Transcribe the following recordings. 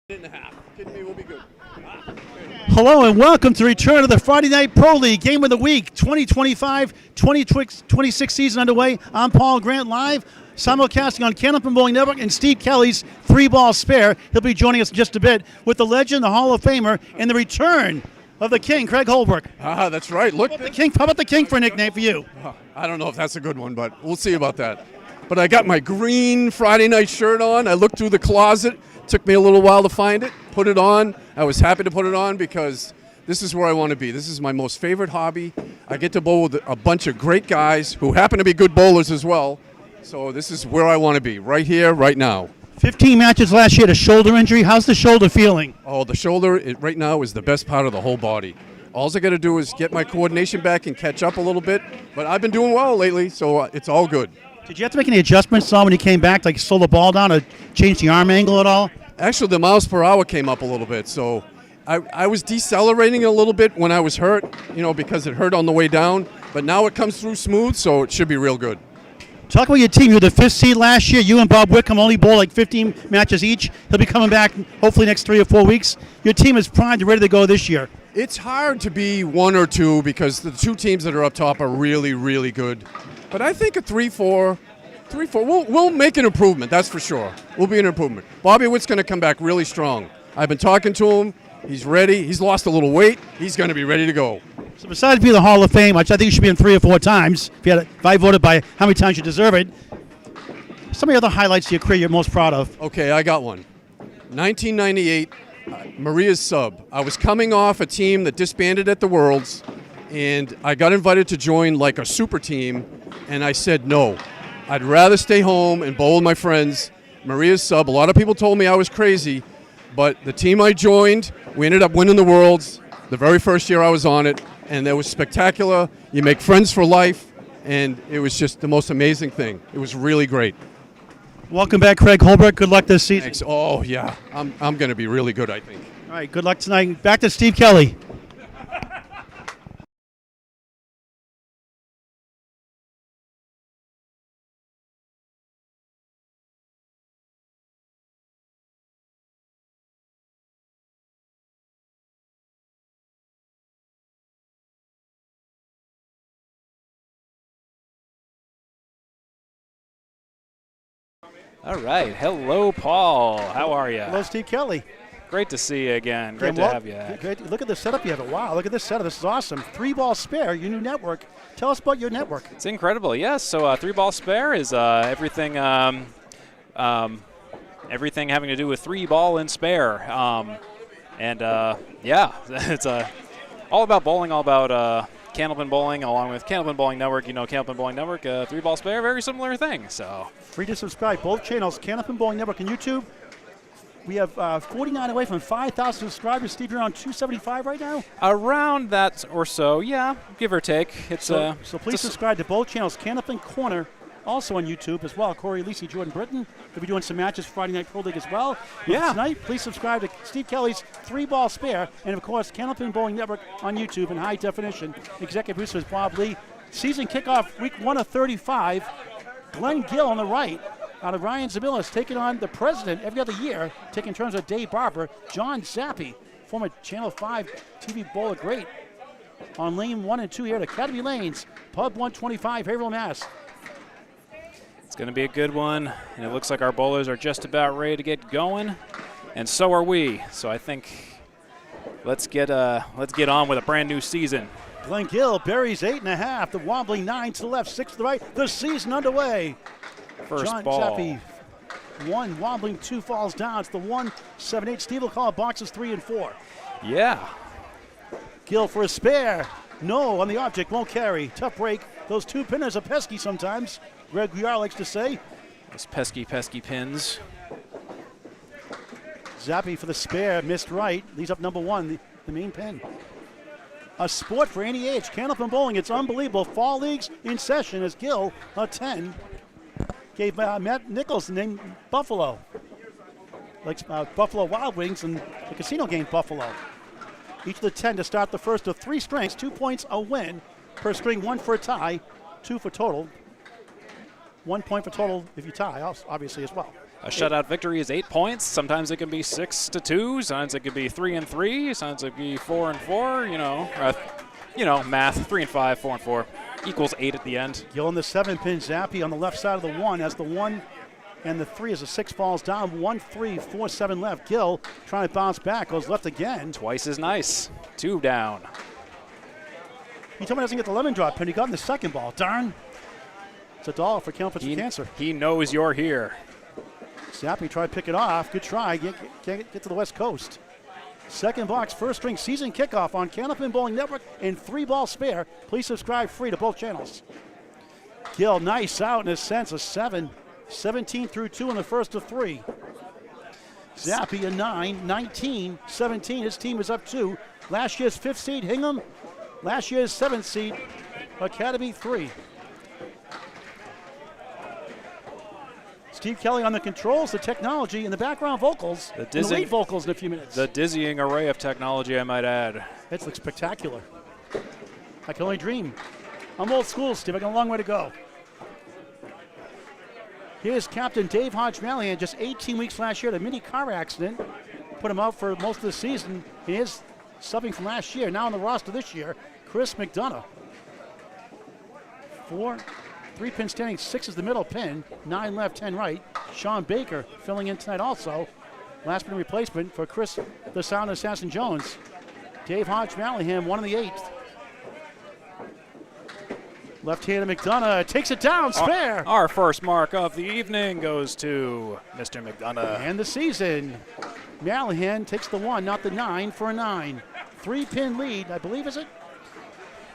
8.5. Kidding me, we'll be good. Hello and welcome to return of the Friday Night Pro League Game of the Week 2025-2026 season underway. I'm Paul Grant live, simulcasting on Candlepin Bowling Network and Steve Kelly's 3-ball spare. He'll be joining us in just a bit with the legend, the Hall of Famer, and the return of the King, Craig Holbrook. Ah, that's right. Look, How about the King for a nickname for you? I don't know if that's a good one, but we'll see about that. But I got my green Friday night shirt on. I looked through the closet. Took me a little while to find it, put it on. I was happy to put it on because this is where I want to be. This is my most favorite hobby. I get to bowl with a bunch of great guys who happen to be good bowlers as well. So this is where I want to be, right here, right now. 15 matches last year, a shoulder injury. How's the shoulder feeling? Oh, the shoulder right now is the best part of the whole body. All I got to do is get my coordination back and catch up a little bit. But I've been doing well lately, so it's all good. Did you have to make any adjustments when you came back, like slow the ball down or change the arm angle at all? Actually, the miles per hour came up a little bit, so I was decelerating a little bit when I was hurt, because it hurt on the way down. But now it comes through smooth, so it should be real good. Talk about your team. You were the 5th seed last year. You and Bob Wickham only bowl like 15 matches each. He'll be coming back hopefully next 3 or 4 weeks. Your team is primed and ready to go this year. It's hard to be 1 or 2 because the 2 teams that are up top are really, really good. But I think a 3-4, we'll make an improvement, that's for sure. We'll be an improvement. Bobby Witt's going to come back really strong. I've been talking to him. He's ready. He's lost a little weight. He's going to be ready to go. So besides being the Hall of Fame, which I think you should be in 3 or 4 times, if I voted by how many times you deserve it, some of the other highlights of your career you're most proud of? Okay, I got one. 1998, Maria's sub. I was coming off a team that disbanded at the Worlds, and I got invited to join like a super team, and I said no. I'd rather stay home and bowl with my friends. Maria's sub. A lot of people told me I was crazy, but the team I joined, we ended up winning the Worlds the very first year I was on it, and it was spectacular. You make friends for life, and it was just the most amazing thing. It was really great. Welcome back, Craig Holbrook. Good luck this season. Thanks. Oh, yeah. I'm going to be really good, I think. All right, good luck tonight. Back to Steve Kelly. All right. Hello, Paul. How are you? Hello, Steve Kelly. Great to see you again. Great to have you. Great. Look at the setup you have. Wow, look at this setup. This is awesome. 3-ball spare, your new network. Tell us about your network. It's incredible. Yes. So 3-ball spare is everything everything having to do with 3-ball and spare. Yeah, it's all about bowling, all about Candlepin Bowling, along with Candlepin Bowling Network. Candlepin Bowling Network, 3-ball spare, very similar thing. So free to subscribe. Both channels, Candlepin Bowling Network and YouTube. We have 49 away from 5,000 subscribers. Steve, you're on 275 right now? Around that or so, yeah, give or take. So please subscribe to both channels. Candlepin Corner, also on YouTube as well. Corey, Lisi, Jordan Britton. They'll be doing some matches Friday Night Pro League as well. Yeah. Tonight, please subscribe to Steve Kelly's 3-ball spare. And, of course, Candlepin Bowling Network on YouTube in high definition. Executive producer is Bob Lee. Season kickoff, week 1 of 35. Glen Gill on the right. Out of Ryan Zamillis, taking on the president every other year, taking turns with Dave Barber. John Zappi, former Channel 5 TV bowler great. On lane 1 and 2 here at Academy Lanes, Pub 125, Haverhill, Mass. It's going to be a good one, and it looks like our bowlers are just about ready to get going, and so are we. So I think let's get on with a brand new season. Glen Gill buries 8.5, the wobbling 9 to the left, 6 to the right. The season underway. First John ball. Zappi, 1 wobbling, 2 falls down. It's the 1-7-8. Steve will call boxes 3 and 4. Yeah. Gill for a spare. No on the object, won't carry. Tough break. Those 2 pinners are pesky sometimes. Greg Guiar likes to say. Those pesky pins. Zappi for the spare, missed right. Leaves up number 1, the main pin. A sport for any age. Candlepin Bowling, it's unbelievable. Fall leagues in session as Gill, a 10. Gave Matt Nichols the name Buffalo. Like Buffalo Wild Wings and the casino game Buffalo. Each of the 10 to start the first of 3 strings, 2 points a win per string, 1 for a tie, 2 for total. 1 point for total if you tie, obviously, as well. A shutout victory is 8 points. Sometimes it can be 6-2. Sometimes it could be 3-3. Sometimes it could be 4-4. Math. 3-5, 4-4 equals 8 at the end. Gill in the 7-pin. Zappi on the left side of the 1 as the 1 and the 3 as the 6 falls down. 1-3, 4-7 left. Gill trying to bounce back, goes left again. Twice as nice. 2 down. He told me he doesn't get the lemon drop pin. He got in the second ball. Darn. It's a dollar for Candlepin for cancer. He knows you're here. Zappi tried to pick it off. Good try. Get to the West Coast. Second box, first string season kickoff on Candlepin Bowling Network and 3-ball spare. Please subscribe free to both channels. Gill, nice out in a sense, a 7. 17 through 2 in the first of 3. Zappi a 9, 19, 17. His team is up 2. Last year's 5th seed, Hingham. Last year's 7th seed, Academy 3. Steve Kelly on the controls, the technology, and the background vocals, and the lead vocals in a few minutes. The dizzying array of technology, I might add. It looks spectacular. I can only dream. I'm old school, Steve. I got a long way to go. Here's Captain Dave Hodge-Mallahan, just 18 weeks last year, had a mini car accident. Put him out for most of the season. He is subbing from last year. Now on the roster this year, Chris McDonough. 4, 3-pin standing, 6 is the middle pin, 9 left, 10 right. Shawn Baker filling in tonight also. Last minute replacement for Chris, the Sound Assassin Jones. Dave Hodge-Mallahan, 1 in the 8th. Left-handed McDonough takes it down, spare. Our first mark of the evening goes to Mr. McDonough. And the season. Mallahan takes the 1, not the 9, for a 9. 3-pin lead, I believe, is it?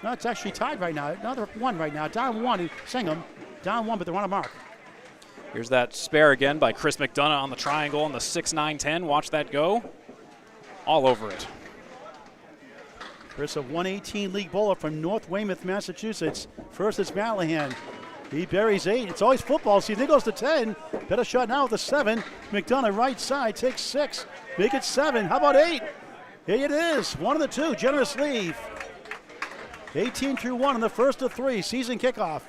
No, it's actually tied right now. Another 1 right now. Down 1 in Hingham. Down 1, but they're on a mark. Here's that spare again by Chris McDonough on the triangle on the 6-9-10. Watch that go. All over it. Chris, a 118 league bowler from North Weymouth, Massachusetts. First it's Mallahan. He buries 8. It's always football season. He goes to 10. Better shot now with a 7. McDonough right side takes 6. Make it 7. How about 8? Here it is. 1 of the 2. Generous leave. 18 through 1 in the first of 3. Season kickoff.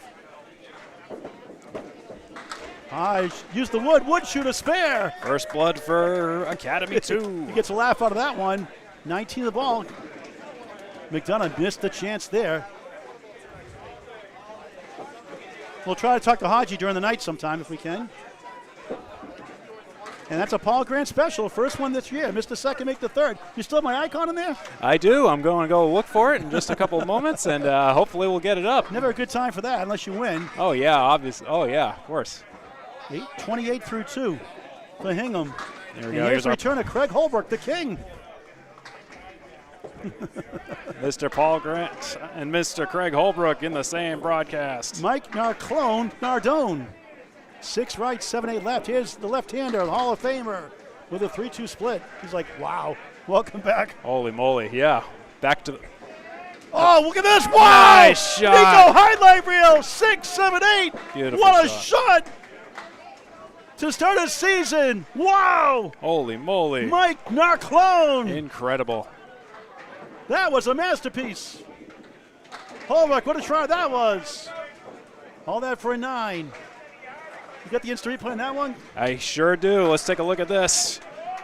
Use the wood shoot a spare. First blood for Academy 2. He gets a laugh out of that one. 19 of the ball. McDonough missed the chance there. We'll try to talk to Hodgie during the night sometime if we can. And that's a Paul Grant special. First one this year. Missed the second, make the third. You still have my icon in there? I do. I'm going to go look for it in just a couple of moments, and hopefully we'll get it up. Never a good time for that unless you win. Oh, yeah, obviously. Oh, yeah, of course. 28 through 2 for Hingham. There we and go. here's the return of Craig Holbrook, the king. Mr. Paul Grant and Mr. Craig Holbrook in the same broadcast. Mike Nardone. 6 right, 7, 8 left. Here's the left-hander, the Hall of Famer, with a 3-2 split. He's like, wow, welcome back. Holy moly, yeah. Back to the... Oh, look at this. Wow! Nice shot. Nico highlight reel, 6, 7, 8. Beautiful what a shot. To start a season. Wow! Holy moly. Mike Narclone. Incredible. That was a masterpiece. Holbrook, what a try that was. All that for a 9. You got the instant replay on that one? I sure do. Let's take a look at this.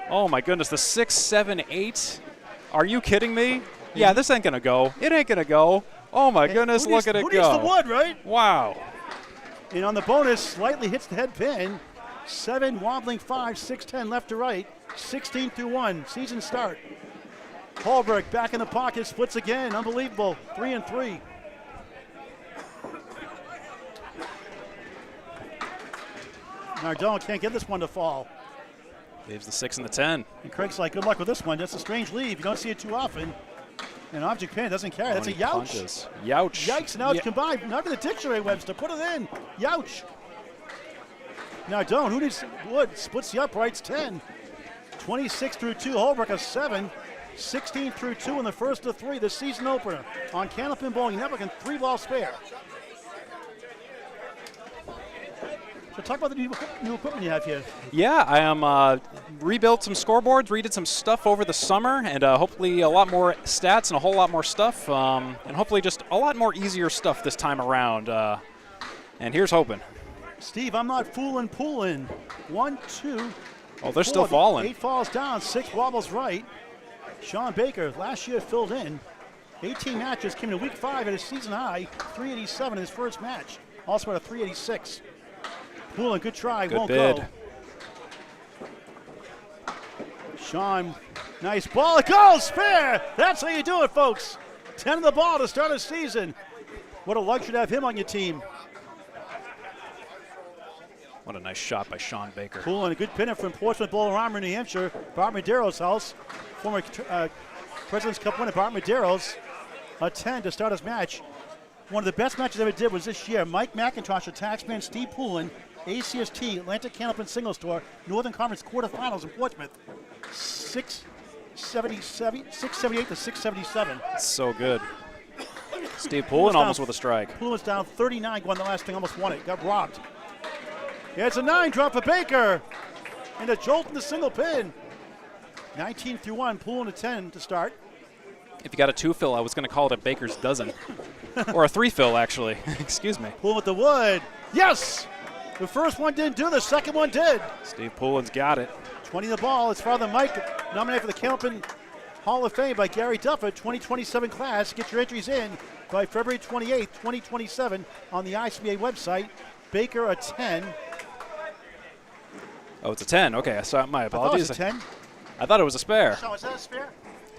Oh, my goodness. The 6, 7, 8. Are you kidding me? Yeah, this ain't going to go. It ain't going to go. Oh, my goodness. Look at it go. Who needs the wood, right? Wow. And on the bonus, slightly hits the head pin. 7, wobbling 5, 6, 10 left to right. 16 through 1. Season start. Holbrook back in the pocket, splits again. Unbelievable. 3 and 3. Nardone can't get this one to fall. Leaves the 6 and the 10. And Craig's like, good luck with this one. That's a strange leave. You don't see it too often. And object pin doesn't carry. That's a youch. Punches. Youch. Yikes, now it's combined. Not in the dictionary, Webster. Put it in. Youch. Nardone, who needs wood? Splits the uprights, 10. 26 through 2. Holbrook a 7. 16 through 2 in the first of 3. The season opener on Candlepin Bowling Network and 3-ball spare. So talk about the new equipment you have here. Yeah, I am rebuilt some scoreboards, redid some stuff over the summer, and hopefully a lot more stats and a whole lot more stuff, and hopefully just a lot more easier stuff this time around. And here's hoping. Steve, I'm not fooling Poulin. 1, 2. Oh, they're 4. still falling. 8 falls down, 6 wobbles right. Shawn Baker last year filled in. 18 matches, came to week 5 at his season high, 387 in his first match. Also at a 386. Poulin, good try, Good won't bid. go. Shawn, nice ball, it goes, spare! That's how you do it, folks. 10 of the ball to start a season. What a luxury to have him on your team. What a nice shot by Shawn Baker. Poulin, a good pinner from Portsmouth Bowl Armor, New Hampshire. Bart Madero's house. Former President's Cup winner, Bart Madero's. A 10 to start his match. One of the best matches I ever did was this year. Mike McIntosh, a taxman, Steve Poulin, ACST, Atlantic Candlepin Single Store, Northern Conference quarterfinals in Portsmouth. 678 to 677. So good. Steve Poulin almost with a strike. Poulin was down 39 going the last thing, almost won it. Got robbed. Yeah, it's a 9 drop for Baker. And a jolt in the single pin. 19 through 1, Poulin a 10 to start. If you got a 2-fill, I was going to call it a Baker's dozen. Or a 3-fill, actually. Excuse me. Poulin with the wood. Yes! The first one didn't do, the second one did. Steve Poulin's got it. 20 the ball. His father Mike, nominated for the Candlepin Hall of Fame by Gary Dufford, 2027 class. Get your entries in by February 28th, 2027 on the ICBA website. Baker a 10. Oh, it's a 10. Okay, so my I thought it apologies. was a 10. I thought it was a spare. So is that a spare?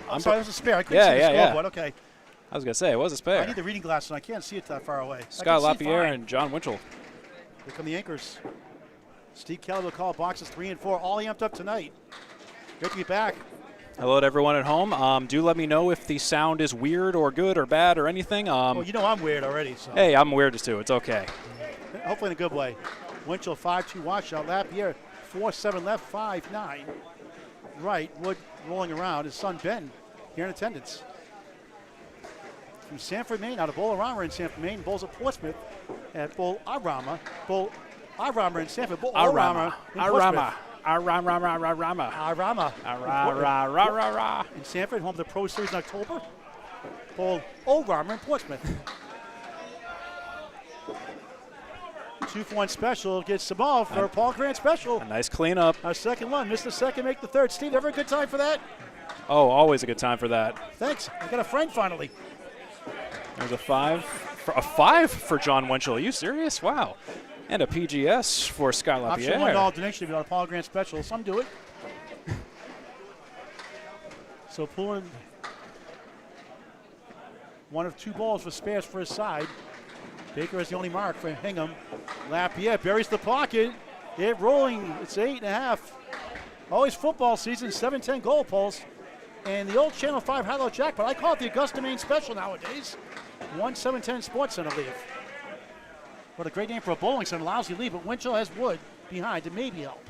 I'm I'm sorry, it was a spare. I couldn't see the scoreboard. Okay. I was going to say, it was a I spare. need the reading glasses and I can't see it that far away. Scott I can see Lapierre fine. and John Winchell. Here come the anchors. Steve Kelly will call boxes 3 and 4, all amped up tonight. Great to be back. Hello to everyone at home. Do let me know if the sound is weird or good or bad or anything. Well, you know I'm weird already. So. Hey, I'm weird too. It's okay. Hopefully in a good way. Winchell 5-2 washout. Lapierre 4-7 left, 5-9 right. Wood rolling around. His son Ben here in attendance. From Sanford, Maine, out of Bolorama in Sanford, Maine. Bowls at Portsmouth at Bowl Arama. Bowl Arama in Sanford. Bowl Arama in Portsmouth. Arama. In Sanford, home to the Pro Series in October. Bowl O'Rama in Portsmouth. 2-for-1 special gets the ball for a Paul Grant special. A nice cleanup. Our second one, missed the second, make the third. Steve, ever a good time for that? Oh, always a good time for that. Thanks. I got a friend finally. There's a 5. A 5 for John Winchell. Are you serious? Wow. And a PGS for Scott I'm sure $1 Lapierre. donation if you want a Paul Grant special. Some do it. So Poulin, one of 2 balls for spares for his side. Baker is the only mark for Hingham. Lapierre buries the pocket. It rolling. It's 8.5. Always football season, 7-10 goal post. And the old Channel 5 Highlight Jackpot. I call it the Augusta, Maine special nowadays. 1-7-10 Sports Center leave. What a great name for a bowling center. Lousy lead, but Winchell has wood behind to maybe help.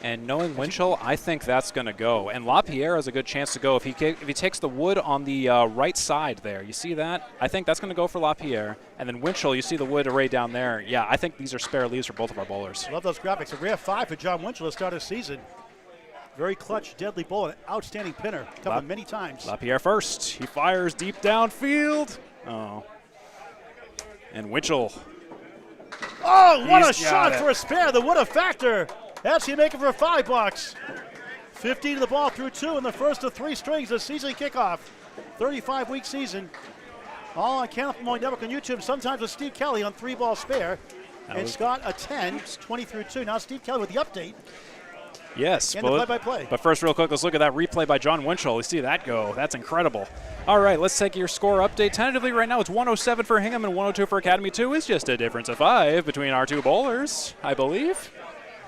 And knowing Winchell, I think that's going to go. And Lapierre has a good chance to go if he takes the wood on the right side there. You see that? I think that's going to go for Lapierre. And then Winchell, you see the wood array down there. Yeah, I think these are spare leaves for both of our bowlers. Love those graphics. A rare 5 for John Winchell to start his season. Very clutch, deadly bowler, outstanding pinner. Come many times. Lapierre first. He fires deep downfield. Oh. And Winchell. Oh, what a He's shot got it. for a spare. The wood a factor. That's you make it for a $5. 15 to the ball through 2 in the first of 3 strings of season kickoff. 35-week season. All on Candlepin Bowling Network on YouTube. Sometimes with Steve Kelly on 3-ball spare. And Scott a 10, 20 through 2. Now Steve Kelly with the update. Yes. And the play-by-play. But first, real quick, let's look at that replay by John Winchell. You see that go. That's incredible. All right, let's take your score update. Tentatively right now, it's 107 for Hingham and 102 for Academy 2. It's just a difference of 5 between our 2 bowlers, I believe.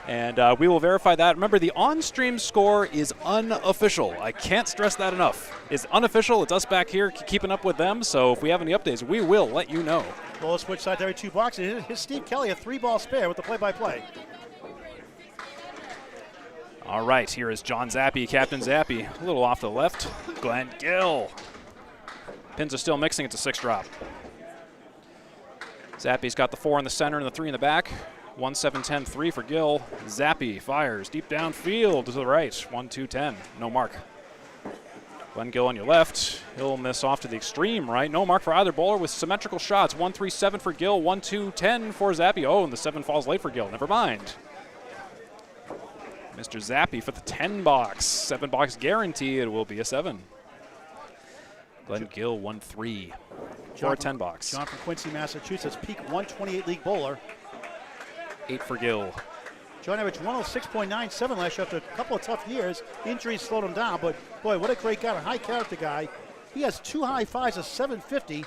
And we will verify that. Remember, the on-stream score is unofficial. I can't stress that enough. It's unofficial. It's us back here keeping up with them. So if we have any updates, we will let you know. Well, let's switch sides every 2 boxes. Here's Steve Kelly, a 3-ball spare with the play-by-play. All right, here is John Zappi, Captain Zappi. A little off to the left. Glen, Gill. Pins are still mixing. It's a 6-drop. Zappi's got the 4 in the center and the 3 in the back. 1-7-10-3 for Gill. Zappi fires deep downfield to the right. 1-2-10. No mark. Glen Gill on your left. He'll miss off to the extreme right. No mark for either bowler with symmetrical shots. 1-3-7 for Gill, 1-2-10 for Zappi. Oh, and the 7 falls late for Gill. Never mind. Mr. Zappi for the 10 box. 7 box guarantee. It will be a 7. Glen Gill 1-3 for a 10 box. John from Quincy, Massachusetts, peak 128 league bowler. 8 for Gill. John averaged 106.97 last year after a couple of tough years. Injuries slowed him down, but boy, what a great guy, a high character guy. He has 2 high fives of 750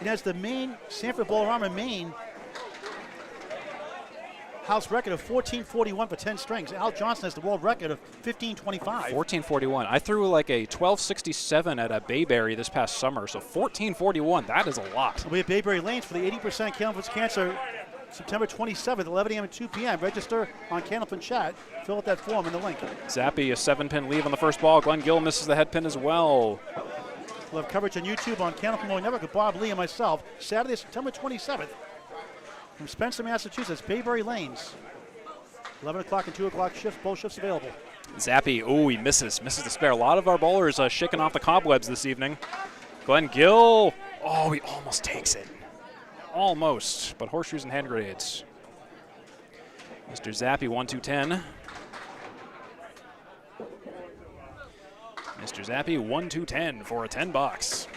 and has the main Sanford Bolorama Maine house record of 1441 for 10 strings. Al Johnson has the world record of 1525. 1441. I threw like a 1267 at a Bayberry this past summer, so 1441, that is a lot. We have Bayberry Lanes for the 80% Candlepin Cancer September 27th, 11 a.m. and 2 p.m. Register on Candlepin Chat. Fill out that form in the link. Zappi, a 7-pin leave on the first ball. Glen Gill misses the head pin as well. We'll have coverage on YouTube on Candlepin Bowling Network with Bob Lee and myself Saturday, September 27th from Spencer, Massachusetts, Bayberry Lanes. 11 o'clock and 2 o'clock shifts, both shifts available. Zappi, oh, he misses the spare. A lot of our bowlers shaking off the cobwebs this evening. Glen Gill, oh, he almost takes it. Almost, but horseshoes and hand grenades. Mr. Zappi, 1-2-10. Mr. Zappi, 1-2-10 for a 10 box.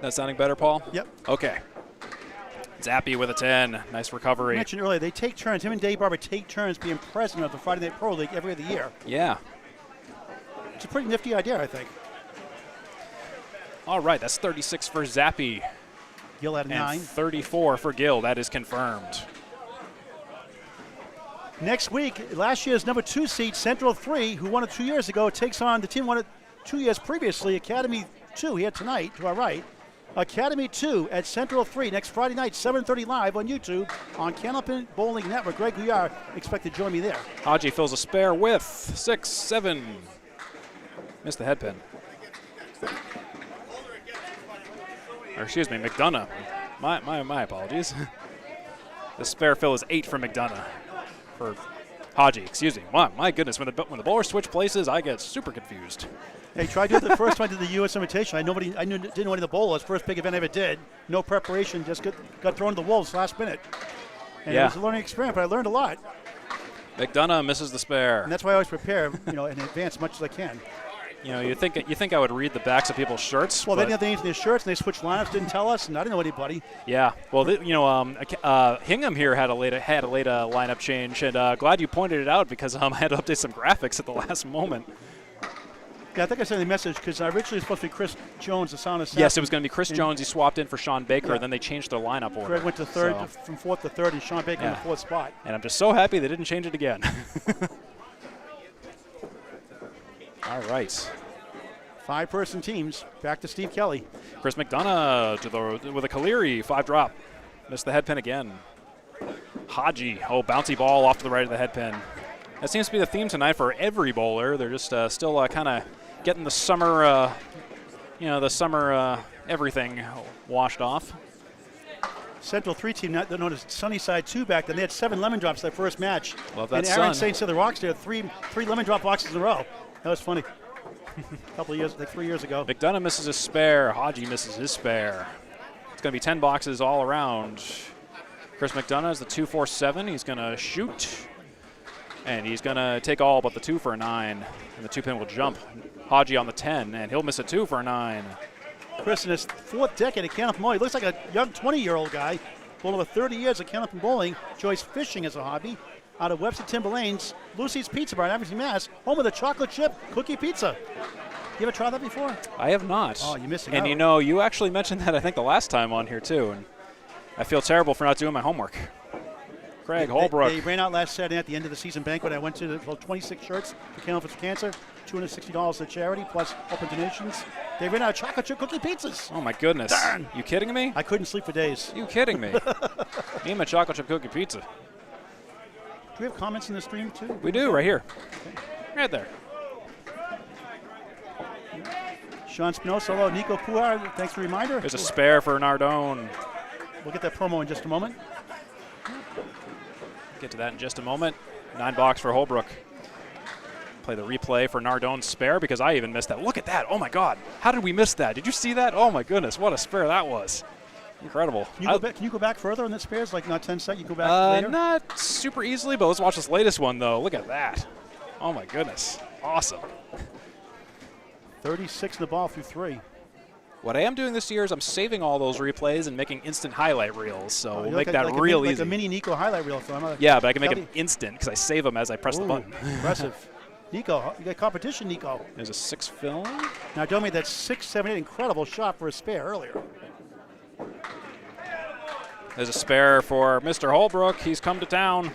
That sounding better, Paul? Yep. Okay. Zappi with a 10. Nice recovery. I mentioned earlier, they take turns. Him and Dave Barber take turns being president of the Friday Night Pro League every other year. Yeah. It's a pretty nifty idea, I think. All right, that's 36 for Zappi. Gill at a 9. 34 for Gill. That is confirmed. Next week, last year's number 2 seed, Central 3, who won it 2 years ago, takes on the team who won it 2 years previously, Academy 2, here tonight, to our right. Academy 2 at Central 3 next Friday night, 7:30 live on YouTube on Candlepin Bowling Network. Greg Guyar, expect to join me there. Haji fills a spare with 6-7. Missed the head pin. Or excuse me, McDonough. My apologies. The spare fill is 8 for McDonough. For Haji, excuse me. My goodness, when the bowlers switch places, I get super confused. Hey, tried to do the first one to the U.S. Invitation. I didn't know any of the bowlers. First big event I ever did. No preparation, just got thrown to the wolves last minute. And it was a learning experience, but I learned a lot. McDonough misses the spare. And that's why I always prepare, in advance as much as I can. You know, you think I would read the backs of people's shirts? Well, they didn't have anything in their shirts, and they switched lineups, didn't tell us, and I didn't know anybody. Yeah. Well, Hingham here had a late lineup change, and glad you pointed it out because I had to update some graphics at the last moment. Yeah, I think I sent a message because originally it was supposed to be Chris Jones, the sound assassin. Yes, it was going to be Chris Jones. He swapped in for Shawn Baker, and then they changed their lineup order. Craig went to third, from 4th to 3rd, and Shawn Baker in the 4th spot. And I'm just so happy they didn't change it again. All right. 5-person teams. Back to Steve Kelly. Chris McDonough with a Caleri 5-drop. Missed the head pin again. Haji, bouncy ball off to the right of the head pin. That seems to be the theme tonight for every bowler. They're just still kind of getting the summer, everything washed off. Central 3 team, known as Sunnyside 2 back then. They had 7 lemon drops their first match. Love that. And Aaron St. Cyr the Rockster had three lemon drop boxes in a row. That was funny. A couple of years, like 3 years ago. McDonough misses his spare. Haji misses his spare. It's going to be 10 boxes all around. Chris McDonough is the 2-4-7. He's going to shoot. And he's going to take all but the 2 for a 9. And the 2-pin will jump. Haji on the 10, and he'll miss a 2 for a 9. Chris in his 4th decade at Candlepin Bowling. He looks like a young 20-year-old guy. Bowled over 30 years at Candlepin Bowling. Enjoys fishing as a hobby. Out of Webster Timberlane's Lucy's Pizza Bar in Abington, Mass. Home of the chocolate chip cookie pizza. You ever tried that before? I have not. Oh, you're missing out. And you actually mentioned that I think the last time on here too. And I feel terrible for not doing my homework. Craig Holbrook. They ran out last Saturday at the end of the season banquet. I went to 26 shirts for Candlepin for Cancer, $260 to charity, plus open donations. They ran out of chocolate chip cookie pizzas. Oh, my goodness. Darn. You kidding me? I couldn't sleep for days. You kidding me? Me and my chocolate chip cookie pizza. Do we have comments in the stream, too? We do, right here. Okay. Right there. Sean Spinoza, hello. Nico Pujar, thanks for the reminder. There's a spare for Nardone. We'll get that promo in just a moment. Get to that in just a moment. 9 box for Holbrook. play the replay for Nardone's spare because I even missed that. Look at that. Oh, my God. How did we miss that? Did you see that? Oh, my goodness. What a spare that was. Incredible. Can you go back further on that spares? Like not 10 seconds? You go back later? Not super easily, but let's watch this latest one, though. Look at that. Oh, my goodness. Awesome. 36 in the ball through 3. What I am doing this year is I'm saving all those replays and making instant highlight reels, so we'll make like that real easy. Like a mini Nico highlight reel film. Yeah, but I can make it instant because I save them as I press the button. Impressive. Nico, you got competition, Nico. There's a 6 film. Now, don't make that 6, 7, 8 incredible shot for a spare earlier. There's a spare for Mr. Holbrook. He's come to town.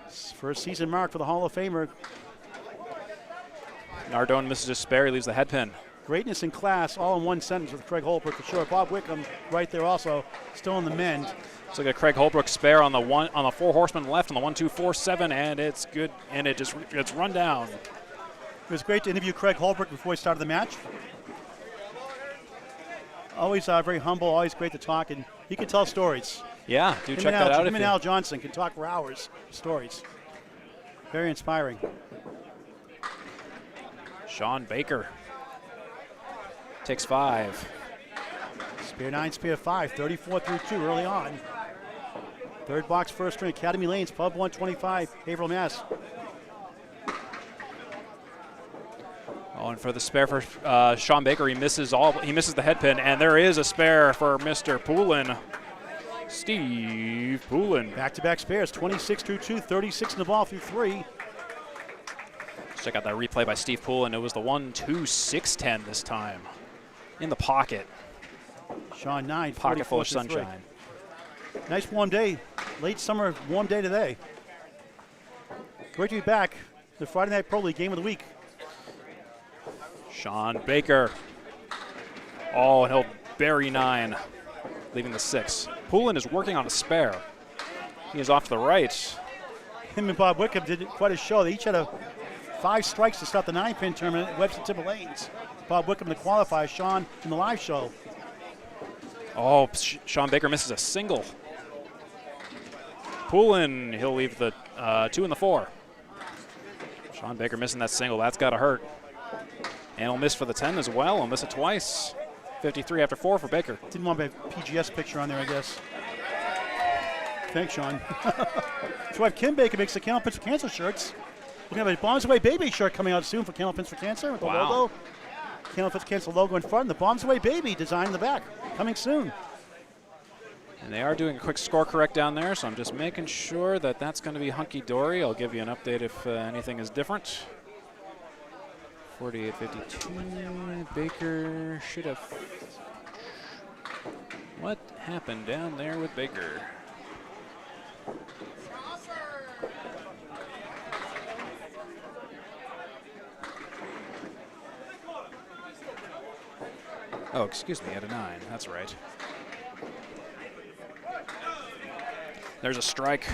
First season mark for the Hall of Famer. Nardone misses a spare. He leaves the head pin. Greatness in class, all in one sentence with Craig Holbrook for sure. Bob Wickham right there also, still in the mend. Let's look at Craig Holbrook spare on the 4 horsemen left on the 1, 2, 4, 7, and it's good, and it just gets run down. It was great to interview Craig Holbrook before he started the match. Always very humble, always great to talk, and he can tell stories. Yeah, do check that out. Him and Al Johnson can talk for hours, stories. Very inspiring. Shawn Baker takes 5. Spare 9, spare 5, 34 through 2 early on. Third box, first string, Academy Lanes, Pub 125, Haverhill, Mass. Oh, and for the spare for Shawn Baker, he misses the head pin, and there is a spare for Mr. Poulin. Steve Poulin. Back-to-back spares, 26 through 2, 36 in the ball through 3. Let's check out that replay by Steve Poulin. It was the 1, 2, 6, 10 this time. In the pocket. Shawn 9, pocket full of sunshine. Nice warm day. Late summer warm day today. Great to be back. The Friday Night Pro League game of the week. Shawn Baker. Oh, and he'll bury 9, leaving the 6. Poulin is working on a spare. He is off to the right. Him and Bob Wickham did quite a show. They each had 5 strikes to start the 9-pin tournament at Webster Timber Lanes. Bob Wickham the qualifier, Shawn in the live show. Oh, Shawn Baker misses a single. Poulin, he'll leave the 2 and the 4. Shawn Baker missing that single. That's got to hurt. And he'll miss for the 10 as well. He'll miss it twice. 53 after 4 for Baker. Didn't want my PGS picture on there, I guess. Thanks, Shawn. His wife Kim Baker makes the Candle Pins for Cancer shirts. We're going to have a Bombs Away Baby shirt coming out soon for Candle Pins for Cancer with the logo. Candle Pins for Cancer logo in front and the Bombs Away Baby design in the back. Coming soon. And they are doing a quick score correct down there, so I'm just making sure that that's going to be hunky-dory. I'll give you an update if anything is different. 48-52. Baker should have... What happened down there with Baker? Oh, excuse me, at a 9. That's right. There's a strike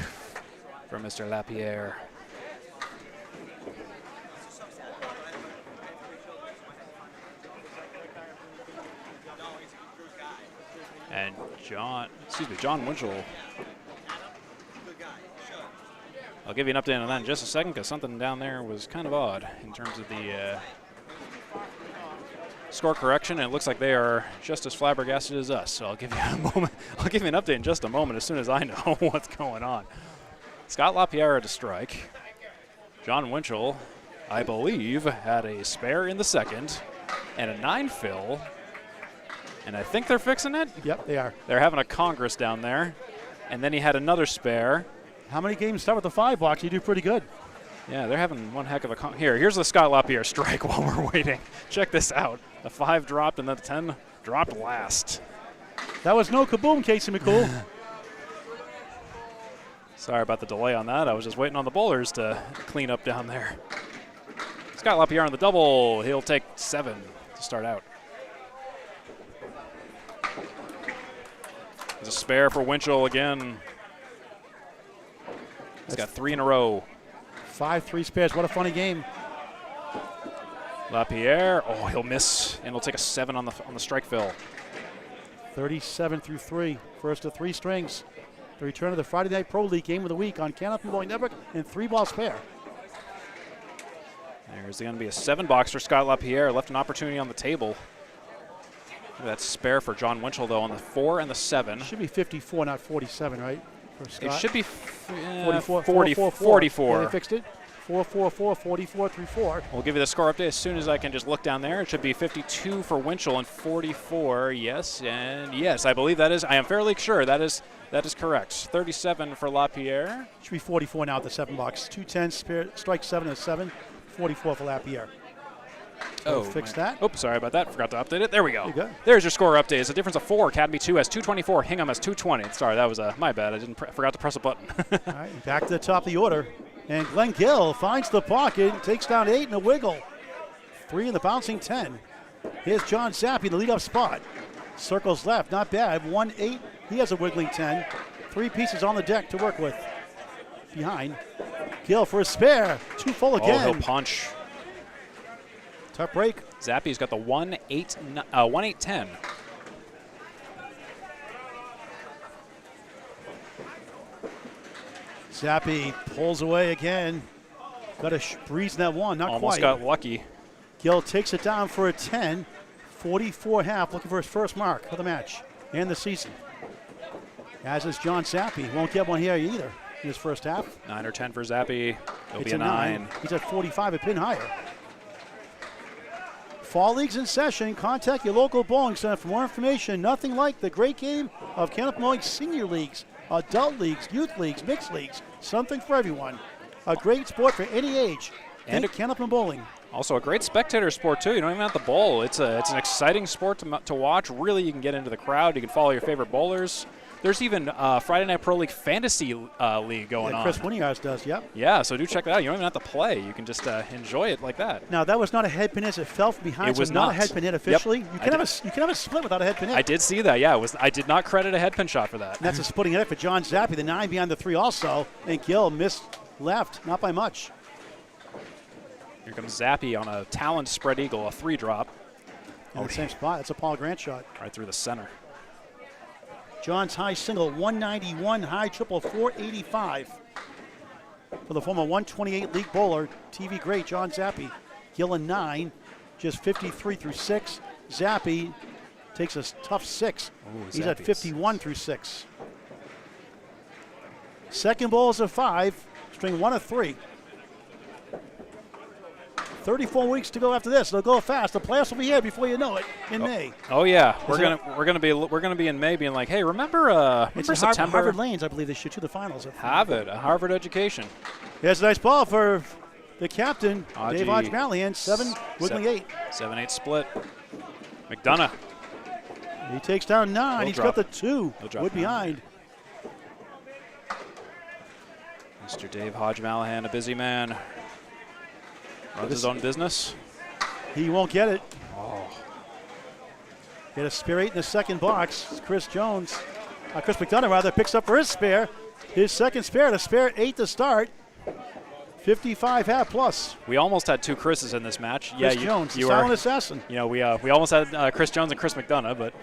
from Mr. Lapierre. And John Winchell. I'll give you an update on that in just a second because something down there was kind of odd in terms of the score correction, and it looks like they are just as flabbergasted as us. So I'll give you a moment. I'll give you an update in just a moment as soon as I know what's going on. Scott Lapierre to strike. John Winchell, I believe, had a spare in the second and a 9 fill. And I think they're fixing it. Yep, they are. They're having a congress down there. And then he had another spare. How many games start with the 5 box? You do pretty good. Yeah, they're having one heck of a here's the Scott Lapierre strike while we're waiting. Check this out. The 5 dropped and the 10 dropped last. That was no kaboom, Casey McCool. Sorry about the delay on that. I was just waiting on the bowlers to clean up down there. Scott Lapierre on the double. He'll take 7 to start out. There's a spare for Winchell again. He's got 3 in a row. 5-3 spares. What a funny game. Lapierre. Oh, he'll miss, and he'll take a 7 on the strike fill. 37 through 3. First of 3 strings. The return of the Friday Night Pro League game of the week on Canopy Bowling Network and 3-ball spare. There's going to be a 7-box for Scott Lapierre. Left an opportunity on the table. That's spare for John Winchell, though, on the 4 and the 7. Should be 54, not 47, right? For Scott. It should be 44. 44. Yeah, they fixed it. 4-4-4, 44-3-4. We'll give you the score update as soon as I can just look down there. It should be 52 for Winchell and 44. Yes, and yes, I believe that is. I am fairly sure that is correct. 37 for Lapierre. Should be 44 now at the 7-box. 210, strike 7 and 7. 44 for Lapierre. So fix that. Oops, sorry about that. Forgot to update it. There we go. There you go. There's your score update. It's a difference of 4. Academy 2 has 224. Hingham has 220. Sorry, that was my bad. I forgot to press a button. All right, back to the top of the order. And Glen Gill finds the pocket, takes down 8 in a wiggle. 3 in the bouncing 10. Here's John Zappi, the lead-up spot. Circles left, not bad. 1-8, he has a wiggling 10. 3 pieces on the deck to work with. Behind. Gill for a spare. 2 full again. Oh, he'll punch. Tough break. Zappi's got the 1-8-10. Zappi pulls away again. Got a breeze in that one, not Almost quite. got lucky. Gill takes it down for a 10. 44.5, looking for his first mark of the match and the season. As is John Zappi. Won't get one here either in his first half. 9 or 10 for Zappi. It'll It's be a 9. He's at 45, a pin higher. Fall leagues in session. Contact your local bowling center for more information. Nothing like the great game of Candlepin Bowling senior leagues, adult leagues, youth leagues, mixed leagues. Something for everyone. A great sport for any age. And Think Candlepin Bowling. Also a great spectator sport, too. You don't even have to bowl. It's an exciting sport to watch. Really, you can get into the crowd. You can follow your favorite bowlers. There's even Friday Night Pro League Fantasy League going on. Chris Winniar's does, yep. Yeah, so do check that out. You don't even have to play. You can just enjoy it like that. Now, that was not a head pin hit. It fell from behind. It was so not a head pin hit officially. Yep. You can have a split without a head pin hit. I did see that, yeah. I did not credit a head pin shot for that. And that's a splitting hit for John Zappi, the 9 behind the 3 also. And Gill missed left, not by much. Here comes Zappi on a talon spread eagle, a 3-drop. In the same spot. That's a Paul Grant shot. Right through the center. John's high single, 191, high triple, 485. For the former 128 league bowler, TV great, John Zappi. Gill a 9, just 53 through 6. Zappi takes a tough 6. Ooh, He's at Zappi's 51 through 6. Second bowl is a 5, string 1 of 3. 34 weeks to go after this. They'll go fast. The playoffs will be here before you know it in May. Oh yeah, we're gonna be in May, being like, hey, remember It's in September? Harvard Lanes, I believe they shoot to the finals. Harvard, a Harvard education. Here's a nice ball for the captain, Hodgie. Dave Hodge-Mallahan, 7, wiggling 8. 7-8 split. McDonough. He takes down 9. He'll He's drop got the it. 2. He'll drop Wood it. behind. Mr. Dave Hodge-Mallahan, a busy man. Runs his own business. He won't get it. Oh. Hit a spare 8 in the second box. It's Chris McDonough rather, picks up for his spare. His second spare, to spare 8 to start. 55 half plus. We almost had 2 Chris's in this match. Chris Jones, the silent assassin. You know, we almost had Chris Jones and Chris McDonough, but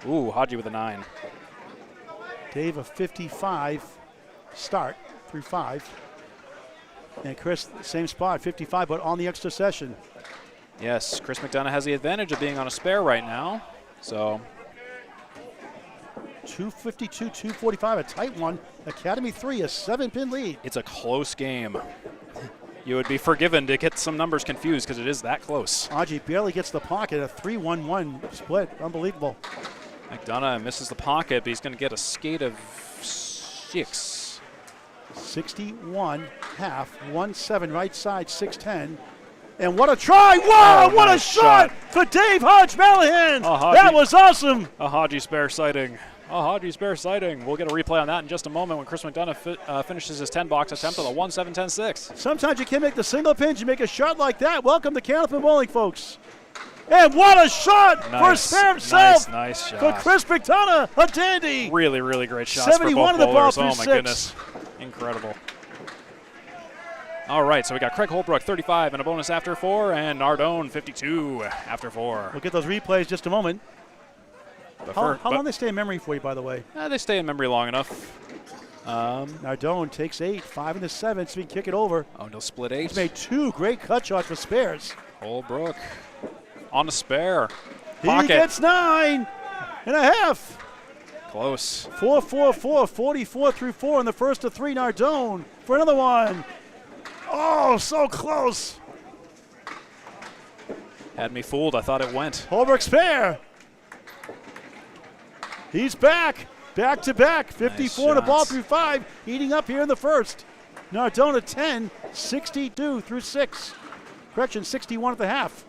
ooh, Hodgie with a 9. Dave a 55 start through 5. And Chris, same spot, 55, but on the extra session. Yes, Chris McDonough has the advantage of being on a spare right now. So 252, 245, a tight one. Academy 3, a 7-pin lead. it's a close game. You would be forgiven to get some numbers confused because it is that close. Hodgie barely gets the pocket, a 3-1-1 split. Unbelievable. McDonough misses the pocket, but he's going to get a skate of 6. 61 half, 1-7 right side, 6-10. And what a try! Wow, what nice a shot for Dave Hodge-Mallahan! That was awesome! A Hodgie spare sighting. A Hodgie spare sighting. We'll get a replay on that in just a moment when Chris McDonough finishes his 10-box attempt with a 1-7-10-6. Sometimes you can't make the single pinch. You make a shot like that. Welcome to Candlepin Bowling, folks. And what a shot for a spare himself! Nice shot. For Chris McDonough, a dandy! Really, really great shots 71 for both of the ball bowlers. through Oh, my 6. goodness. Incredible. All right, so we got Craig Holbrook, 35, and a bonus after 4, and Nardone, 52 after 4. We'll get those replays in just a moment. But How long they stay in memory for you, by the way? They stay in memory long enough. Nardone takes 8, 5 into 7, so he can kick it over. Oh, no split 8. He's made 2 great cut shots for spares. Holbrook on the spare. He Pocket. gets 9.5. Close. 4-4-4, 44 through 4 in the first of 3. Nardone for another one. Oh, so close. Had me fooled. I thought it went. Holbrook spare. He's back. Back to back. 54 and a ball through 5. Eating up here in the first. Nardone at 10. 62 through 6. Correction, 61 at the half.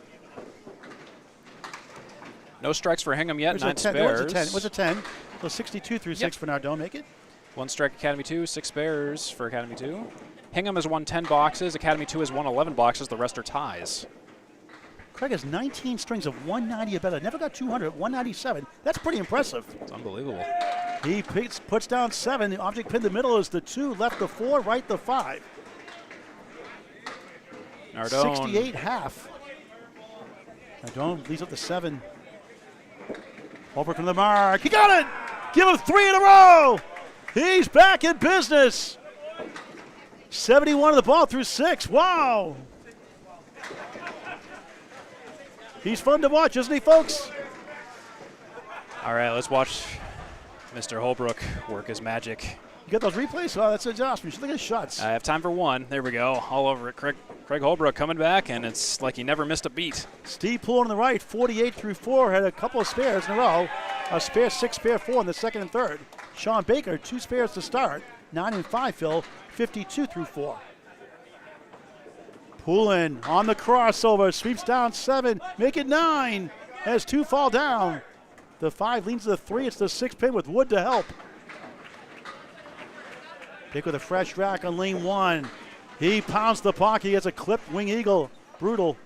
No strikes for Hingham yet. 9 spares. It was a 10. So 62 through 6 for Nardone. Make it. 1 strike Academy 2. 6 spares for Academy 2. Hingham has won 10 boxes. Academy 2 has won 11 boxes. The rest are ties. Craig has 19 strings of 190 or better. Never got 200 at 197. That's pretty impressive. It's unbelievable. He puts down 7. The object pin in the middle is the 2, left the 4, right the 5. Nardone. 68 half. Nardone leads up the 7. Over from the mark. He got it! Give him 3 in a row! He's back in business. 71 of the ball through 6. Wow! He's fun to watch, isn't he, folks? All right, let's watch Mr. Holbrook work his magic. You got those replays? Oh, that's awesome. You should look at his shots. I have time for one. There we go. All over it. Craig Holbrook coming back, and it's like he never missed a beat. Steve Poulin on the right, 48 through 4, had a couple of spares in a row. A spare 6, spare 4 in the second and third. Shawn Baker, 2 spares to start. 9 and 5, Phil, 52 through 4. Poulin on the crossover, sweeps down 7, make it 9. Has 2 fall down. The 5 leans to the 3, it's the 6 pin with Wood to help. Pick with a fresh rack on lane 1. He pounds the pocket, he has a clipped wing eagle, brutal.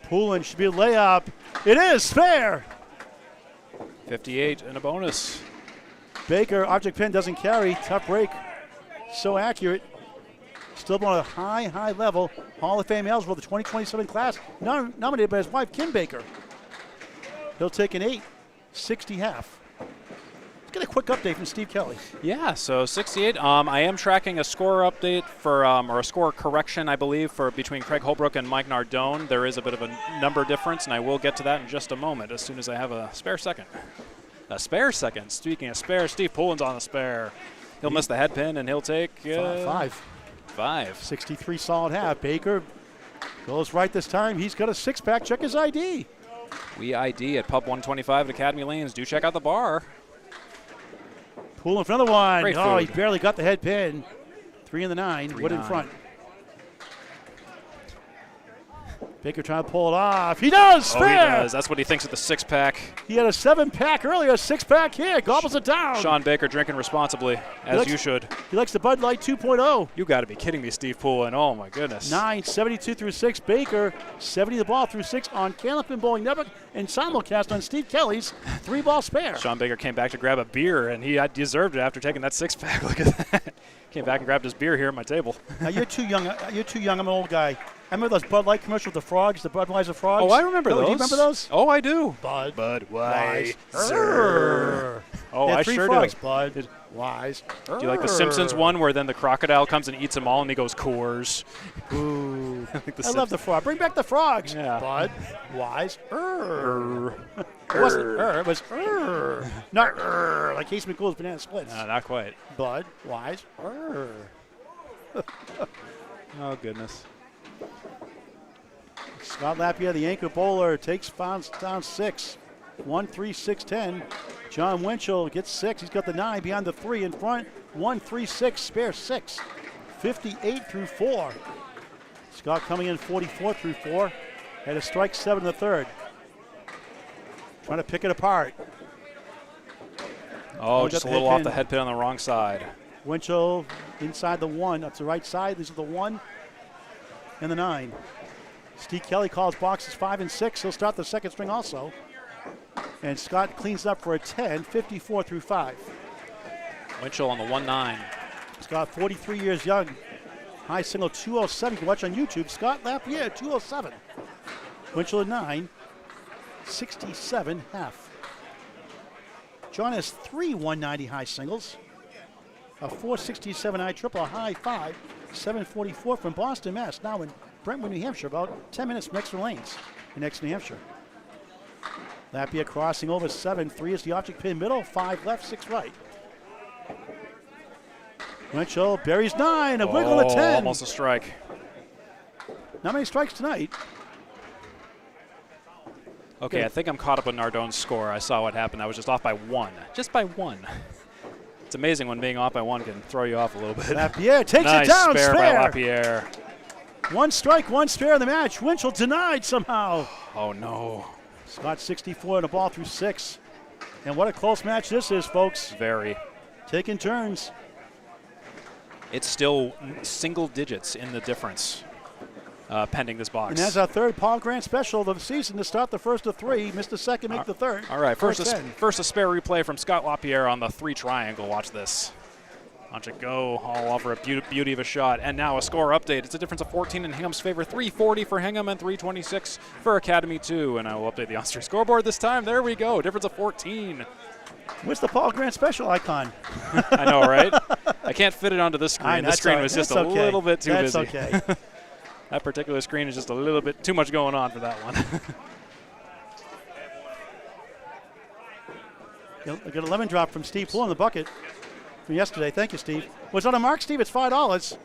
Poulin should be a layup. It is, spare. 58 and a bonus. Baker, object pin doesn't carry, tough break. So accurate. Still on a high level. Hall of Fame eligible, the 2027 class, nominated by his wife, Kim Baker. He'll take an 8, 60 half. Let's get a quick update from Steve Kelly. Yeah, so 68. I am tracking a score update for, or a score correction, I believe, for between Craig Holbrook and Mike Nardone. There is a bit of a number difference, and I will get to that in just a moment as soon as I have a spare second. A spare second. Speaking of spare, Steve Poulin's on the spare. He'll miss the head pin, and he'll take 5. 63 solid half. Baker goes right this time. He's got a 6-pack. Check his ID. We ID at Pub 125 at Academy Lanes. Do check out the bar. Poulin for another one. Great Oh, food. he barely got the head pin. 3 in the 9. Wood in front. Baker trying to pull it off. He does! Oh, Spare! he does. That's what he thinks of the 6-pack. He had a 7-pack earlier, a 6-pack here. Gobbles it down. Shawn Baker drinking responsibly, as you should. He likes the Bud Light 2.0. You got to be kidding me, Steve Poulin. Oh, my goodness. 9, 72 through 6. Baker, 70 the ball through 6 on Candlepin Bowling Network and simulcast on Steve Kelly's 3-ball spare. Shawn Baker came back to grab a beer, and he deserved it after taking that 6-pack. Look at that. Came back and grabbed his beer here at my table. Now, you're too young. I'm an old guy. I remember those Bud Light commercials with the frogs, the Budweiser frogs. Oh, I remember those. Do you remember those? Oh, I do. Budweiser. Oh, I sure frogs. do. Budweiser. Do you like the Simpsons one where then the crocodile comes and eats them all and he goes Coors? Ooh. Like I love the frog. Bring back the frogs. Yeah. Budweiser. It wasn't it was not like Case McCool's Banana Splits. No, not quite. Budweiser. Oh, goodness. Scott Lapierre, the anchor bowler, takes down 6. 1-3-6-10. John Winchell gets 6. He's got the 9 behind the 3 in front. 1-3-6, spare 6. 58 through 4. Scott coming in 44 through 4. Had a strike 7 in the third. Trying to pick it apart. Oh, just a little off the head pin on the wrong side. Winchell inside the 1, up to the right side. These are the 1 and the 9. Steve Kelly calls boxes 5 and 6. He'll start the second string also. And Scott cleans up for a 10, 54 through 5. Winchell on the 1-9. Scott, 43 years young. High single 207. You can watch on YouTube. Scott Lapierre, 207. Winchell at 9, 67 half. John has 3 190 high singles, a 467 high triple, a high 5, 744 from Boston, Mass. Now in Brentwood, New Hampshire, about 10 minutes from extra lanes in New Hampshire. Lapierre crossing over 7, 3 is the object pin middle, 5 left, 6 right. Winchell buries 9, a wiggle at 10. Almost a strike. Not many strikes tonight. Okay, I think I'm caught up with Nardone's score. I saw what happened. I was just off by 1. Just by 1. It's amazing when being off by 1 can throw you off a little bit. Lapierre takes nice it down. Spare by Lapierre. 1 strike, 1 spare in the match. Winchell denied somehow. Oh, no. Scott 64 and a ball through 6. And what a close match this is, folks. Very. Taking turns. It's still single digits in the difference pending this box. And that's our third Paul Grant special of the season to start the first of 3. Missed the second, make the third. All right, first a spare replay from Scott Lapierre on the 3 triangle. Watch this. Watch it go, all over a beauty of a shot. And now a score update. It's a difference of 14 in Hingham's favor, 340 for Hingham and 326 for Academy 2. And I will update the on-screen scoreboard this time. There we go, difference of 14. Where's the Paul Grant special icon? I know, right? I can't fit it onto this screen. This screen was just a little bit too busy. That's okay. That particular screen is just a little bit too much going on for that one. I got a lemon drop from Steve Poulin in the bucket from yesterday. Thank you, Steve. Was on a mark, Steve? It's $5.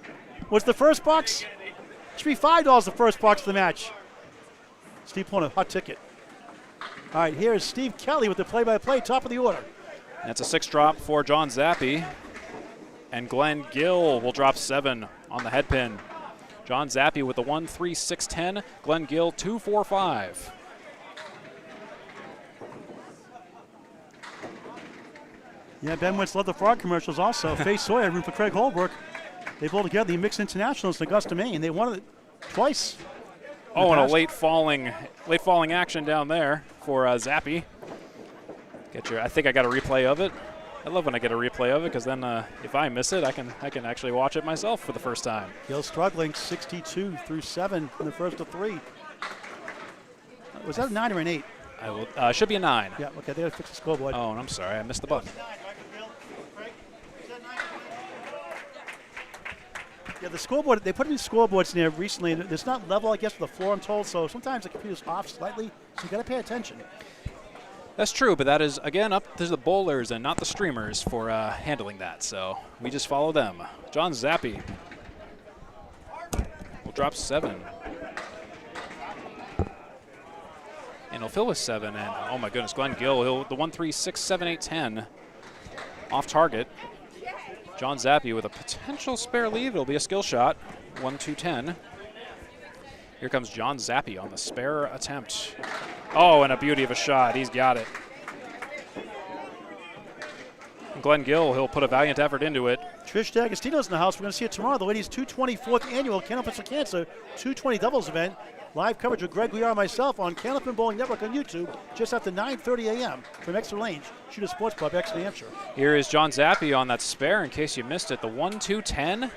Was the first box? It should be $5 the first box of the match. Steve Poulin, hot ticket. All right, here's Steve Kelly with the play-by-play, top of the order. That's a 6 drop for John Zappi. And Glen Gill will drop 7 on the head pin. John Zappi with the 1-3-6-10. Glen Gill 2-4-5. Yeah, Ben Wentz loved the frog commercials also. Faye Sawyer, room for Craig Holbrook. They pulled together the Mixed Internationals in Augusta, Maine. They won it twice. Oh, and a late falling action down there for Zappi. I think I got a replay of it. I love when I get a replay of it because then if I miss it, I can actually watch it myself for the first time. Gill struggling, 62 through 7 in the first of 3. Was that a 9 or an 8? I will. Should be a 9. Yeah. Okay. They got to fix the scoreboard. Oh, and I'm sorry, I missed the button. Yeah, the scoreboard, they put in scoreboards in there recently. It's not level, I guess, with the floor, I'm told, so sometimes the computer's off slightly, so you got to pay attention. That's true, but that is, again, up to the bowlers and not the streamers for handling that, so we just follow them. John Zappi will drop 7. And he'll fill with 7, and oh my goodness, Glen Gill, the 1-3-6-7-8-10 off target. John Zappi with a potential spare lead. It'll be a skill shot, 1-2-10. Here comes John Zappi on the spare attempt. Oh, and a beauty of a shot. He's got it. And Glen Gill, he'll put a valiant effort into it. Trish D'Agostino's in the house. We're going to see it tomorrow. The ladies' 224th annual Candlepin for Cancer 220 doubles event. Live coverage with Greg Guiar and myself on Candlepin Bowling Network on YouTube just after 9:30 a.m. from Exeter Lanes, Shooter Sports Pub, Exeter, New Hampshire. Here is John Zappi on that spare in case you missed it. The 1-2-10. And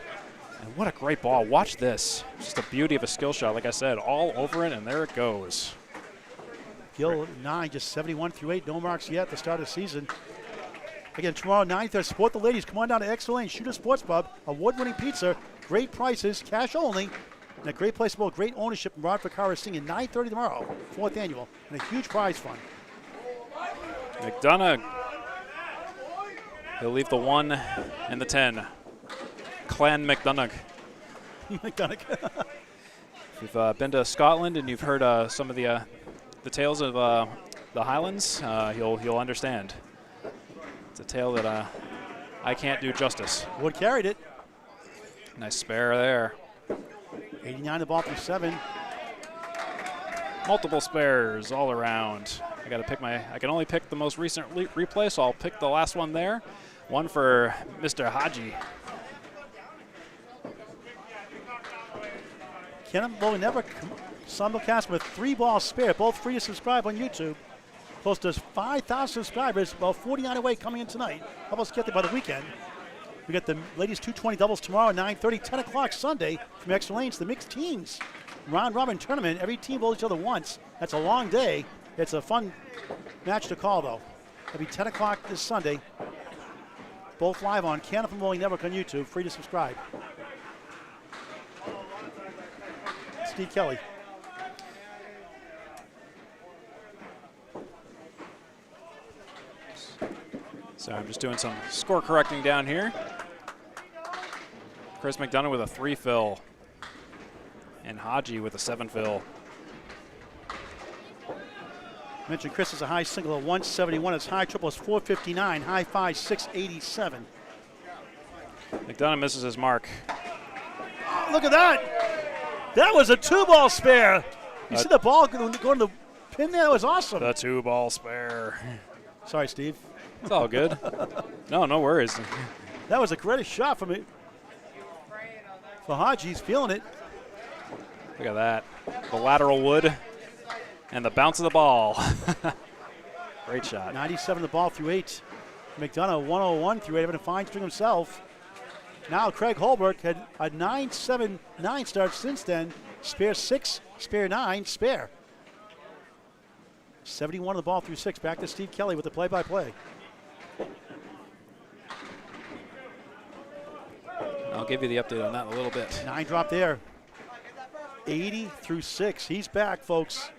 what a great ball. Watch this. Just a beauty of a skill shot. Like I said, all over it, and there it goes. Gill 9, just 71 through 8. No marks yet at the start of the season. Again, tomorrow, 9:30. Support the ladies. Come on down to Exeter Lanes, Shooter Sports Pub. Award-winning pizza, great prices, cash only. And a great place to bowl, great ownership. Rod Ficarra singing 9:30 tomorrow, 4th annual, and a huge prize fund. McDonough. He'll leave the 1 and the 10. Clan McDonough. McDonough. If you've been to Scotland and you've heard some of the tales of the Highlands, you'll understand. It's a tale that I can't do justice. Wood carried it. Nice spare there. 89 the ball through 7. Multiple spares all around. I can only pick the most recent replay, so I'll pick the last one there. One for Mr. Haji. Candlepin Bowling Network simulcast with 3 balls spare, both free to subscribe on YouTube. Close to 5,000 subscribers, about 49 away coming in tonight. Help us get there by the weekend. We got the ladies 220 doubles tomorrow at 9:30, 10 o'clock Sunday from Exeter Lanes. The mixed teams round robin tournament. Every team bowls each other once. That's a long day. It's a fun match to call, though. It'll be 10 o'clock this Sunday. Both live on Candlepin Bowling Network on YouTube. Free to subscribe. Steve Kelly. So I'm just doing some score correcting down here. Chris McDonough with a 3 fill. And Haji with a 7 fill. Mentioned Chris is a high single of 171. His high triple is 459. High five 687. McDonough misses his mark. Oh, look at that! That was a 2-ball spare. You see the ball going to the pin there? That was awesome. The 2-ball spare. Sorry, Steve. It's all good. No worries. That was a great shot from it. For Haji, he's feeling it. Look at that. The lateral wood and the bounce of the ball. Great shot. 97 the ball through 8. McDonough 101 through 8, having a fine string himself. Now Craig Holbrook had a 9-7-9 start since then. Spare 6, spare 9, spare. 71 of the ball through 6. Back to Steve Kelly with the play-by-play. I'll give you the update on that in a little bit. 9 drop there. 80 through 6. He's back, folks.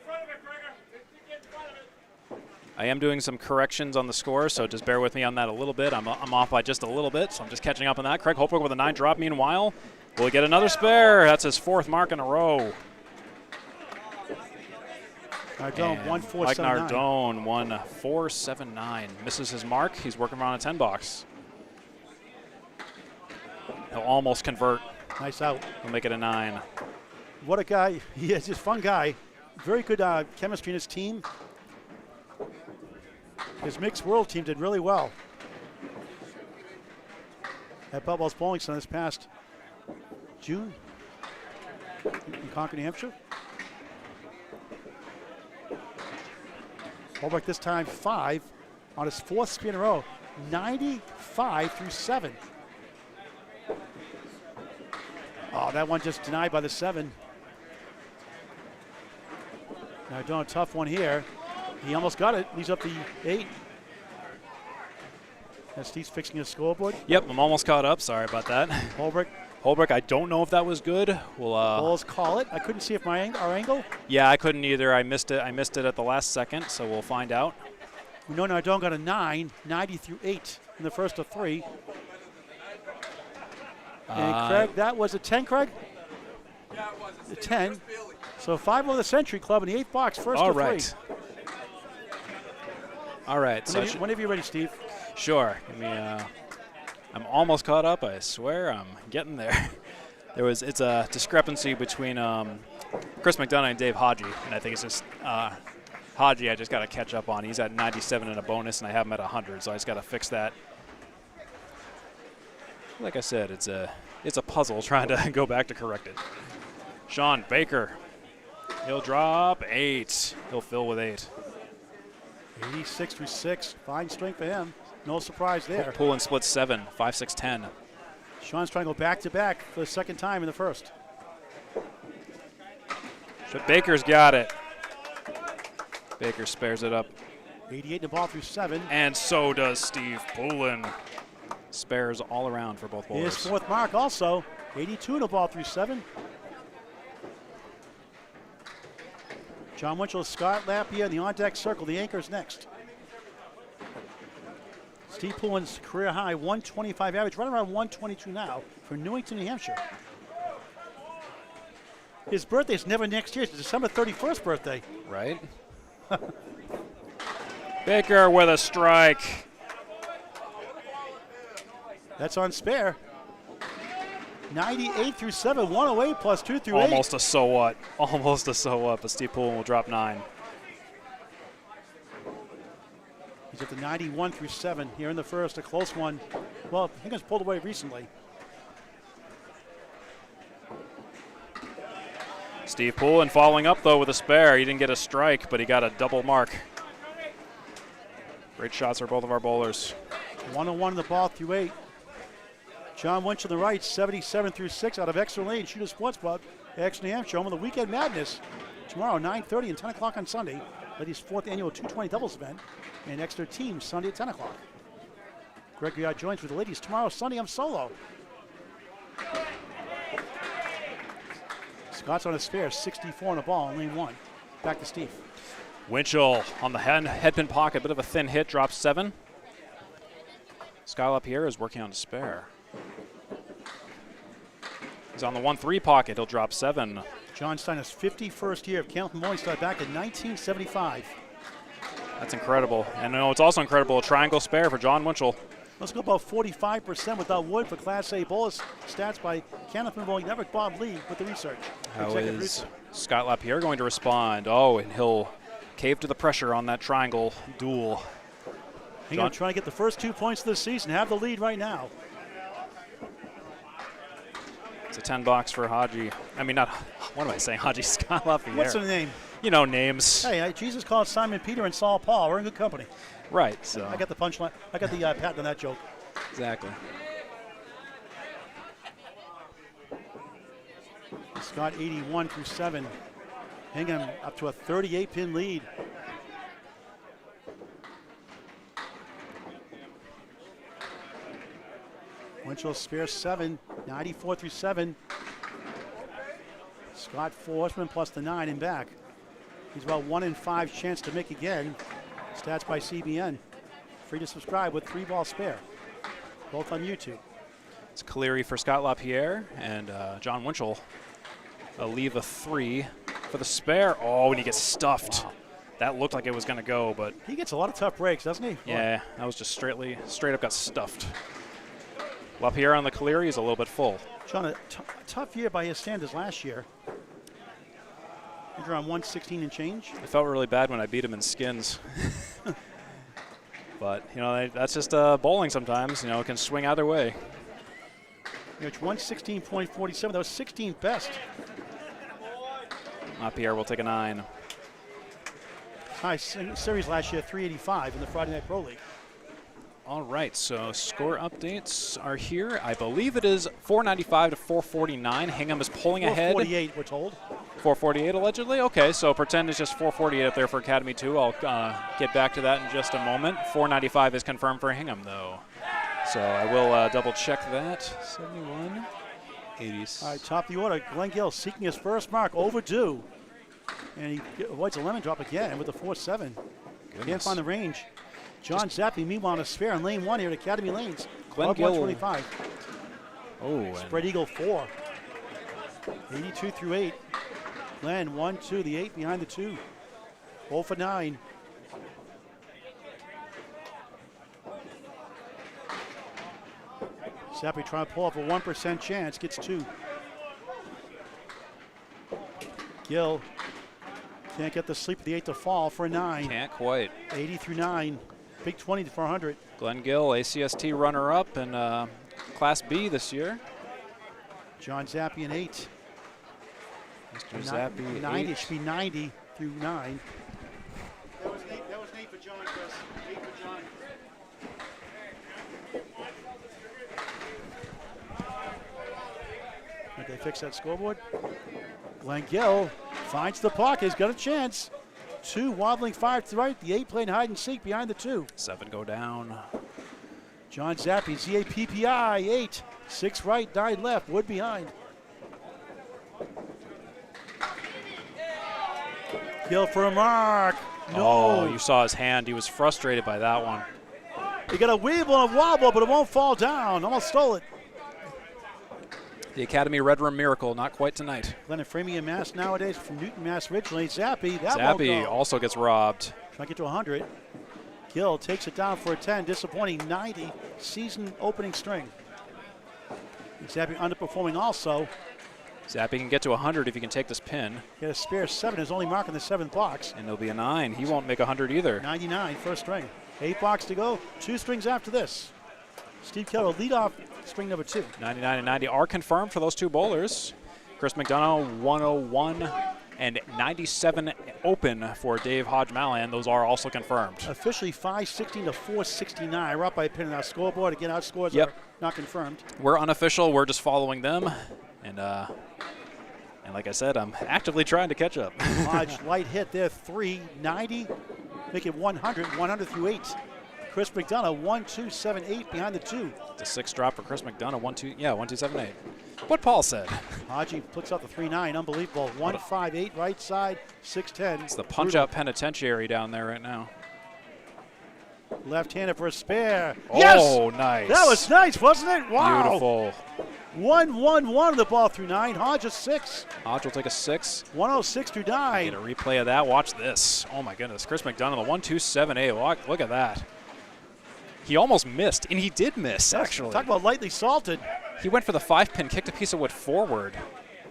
I am doing some corrections on the score, so just bear with me on that a little bit. I'm off by just a little bit, so I'm just catching up on that. Craig Holbrook with a 9 drop, meanwhile. Will he get another spare? That's his 4th mark in a row. Nardone, 1-4-7-9. Mike Nardone, 1-4-7-9. Misses his mark. He's working around a 10 box. He'll almost convert. Nice out. He'll make it a 9. What a guy. He is just a fun guy. Very good chemistry in his team. His mixed world team did really well at Bubbles Bowling Center this past June in Concord, New Hampshire. Holbrook this time 5 on his 4th spin in a row. 95 through 7. Oh, that one just denied by the 7. Now doing a tough one here. He almost got it. He's up the 8. As Steve's fixing his scoreboard. Yep, I'm almost caught up. Sorry about that. Holbrook, I don't know if that was good. We'll Bulls call it. I couldn't see if our angle. Yeah, I couldn't either. I missed it at the last second, so we'll find out. We know Nardone got a 9, 90 through 8 in the first of 3. And Craig, that was a 10, Craig? Yeah, it was. A 10. So 5 over the Century Club in the 8th box, first of 3. All right. Whenever you're ready, Steve. Sure. Give me. I'm almost caught up. I swear I'm getting there. It's a discrepancy between Chris McDonough and Dave Haji, and I think it's just Haji I just got to catch up on. He's at 97 and a bonus, and I have him at 100, so I just got to fix that. Like I said, it's a puzzle trying to go back to correct it. Shawn Baker. He'll drop 8. He'll fill with 8. 86 through 6. Fine strength for him. No surprise there. Poulin split 7, 5, 6, 10. Shawn's trying to go back-to-back for the second time in the first. Baker's got it. Baker spares it up. 88 in the ball through 7. And so does Steve Poulin. Spares all around for both bowlers. His 4th mark also. 82 in the ball through 7. John Winchell, Scott Lapierre in the on-deck circle. The anchor's next. Steve Poulin's career high 125 average, right around 122 now for Newington, New Hampshire. His birthday's never next year. It's December 31st birthday. Right. Baker with a strike. That's on spare. 98 through 7, 108 plus 2 through 8. Almost a so what. Almost a so what, but Steve Poulin will drop 9. He's at the 91 through 7 here in the first, a close one. Well, Hingham's pulled away recently. Steve Poulin following up, though, with a spare. He didn't get a strike, but he got a double mark. Great shots for both of our bowlers. 101 in the ball through 8. John Winchell on the right, 77 through 6 out of Exeter Lane. Shooter Sports Pub, Exeter, New Hampshire, home of the Weekend Madness. Tomorrow, 9:30 and 10 o'clock on Sunday. Ladies' 4th annual 220 doubles event and Exeter team Sunday at 10 o'clock. Gregory joins with the ladies tomorrow, Sunday. I'm solo. Scott's on a spare, 64 on the ball in lane 1. Back to Steve. Winchell on the headpin pocket, bit of a thin hit, drops 7. Scott Lapierre is working on a spare. He's on the 1-3 pocket, he'll drop 7. John Steiner's 51st year of Candlepin bowling started back in 1975. That's incredible. And you know, it's also incredible, a triangle spare for John Winchell. Let's go about 45% without wood for Class A bowlers. Stats by Candlepin Bowling Network, Bob Lee with the research. How is Scott Lapierre going to respond? Oh, and he'll cave to the pressure on that triangle duel. Hingham trying to get the first 2 points of the season, have the lead right now. It's a 10 box for Haji. I mean, not, what am I saying? Haji Scott Lapierre. What's the name? You know, names. Hey, Jesus called Simon Peter and Saul Paul. We're in good company. Right, so. I got the punchline. I got the patent on that joke. Exactly. Scott 81 through 7. Hingham up to a 38-pin lead. Winchell spare 7, 94 through 7. Scott 4 horsemen plus the 9 and back. He's about 1 in 5 chance to make again. Stats by CBN. Free to subscribe with 3-ball spare. Both on YouTube. It's Cleary for Scott Lapierre and John Winchell. A leave a 3 for the spare. Oh, and he gets stuffed. Wow. That looked like it was going to go, but he gets a lot of tough breaks, doesn't he? Yeah, that was just straight up got stuffed. Lapierre on the Cleary is a little bit full. John, a tough year by his standards last year. He's around 116 and change. It felt really bad when I beat him in skins. But, you know, that's just bowling sometimes. You know, it can swing either way. It's 116.47. That was 16th best. Lapierre will take a 9. High series last year, 385 in the Friday Night Pro League. All right, so score updates are here. I believe it is 495 to 449. Hingham is pulling ahead. 448, we're told. 448 allegedly? Okay, so pretend it's just 448 up there for Academy 2. I'll get back to that in just a moment. 495 is confirmed for Hingham, though. So I will double check that. 71, 80. All right, top of the order. Glen Gill seeking his first mark, overdue. And he avoids a lemon drop again with a 4-7. Can't find the range. John Zappi, meanwhile, on a spare in lane 1 here at Academy Lanes. Glen Gill. 125. Oh, spread eagle 4. 82 through 8. Glen 1-2, the 8 behind the 2. 0 for 9. Zappi trying to pull up a 1% chance, gets 2. Gill can't get the sleep of the 8 to fall for a 9. Can't quite. 80 through 9. Big 20 for 100. Glen Gill, ACST runner-up in Class B this year. John Zappi an 8. Mr. Zappi, 90. 8. It should be 90 through 9. That was an 8 for John, Chris. 8 for John. Did they fix that scoreboard? Glen Gill finds the pocket. He's got a chance. 2 wobbling 5 to the right. The 8 playing hide and seek behind the 2. 7 go down. John Zappi, ZAPPI, 8. 6 right, 9 left. Wood behind. Gill for a mark. No. Oh, you saw his hand. He was frustrated by that one. He got a weeble and a wobble, but it won't fall down. Almost stole it. The Academy Red Room Miracle, not quite tonight. Glen and Framingham, Mass nowadays from Newton, Mass originally. Zappi, that Zappi won't go. also gets robbed. Trying to get to 100. Gill takes it down for a 10. Disappointing 90 season opening string. Zappi underperforming also. Zappi can get to 100 if he can take this pin. He had a spare 7, his only mark in the 7th box. And there'll be a 9. He won't make 100 either. 99, first string. 8 box to go, 2 strings after this. Steve Keller will lead off string number 2. 99 and 90 are confirmed for those 2 bowlers. Chris McDonough, 101 and 97 open for Dave Hodge-Mallahan. Those are also confirmed. Officially 516 to 469. We're up by a pin in our scoreboard. Again, our scores Yep. are not confirmed. We're unofficial. We're just following them. And And like I said, I'm actively trying to catch up. Hodge, light hit there, 390. Make it 100, 100 through 8. Chris McDonough, 1, 2, 7, 8 behind the 2. The 6 drop for Chris McDonough, 1, 2, 7, 8. What Paul said. Hodge puts out the 3-9, unbelievable. 1, 5, 8 right side, 6-10. It's the punch-out penitentiary down there right now. Left-handed for a spare. Oh, yes! nice. That was nice, wasn't it? Wow. Beautiful. 1-1-1 the ball through 9. Hodge a 6. Hodge will take a 6. 106 through 9. Get a replay of that. Watch this. Oh, my goodness. Chris McDonough, the 1, 2, 7, 8. Look at that. He almost missed, and he did miss, actually. Talk about lightly salted. He went for the 5-pin, kicked a piece of wood forward.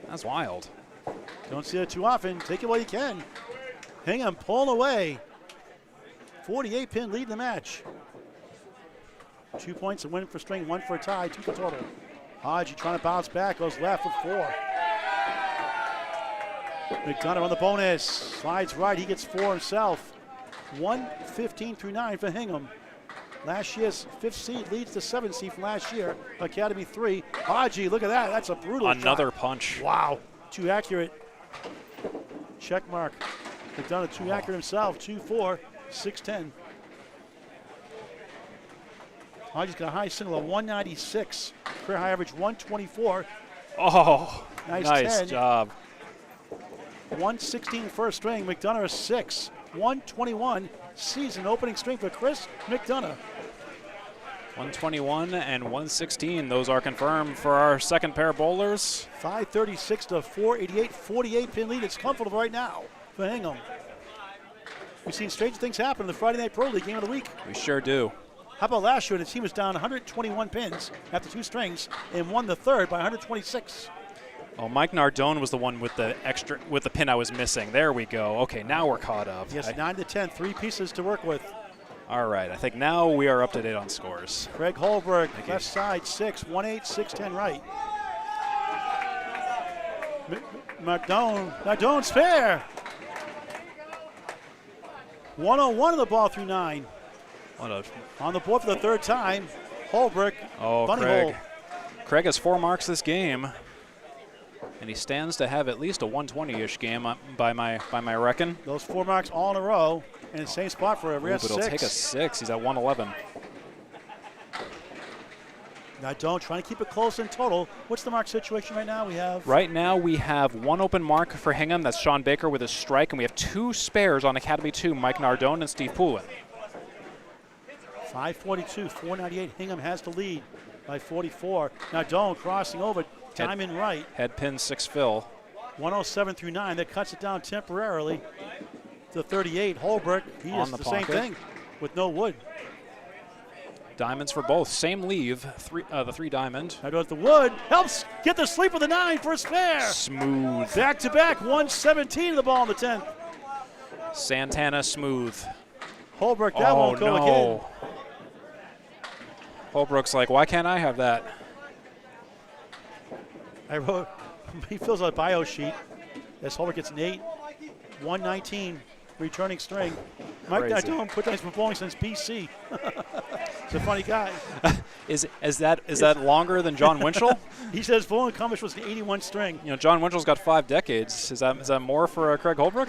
That's wild. Don't see it too often. Take it while you can. Hingham pulling away. 48-pin lead in the match. 2 points, a win for string, 1 for a tie, 2 for total. Hodge trying to bounce back, goes left with 4. McDonough on the bonus, slides right, he gets 4 himself. 1:15 through 9 for Hingham. Last year's 5th seed leads the 7th seed from last year. Academy 3. Hodge, look at that, that's a brutal Another shot. punch. Wow, too accurate. Check mark. McDonough too accurate himself, 2-4, 6-10. Hodge's got a high single of 196. Career high average 124. Oh, Nice nice 10. job. 116 first string. McDonough is 6. 121 season opening string for Chris McDonough. 121 and 116. Those are confirmed for our second pair of bowlers. 536 to 488. 48-pin lead. It's comfortable right now for Hingham. We've seen strange things happen in the Friday Night Pro League game of the week. We sure do. How about last year? The team was down 121 pins after 2 strings and won the third by 126. Oh, Mike Nardone was the one with the pin I was missing. There we go. Okay, now we're caught up. Yes, 9 to 10, 3 pieces to work with. All right, I think now we are up to date on scores. Craig Holbrook, left side, 6, 1-8, 6-10 right. Nardone spare. 101 of the ball through 9. On the board for the 3rd time, Holbrook, Oh, bunny Craig. hole. Craig has 4 marks this game, and he stands to have at least a 120-ish game by my reckon. Those 4 marks all in a row, and the same spot for a rare 6. But he'll take a 6. He's at 111. Nardone trying to keep it close in total. What's the mark situation right now? Right now we have 1 open mark for Hingham. That's Shawn Baker with his strike, and we have 2 spares on Academy 2, Mike Nardone and Steve Poulin. 542, 498. Hingham has the lead by 44. Nardone crossing over, diamond right. Head pin 6 fill. 107 through 9. That cuts it down temporarily to 38. Holbrook, he On does the the same pocket. thing with no wood. Diamonds for both. Same leave, the 3 diamond. Nardone the wood, helps get the sleep of the 9 for a spare. Smooth. Back to back, 117 of the ball in the 10th. Santana smooth. Holbrook, that won't go again. Holbrook's like, why can't I have that? I wrote, he fills out a bio sheet as Holbrook gets an 8, 119 returning string. Mike Nardone put that for bowling since BC. He's a funny guy. Is that longer than John Winchell? He says bowling accomplishment was an 81 string. You know, John Winchell's got 5 decades. Is that more for Craig Holbrook?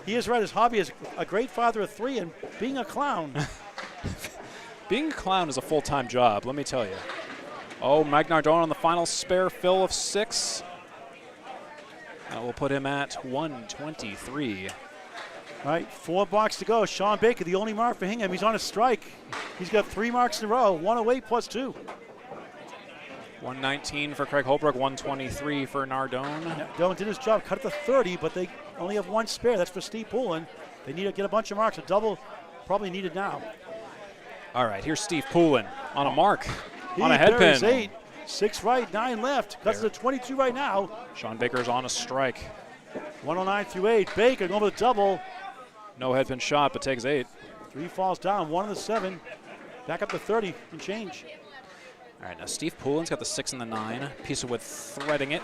He is right. His hobby is a great father of 3 and being a clown. Being a clown is a full-time job, let me tell you. Oh, Mike Nardone on the final spare fill of 6. That will put him at 123. All right, 4 marks to go. Shawn Baker, the only mark for Hingham. He's on a strike. He's got 3 marks in a row. 108 plus 2. 119 for Craig Holbrook, 123 for Nardone. Nardone did his job, cut it to 30, but they only have 1 spare. That's for Steve Poulin. They need to get a bunch of marks. A double probably needed now. All right, here's Steve Poulin on a mark, He on a head buries pin. 8, 6 right, 9 left. Cuts it to 22 right now. Shawn Baker's on a strike. 109 through 8. Baker going with a double. No head pin shot, but takes 8. 3 falls down, 1 of the 7. Back up to 30 and change. All right, now Steve Poulin's got the 6 and the 9. Piece of wood threading it.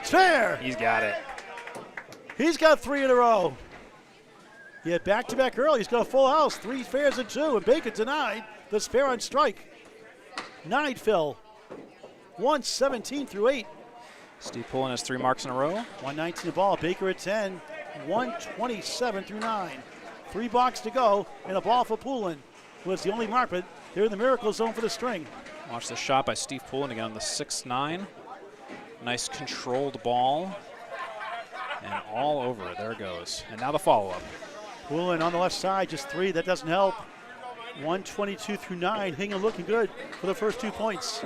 Spare! He's got it. He's got 3 in a row. He had back-to-back early. He's got a full house. 3 spares and 2, and Baker denied the spare on strike. 9 fill. 117 through 8. Steve Poulin has 3 marks in a row. 119 the ball. Baker at 10. 127 through 9. 3 blocks to go, and a ball for Poulin, who is the only mark, but they're in the miracle zone for the string. Watch the shot by Steve Poulin again on the 6'9". Nice controlled ball. And all over. There it goes. And now the follow-up. Poulin on the left side, just 3. That doesn't help. 122 through 9. Hingham looking good for the first 2 points.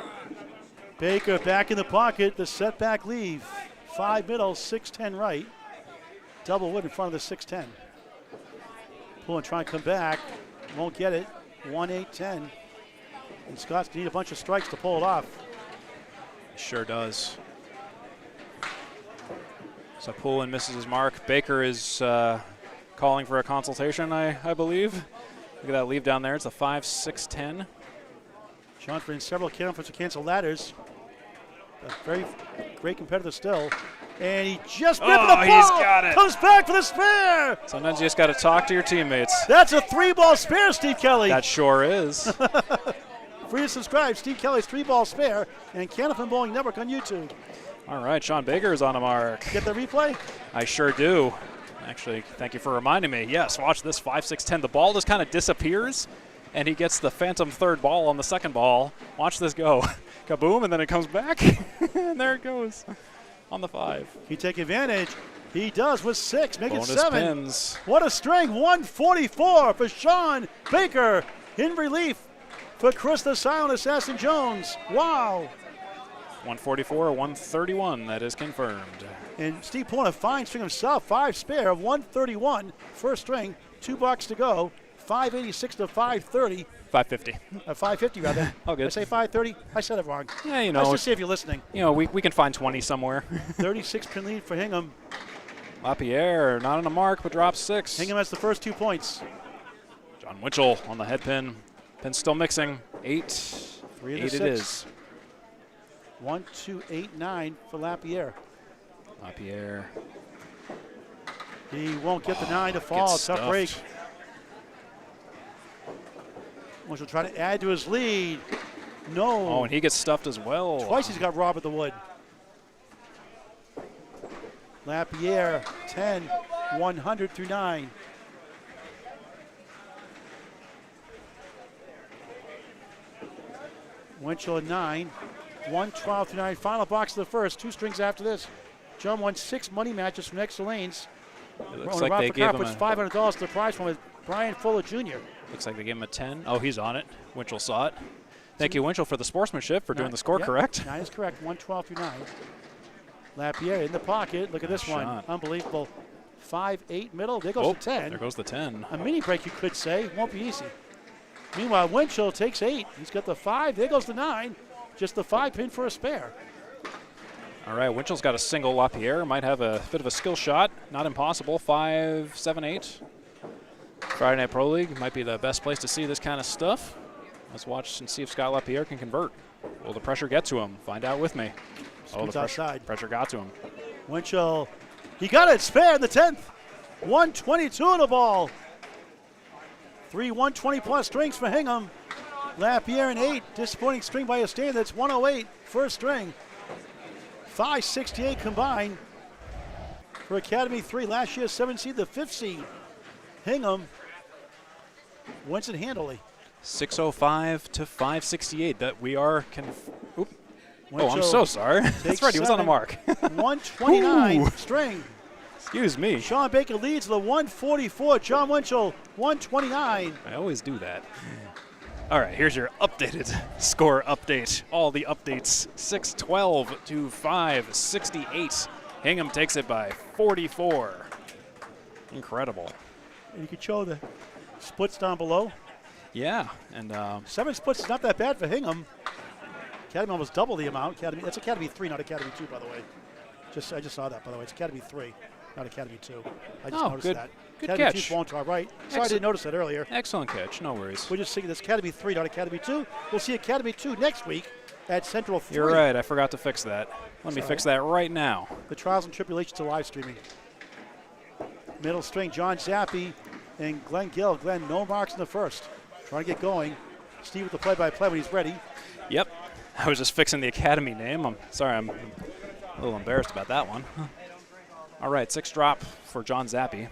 Baker back in the pocket. The setback leave. 5 middle, 6'10 right. Double wood in front of the 6'10. Poulin trying to come back. Won't get it. 1-8-10. And Scott's going to need a bunch of strikes to pull it off. Sure does. So Poulin misses his mark. Baker is calling for a consultation, I believe. Look at that leave down there. It's a 5-6-10. Shawn in several candidates to cancel ladders. A very great competitor still. And he just ripped the ball. He's got it. Comes back for the spare. Sometimes you just got to talk to your teammates. That's a 3-ball spare, Steve Kelly. That sure is. Free to subscribe. Steve Kelly's 3-ball spare and Candlepin Bowling Network on YouTube. All right, Shawn Baker is on a mark. Get the replay? I sure do. Actually, thank you for reminding me. Yes, watch this 5-6-10. The ball just kind of disappears, and he gets the phantom 3rd ball on the 2nd ball. Watch this go. Kaboom, and then it comes back, and there it goes on the 5. He take advantage. He does with 6, make Bonus it 7. pins. What a string, 144 for Shawn Baker. In relief for Chris the Silent Assassin Jones. Wow. 144, 131, that is confirmed. And Steve Poulin, a fine string himself, 5 spare of 131, first string, 2 bucks to go, 586 to 530. 550. 550 rather. Oh, good. I say 530? I said it wrong. Yeah, you Let's know. just see if you're listening. You know, we can find 20 somewhere. 36-pin lead for Hingham. Lapierre, not on the mark, but drops 6. Hingham has the first 2 points. John Winchell on the head pin. Pin's still mixing. 8. 3 of 8 the 6. it is. 1, 2, 8, 9 for Lapierre. Lapierre. He won't get the 9 to fall. Gets Tough break. stuffed. Winchell trying to add to his lead. No. Oh, and he gets stuffed as well. Twice he's got robbed at the wood. Lapierre, 10, 100 through 9. Winchell at 9, 112 through 9. Final box of the first. 2 strings after this. John won 6 money matches from extra lanes. It looks like they gave him puts $500 to the prize from Brian Fuller Jr. Looks like they gave him a 10. Oh, he's on it. Winchell saw it. Thank you, Winchell, for the sportsmanship, for doing the score correct. 9 is correct, 112 through 9. Lapierre in the pocket. Look at this one. Shot. Unbelievable. 5-8 middle. There goes the 10. There goes the 10. A mini break, you could say. Won't be easy. Meanwhile, Winchell takes 8. He's got the 5. There goes the 9. Just the 5 pin for a spare. All right, Winchell's got a single. Lapierre might have a bit of a skill shot. Not impossible. 5, 7, 8. Friday Night Pro League might be the best place to see this kind of stuff. Let's watch and see if Scott Lapierre can convert. Will the pressure get to him? Find out with me. Oh, the pressure got to him. Winchell, he got it. Spare in the 10th. 122 on the ball. 3 120-plus strings for Hingham. Lapierre in 8. Disappointing string by a stand. That's 108. First string. 568 combined for Academy 3. Last year's 7th seed, the 5th seed. Hingham wins it handily. 605 to 568. That we are. Oh, Winchell I'm so sorry. That's right. He was on the mark. 129 string. Excuse me. Shawn Baker leads the 144. John Winchell 129. I always do that. All right, here's your updated score update. All the updates. 612 to 568. Hingham takes it by 44. Incredible. And you can show the splits down below. Yeah, and 7 splits is not that bad for Hingham. Academy almost double the amount. That's Academy 3, not Academy 2, by the way. I just saw that, by the way. It's Academy 3, not Academy 2. I just noticed that. Good Academy catch. 2 won't to our right. Sorry, I didn't notice that earlier. Excellent catch. No worries. We're just seeing this Academy 3, not Academy 2. We'll see Academy 2 next week at Central 3. You're right. I forgot to fix that. Let me fix that right now. The trials and tribulations of live streaming. Middle string, John Zappi and Glen Gill. Glen, no marks in the first. Trying to get going. Steve with the play-by-play when he's ready. Yep. I was just fixing the Academy name. I'm sorry. I'm A little embarrassed about that one. All right, 6 drop for John Zappi.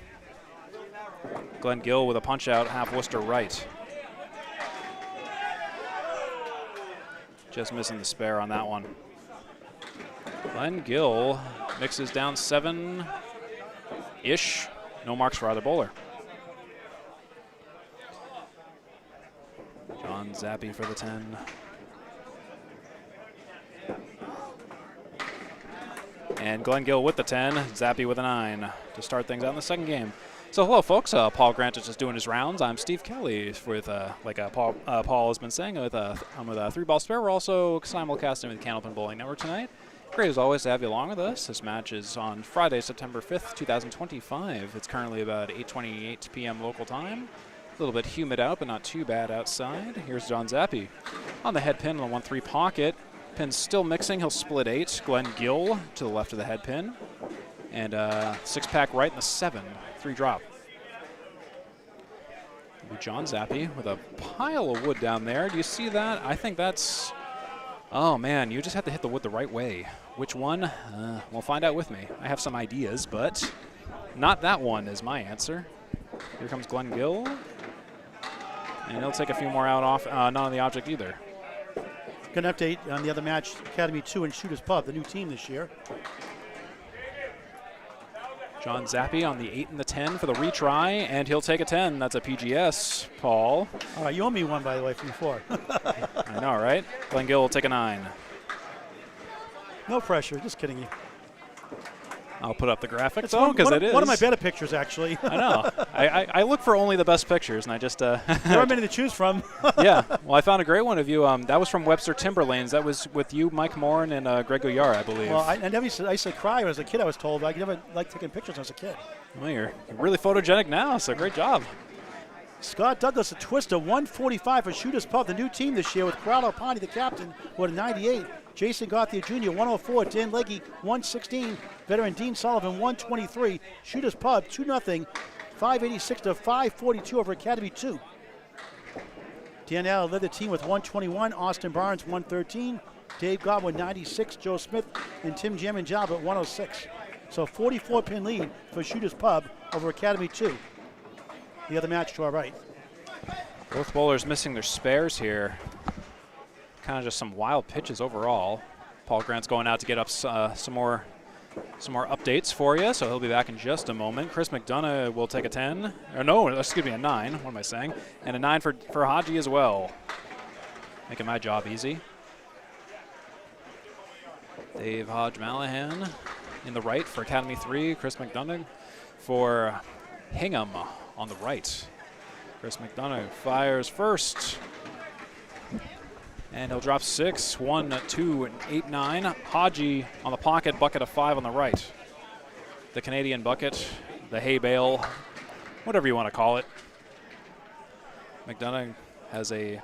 Glen Gill with a punch out, half Worcester right. Just missing the spare on that one. Glen Gill mixes down 7-ish. No marks for either bowler. John Zappi for the 10. And Glen Gill with the 10, Zappi with a 9 to start things out in the second game. So hello, folks. Paul Grant is just doing his rounds. I'm Steve Kelly with, Paul has been saying, I'm with a 3-ball spare. We're also simulcasting with the Candlepin Bowling Network tonight. Great as always to have you along with us. This match is on Friday, September 5th, 2025. It's currently about 8:28 p.m. local time. A little bit humid out, but not too bad outside. Here's John Zappi on the head pin on the 1-3 pocket. Pin's still mixing. He'll split 8. Glen Gill to the left of the head pin. And 6-pack right in the 7. 3 drop. John Zappi with a pile of wood down there. Do you see that? I think that's... Oh, man, you just have to hit the wood the right way. Which one? We'll find out with me. I have some ideas, but not that one is my answer. Here comes Glen Gill. And he'll take a few more out off. Not on the object either. Got an update on the other match, Academy 2 and Shooters Pub, the new team this year. John Zappi on the 8 and the 10 for the retry, and he'll take a 10. That's a PGS, Paul. All right, you owe me one, by the way, from before. I know, right? Glen Gill will take a 9. No pressure, just kidding you. I'll put up the graphic, though, because it is. One of my better pictures, actually. I know. I look for only the best pictures, and I just... There are many to choose from. Yeah. Well, I found a great one of you. That was from Webster Timberlanes. That was with you, Mike Morin, and Greg Goyar, I believe. Well, I used to cry when I was a kid, I was told. But I never liked taking pictures when I was a kid. Well, you're really photogenic now, so great job. Scott Douglas, a twister, 145 for Shooters Pub, the new team this year with Crowder Ponty, the captain, with a 98. Jason Gauthier Jr., 104. Dan Legge, 116. Veteran Dean Sullivan, 123. Shooters Pub, 2-0. 586 to 542 over Academy 2. Dan Allen led the team with 121. Austin Barnes, 113. Dave Godwin, 96. Joe Smith and Tim Jamin-Job at 106. So 44-pin lead for Shooters Pub over Academy 2. The other match to our right. Both bowlers missing their spares here. Kind of just some wild pitches overall. Paul Grant's going out to get up some more updates for you, so he'll be back in just a moment. Chris McDonough will take a 10. Or no, excuse me, a 9. What am I saying? And a 9 for Haji as well. Making my job easy. Dave Hodge-Mallahan in the right for Academy 3. Chris McDonough for Hingham on the right. Chris McDonough fires first. And he'll drop 6, 1, 2, 8, 9. Haji on the pocket, bucket of 5 on the right. The Canadian bucket, the hay bale, whatever you want to call it. McDonough has I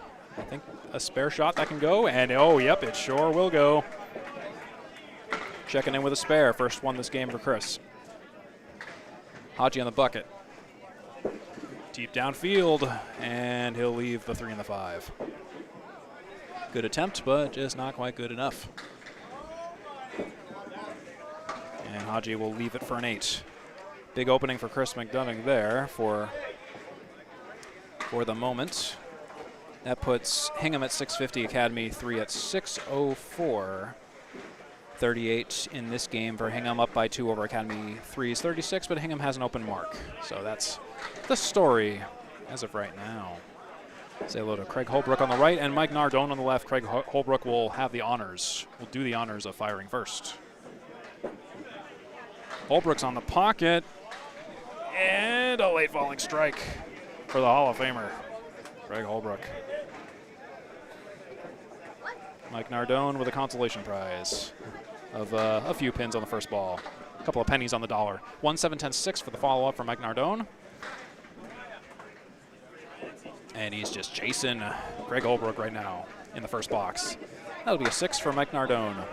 think, a spare shot that can go. And oh, yep, it sure will go. Checking in with a spare. First one this game for Chris. Haji on the bucket. Deep downfield, and he'll leave the 3 and the 5. Good attempt, but just not quite good enough. And Haji will leave it for an 8. Big opening for Chris McDonough there for the moment. That puts Hingham at 650, Academy 3 at 604. 38 in this game for Hingham, up by 2 over Academy 3's 36, but Hingham has an open mark. So that's the story as of right now. Say hello to Craig Holbrook on the right and Mike Nardone on the left. Craig Holbrook will have the honors, will do the honors of firing first. Holbrook's on the pocket, and a late falling strike for the Hall of Famer, Craig Holbrook. Mike Nardone with a consolation prize of a few pins on the first ball. A couple of pennies on the dollar. 1-7-10-6 for the follow-up for Mike Nardone. And he's just chasing Craig Holbrook right now in the first box. That'll be a 6 for Mike Nardone.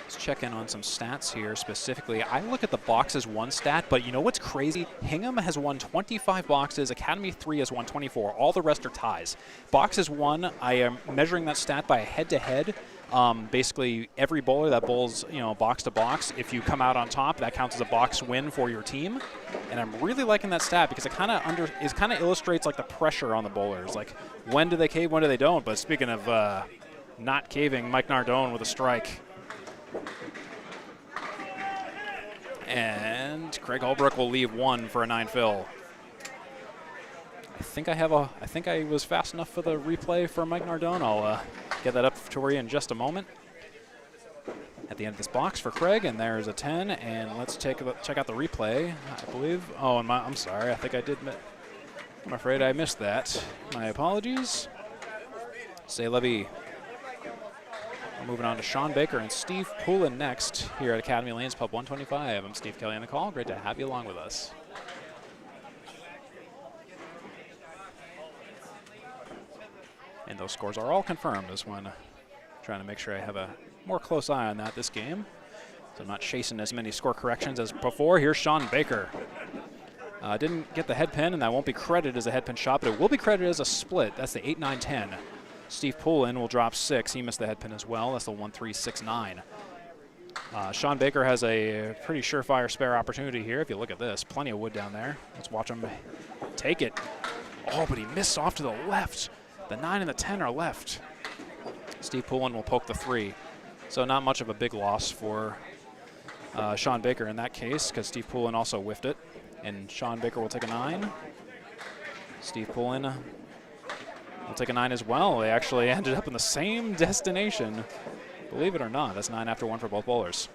Let's check in on some stats here specifically. I look at the boxes 1 stat, but you know what's crazy? Hingham has won 25 boxes. Academy 3 has won 24. All the rest are ties. Boxes 1, I am measuring that stat by a head-to-head. Basically, every bowler that bowls, box to box, if you come out on top, that counts as a box win for your team. And I'm really liking that stat because it kind of illustrates like the pressure on the bowlers. Like, when do they cave, when do they don't? But speaking of not caving, Mike Nardone with a strike. And Craig Holbrook will leave 1 for a 9 fill. I think I was fast enough for the replay for Mike Nardone. I'll get that up for you in just a moment. At the end of this box for Craig, and there's a 10. And let's check out the replay. I believe. Oh, and I'm sorry. I think I did. I'm afraid I missed that. My apologies. C'est la vie. We're moving on to Shawn Baker and Steve Poulin next here at Academy Lanes Pub 125. I'm Steve Kelly on the call. Great to have you along with us. And those scores are all confirmed as one. Trying to make sure I have a more close eye on that this game, so I'm not chasing as many score corrections as before. Here's Shawn Baker. Didn't get the head pin, and that won't be credited as a head pin shot, but it will be credited as a split. That's the 8-9-10. Steve Poulin will drop 6. He missed the head pin as well. That's the 1-3-6-9. Shawn Baker has a pretty surefire spare opportunity here. If you look at this, plenty of wood down there. Let's watch him take it. Oh, but he missed off to the left. The 9 and the 10 are left. Steve Poulin will poke the 3. So not much of a big loss for Shawn Baker in that case, because Steve Poulin also whiffed it. And Shawn Baker will take a 9. Steve Poulin will take a 9 as well. They actually ended up in the same destination. Believe it or not, that's 9 after 1 for both bowlers.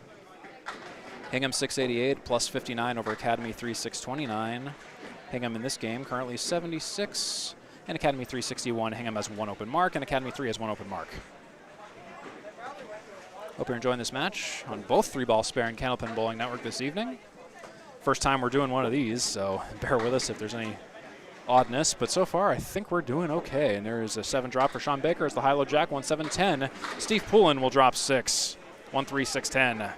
Hingham 688 plus 59 over Academy 3629. Hingham in this game currently 76. And Academy 361, Hingham has 1 open mark, and Academy 3 has 1 open mark. Hope you're enjoying this match on both 3-ball spare and Candlepin Bowling Network this evening. First time we're doing one of these, so bear with us if there's any oddness. But so far, I think we're doing okay. And there is a 7 drop for Shawn Baker. It's the high-low jack, 1-7-10. Steve Poulin will drop 6, 1-3-6-10.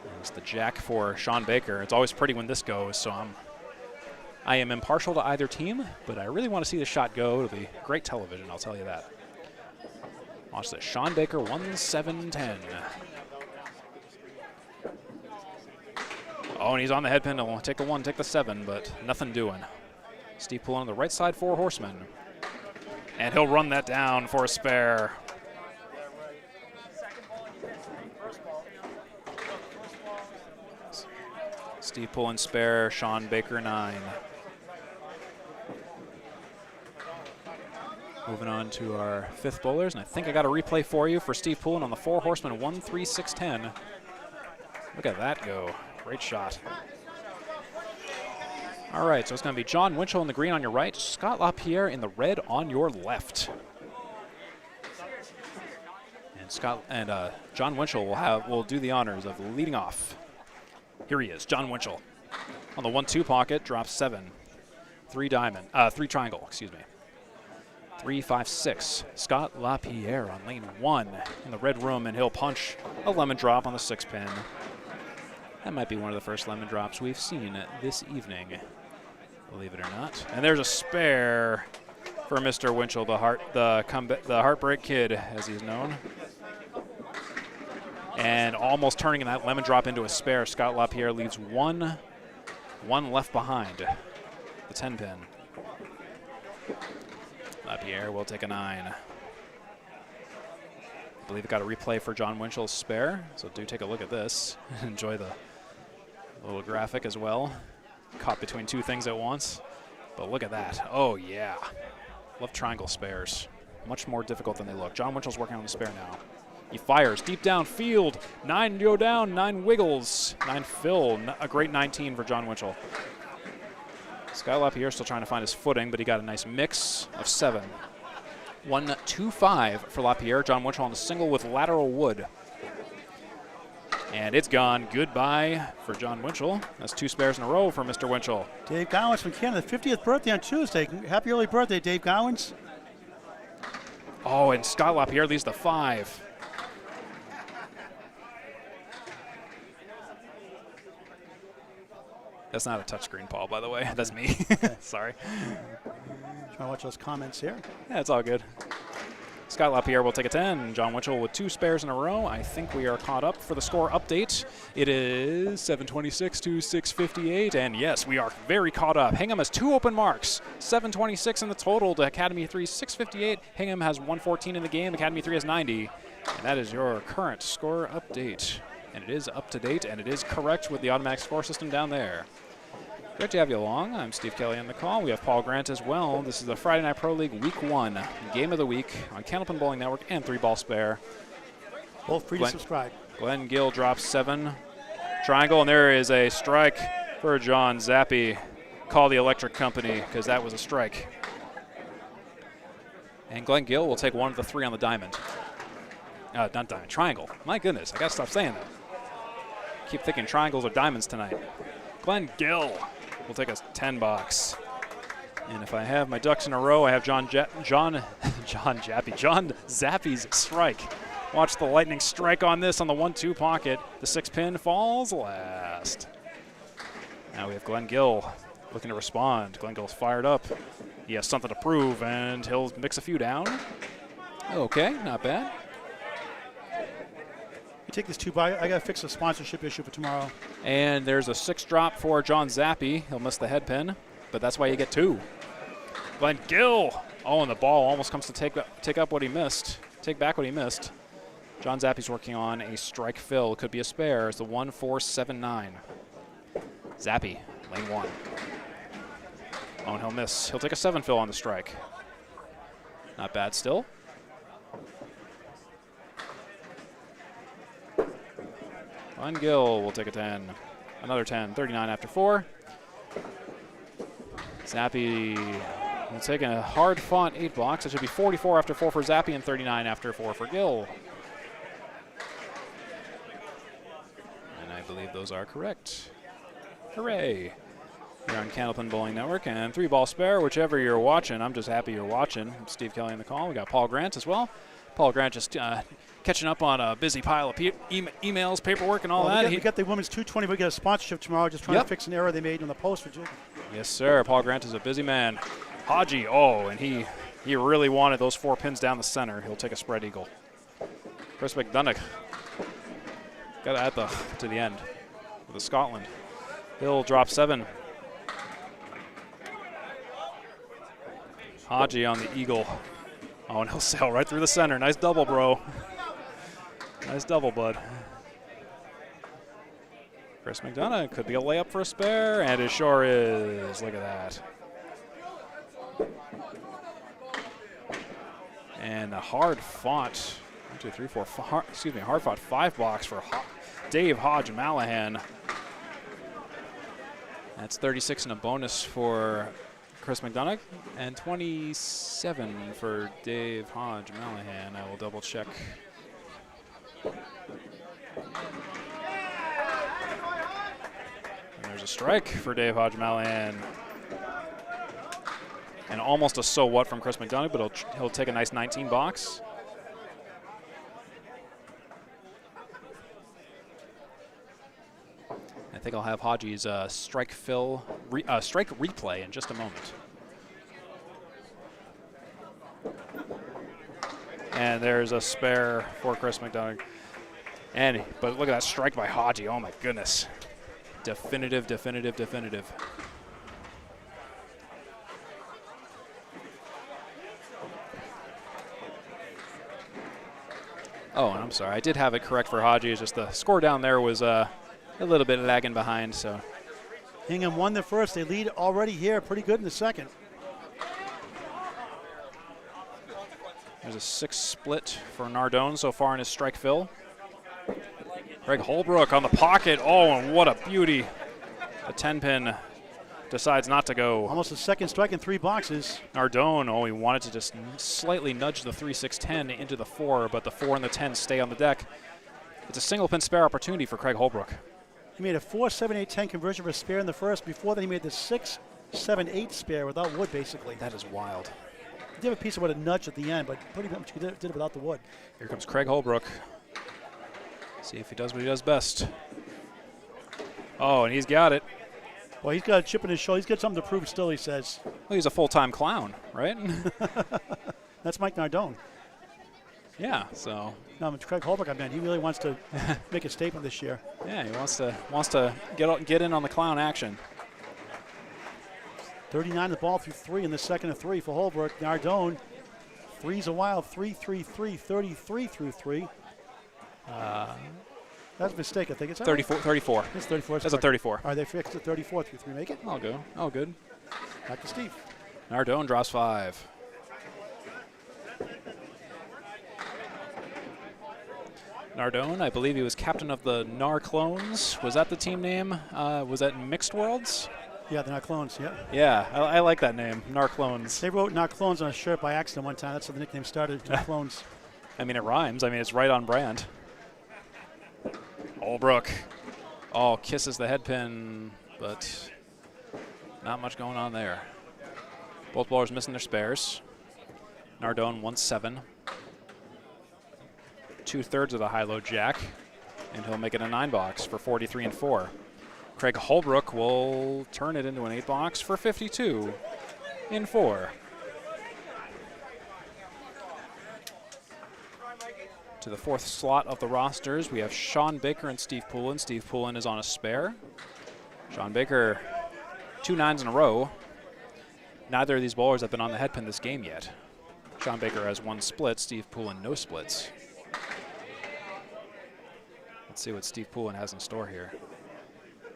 There's the jack for Shawn Baker. It's always pretty when this goes, so I am impartial to either team, but I really want to see the shot go. It'll be great television, I'll tell you that. Watch this. Shawn Baker, 1-7-10. Oh, and he's on the head pin. He'll take the 1, take the 7, but nothing doing. Steve Poulin on the right side, 4 horsemen. And he'll run that down for a spare. Steve Poulin spare, Shawn Baker 9. Moving on to our 5th bowlers, and I think I got a replay for you for Steve Poulin on the 4 horsemen, 1-3-6-10. Look at that go. Great shot. All right, so it's going to be John Winchell in the green on your right, Scott Lapierre in the red on your left. And John Winchell will do the honors of leading off. Here he is, John Winchell. On the 1-2 pocket, drops 7. 3 triangle, excuse me. 3-5-6. Scott Lapierre on lane 1 in the red room, and he'll punch a lemon drop on the 6 pin. That might be one of the first lemon drops we've seen this evening, believe it or not. And there's a spare for Mr. Winchell, the Heartbreak Kid, as he's known. And almost turning that lemon drop into a spare. Scott Lapierre leaves one left behind, the 10 pin. Lapierre will take a 9. I believe it got a replay for John Winchell's spare, so do take a look at this. Enjoy the little graphic as well. Caught between 2 things at once. But look at that. Oh, yeah. Love triangle spares. Much more difficult than they look. John Winchell's working on the spare now. He fires deep downfield. 9 go down, 9 wiggles, 9 fill. A great 19 for John Winchell. Scott Lapierre still trying to find his footing, but he got a nice mix of 7. 1-2-5 for Lapierre. John Winchell on the single with lateral wood. And it's gone. Goodbye for John Winchell. That's 2 spares in a row for Mr. Winchell. Dave Gowans from Canada, 50th birthday on Tuesday. Happy early birthday, Dave Gowans. Oh, and Scott Lapierre leads the 5. That's not a touchscreen, Paul, by the way. That's me. Sorry. Trying to watch those comments here. Yeah, it's all good. Scott Lapierre will take a 10. John Winchell with 2 spares in a row. I think we are caught up for the score update. It is 726 to 658. And yes, we are very caught up. Hingham has 2 open marks. 726 in the total to Academy 3, 658. Hingham has 114 in the game. Academy 3 has 90. And that is your current score update. And it is up to date, and it is correct with the automatic score system down there. Great to have you along. I'm Steve Kelly on the call. We have Paul Grant as well. This is the Friday Night Pro League Week 1 game of the week on Candlepin Bowling Network and 3-ball spare. Both free to subscribe. Glen Gill drops 7. Triangle, and there is a strike for John Zappi. Call the electric company because that was a strike. And Glen Gill will take 1 of the 3 on the diamond. Not diamond, triangle. My goodness, I got to stop saying that. Keep thinking triangles or diamonds tonight. Glen Gill will take a 10 box. And if I have my ducks in a row, I have John Zappi's strike. Watch the lightning strike on this on the 1-2 pocket. The 6-pin falls last. Now we have Glen Gill looking to respond. Glen Gill's fired up. He has something to prove, and he'll mix a few down. Okay, not bad. You take this 2 by. I got to fix the sponsorship issue for tomorrow. And there's a 6 drop for John Zappi. He'll miss the head pin, but that's why you get 2. Glen Gill. Oh, and the ball almost comes to take back what he missed. John Zappi's working on a strike fill. Could be a spare. It's the 1-4-7-9. Zappi, lane 1. Oh, and he'll miss. He'll take a 7 fill on the strike. Not bad still. Glen Gill will take a 10. Another 10. 39 after 4. Zappi will take a hard-fought 8 box. It should be 44 after 4 for Zappi and 39 after 4 for Gill. And I believe those are correct. Hooray. Here on Candlepin Bowling Network and 3-ball spare, whichever you're watching. I'm just happy you're watching. I'm Steve Kelly on the call. We got Paul Grant as well. Paul Grant just catching up on a busy pile of emails, paperwork, and all that. We got the women's 220. We got a sponsorship tomorrow. Just trying to fix an error they made on the post for Jill. Yes, sir. Paul Grant is a busy man. Haji, and he really wanted those 4 pins down the center. He'll take a spread eagle. Chris McDonough got to add to the end with the Scotland. He'll drop 7. Haji on the eagle. Oh, and he'll sail right through the center. Nice double, bro. Nice double, bud. Chris McDonough could be a layup for a spare, and it sure is. Look at that. And a hard-fought, hard-fought 5 box for Dave Hodge-Mallahan. That's 36 and a bonus for Chris McDonough, and 27 for Dave Hodge-Mallahan. I will double check. And there's a strike for Dave Hodge-Mallahan. And almost a so what from Chris McDonough, but he'll take a nice 19 box. I think I'll have Haji's strike replay in just a moment. And there's a spare for Chris McDonough. But look at that strike by Haji. Oh my goodness. Definitive. Oh, and I'm sorry. I did have it correct for Haji. It's just the score down there was a little bit lagging behind. So Hingham won the first. They lead already here. Pretty good in the second. There's a 6 split for Nardone so far in his strike fill. Craig Holbrook on the pocket. Oh, and what a beauty. A 10-pin decides not to go. Almost a second strike in 3 boxes. Nardone, he wanted to just slightly nudge the 3-6-10 into the 4, but the 4 and the 10 stay on the deck. It's a single-pin spare opportunity for Craig Holbrook. He made a 4-7-8-10 conversion for a spare in the first. Before that, he made the 6-7-8 spare without wood, basically. That is wild. He did have a piece of wood, a nudge at the end, but pretty much he did it without the wood. Here comes Craig Holbrook. See if he does what he does best. Oh, and he's got it. Well, he's got a chip in his shoulder. He's got something to prove still, he says. Well, he's a full-time clown, right? That's Mike Nardone. Yeah, so. No, but Craig Holbrook, I mean, he really wants to make a statement this year. Yeah, he wants to get in on the clown action. 39 the ball through 3 in the second of 3 for Holbrook. Nardone, 3's a wild, 3-3-3, 33 through 3. That's a mistake, I think. It's 34. 34. It's 34. That's a 34. Are they fixed at 34 through 3? Make it? I'll go. Oh, good. Back to Steve. Nardone drops 5. Nardone, I believe he was captain of the Nar Clones. Was that the team name? Was that Mixed Worlds? Yeah, they're not clones, yeah. Yeah, I like that name, Nar Clones. They wrote not clones on a shirt by accident one time. That's how the nickname started, not clones. I mean, it rhymes. I mean, it's right on brand. Holbrook. Oh, kisses the head pin, but not much going on there. Both bowlers missing their spares. Nardone 1-7. 2/3 of the high-low jack, and he'll make it a 9-box for 43 and 4. Craig Holbrook will turn it into an 8-box for 52 in 4. To the 4th slot of the rosters, we have Shawn Baker and Steve Poulin. Steve Poulin is on a spare. Shawn Baker, 2 9s in a row. Neither of these bowlers have been on the head pin this game yet. Shawn Baker has 1 split, Steve Poulin no splits. Let's see what Steve Poulin has in store here.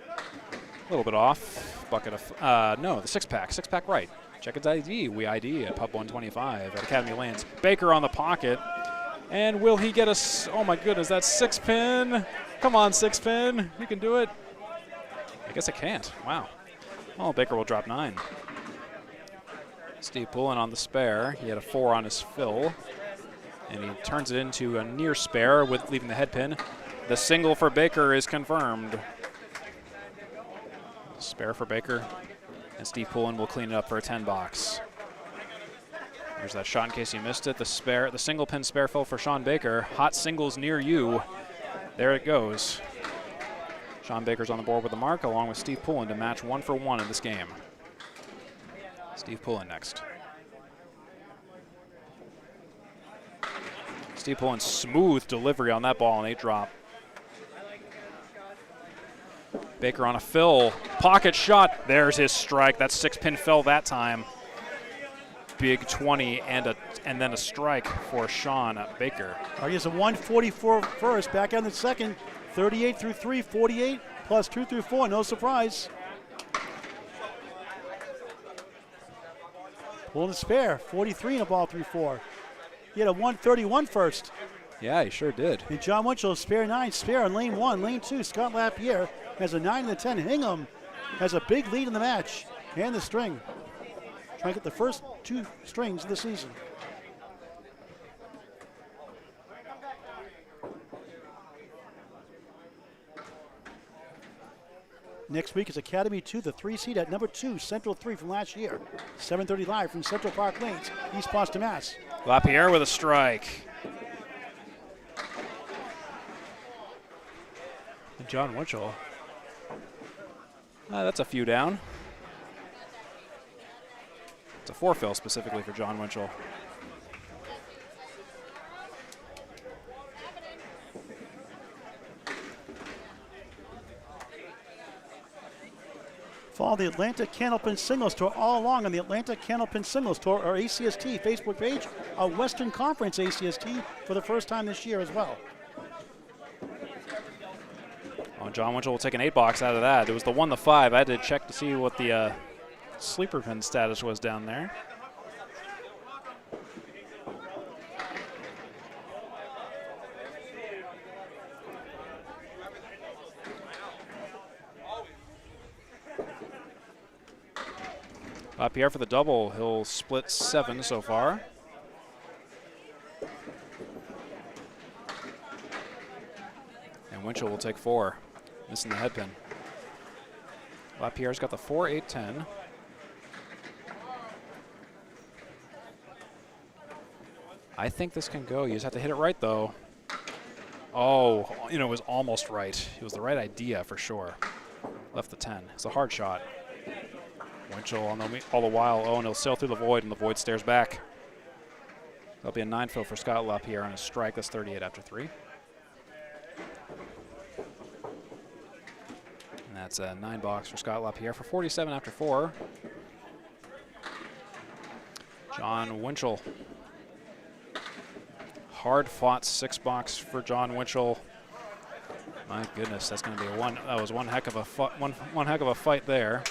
A little bit off. Bucket of, no, the 6-pack. 6-pack right. Check its ID. We ID at Pub 125 at Academy Lanes. Baker on the pocket. And will he get a, oh my goodness, that's 6-pin. Come on, 6-pin. You can do it. I guess I can't. Wow. Well, Baker will drop 9. Steve Poulin on the spare. He had a 4 on his fill. And he turns it into a near spare with leaving the head pin. The single for Baker is confirmed. Spare for Baker. And Steve Poulin will clean it up for a 10-box. There's that shot in case you missed it. The single pin spare fill for Shawn Baker. Hot singles near you. There it goes. Shawn Baker's on the board with a mark along with Steve Poulin to match 1 for 1 in this game. Steve Poulin next. Steve Poulin, smooth delivery on that ball, an 8-drop. Baker on a fill, pocket shot. There's his strike. That 6-pin fill that time. Big 20 and then a strike for Shawn Baker. He has a 144 first, back on the second. 38 through 3, 48 plus 2 through 4. No surprise. Pulling the spare, 43 in a ball through 4. He had a 131 first. Yeah, he sure did. And John Winchell, spare 9, spare on lane 1. Lane 2, Scott Lapierre has a 9 and a 10. Hingham has a big lead in the match and the string. Trying to get the first 2 strings of the season. Next week is Academy 2, the 3 seed at number 2, Central 3 from last year. 7:30 live from Central Park Lanes, East Boston, Mass. Lapierre with a strike. And John Winchell. That's a few down. It's a 4-fill specifically for John Winchell. Follow the Atlanta Candlepin Singles Tour all along on the Atlanta Candlepin Singles Tour, or ACST Facebook page, a Western Conference ACST for the first time this year as well. Oh, John Winchell will take an 8-box out of that. It was the 1, the 5. I had to check to see what the sleeper pin status was down there. Lapierre for the double. He'll split 7 so far. And Winchell will take 4, missing the head pin. Lapierre's got the 4, 8, 10. I think this can go. You just have to hit it right, though. Oh, you know, it was almost right. It was the right idea for sure. Left the 10. It's a hard shot. Winchell all the while, oh, and he'll sail through the void, and the void stares back. There'll be a 9-fill for Scott Lapierre on a strike. That's 38 after 3. And that's a 9-box for Scott Lapierre for 47 after 4. John Winchell. Hard-fought 6-box for John Winchell. My goodness, that's going to be that was one heck of a fight there.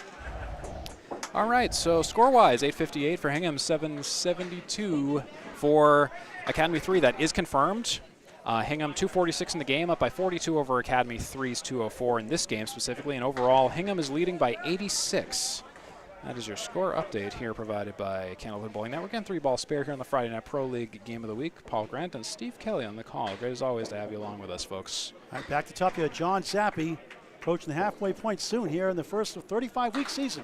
All right, so score-wise, 858 for Hingham, 772 for Academy 3. That is confirmed. Hingham 246 in the game, up by 42 over Academy 3's 204 in this game specifically. And overall, Hingham is leading by 86. That is your score update here provided by Candlepin Bowling Network and 3-ball spare here on the Friday Night Pro League Game of the Week. Paul Grant and Steve Kelly on the call. Great as always to have you along with us, folks. All right, back to top here. John Zappi approaching the halfway point soon here in the first 35-week season.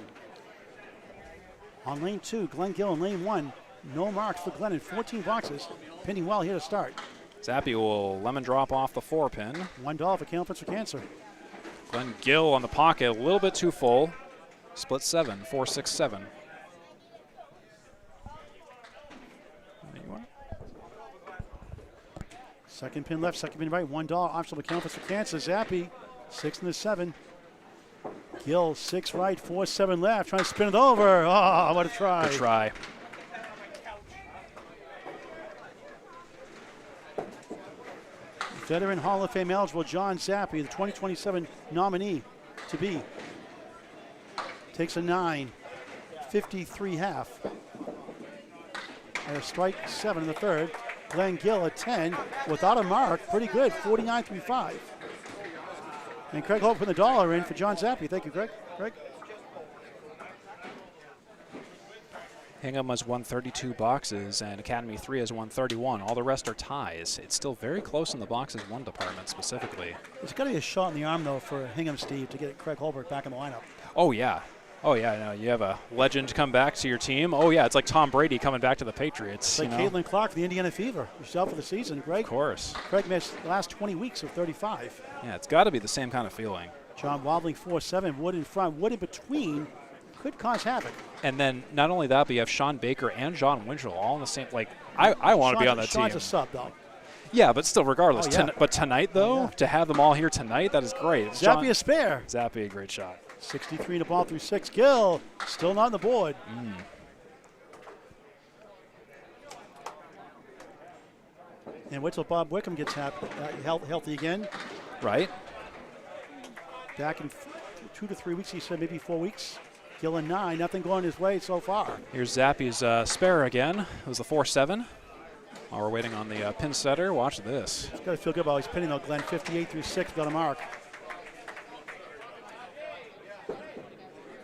On lane 2, Glen Gill in lane 1. No marks for Glen in 14 boxes. Pinning well here to start. Zappi will lemon drop off the 4-pin. $1 for Candlepins for Cancer. Glen Gill on the pocket, a little bit too full. Split 7, 4, 6, 7. Second pin left, second pin right. $1 optional for Candlepins for Cancer. Zappi, 6 and the 7. Gill, 6 right, 4, 7 left. Trying to spin it over. Oh, what a try. Good try. Veteran Hall of Fame eligible John Zappi, the 2027 nominee to be. Takes a 9, 53 half. And a strike 7 in the third. Glen Gill a 10 without a mark. Pretty good, 49.35. And Craig Holbrook putting the dollar in for John Zappi. Thank you, Craig. Craig. Hingham has won 32 boxes, and Academy 3 has won 31. All the rest are ties. It's still very close in the boxes 1 department specifically. There's got to be a shot in the arm, though, for Hingham, Steve, to get Craig Holbrook back in the lineup. Oh, yeah. Oh, yeah. No, you have a legend come back to your team. Oh, yeah. It's like Tom Brady coming back to the Patriots. It's like Caitlin Clark, the Indiana Fever. She's out for the season, Greg. Of course. Craig missed the last 20 weeks of 35. Yeah, it's got to be the same kind of feeling. John wobbling 4-7. Wood in front, Wood in between. Could cause havoc. And then not only that, but you have Shawn Baker and John Winchell all in the same. Like, I want to be on that team. Shawn's a sub, though. Yeah, but still, regardless. Oh, yeah. But tonight, though, to have them all here tonight, that is great. Zappi a spare. Zappi a great shot. 63 in the ball through 6. Gill still not on the board. And wait till Bob Wickham gets healthy again. Right. Back in 2 to 3 weeks, he said maybe 4 weeks. Gill in 9, nothing going his way so far. Here's Zappi's spare again. It was the 4-7. While we're waiting on the pin setter, watch this. He's got to feel good about his pinning though, Glenn. 58 through 6 without a mark.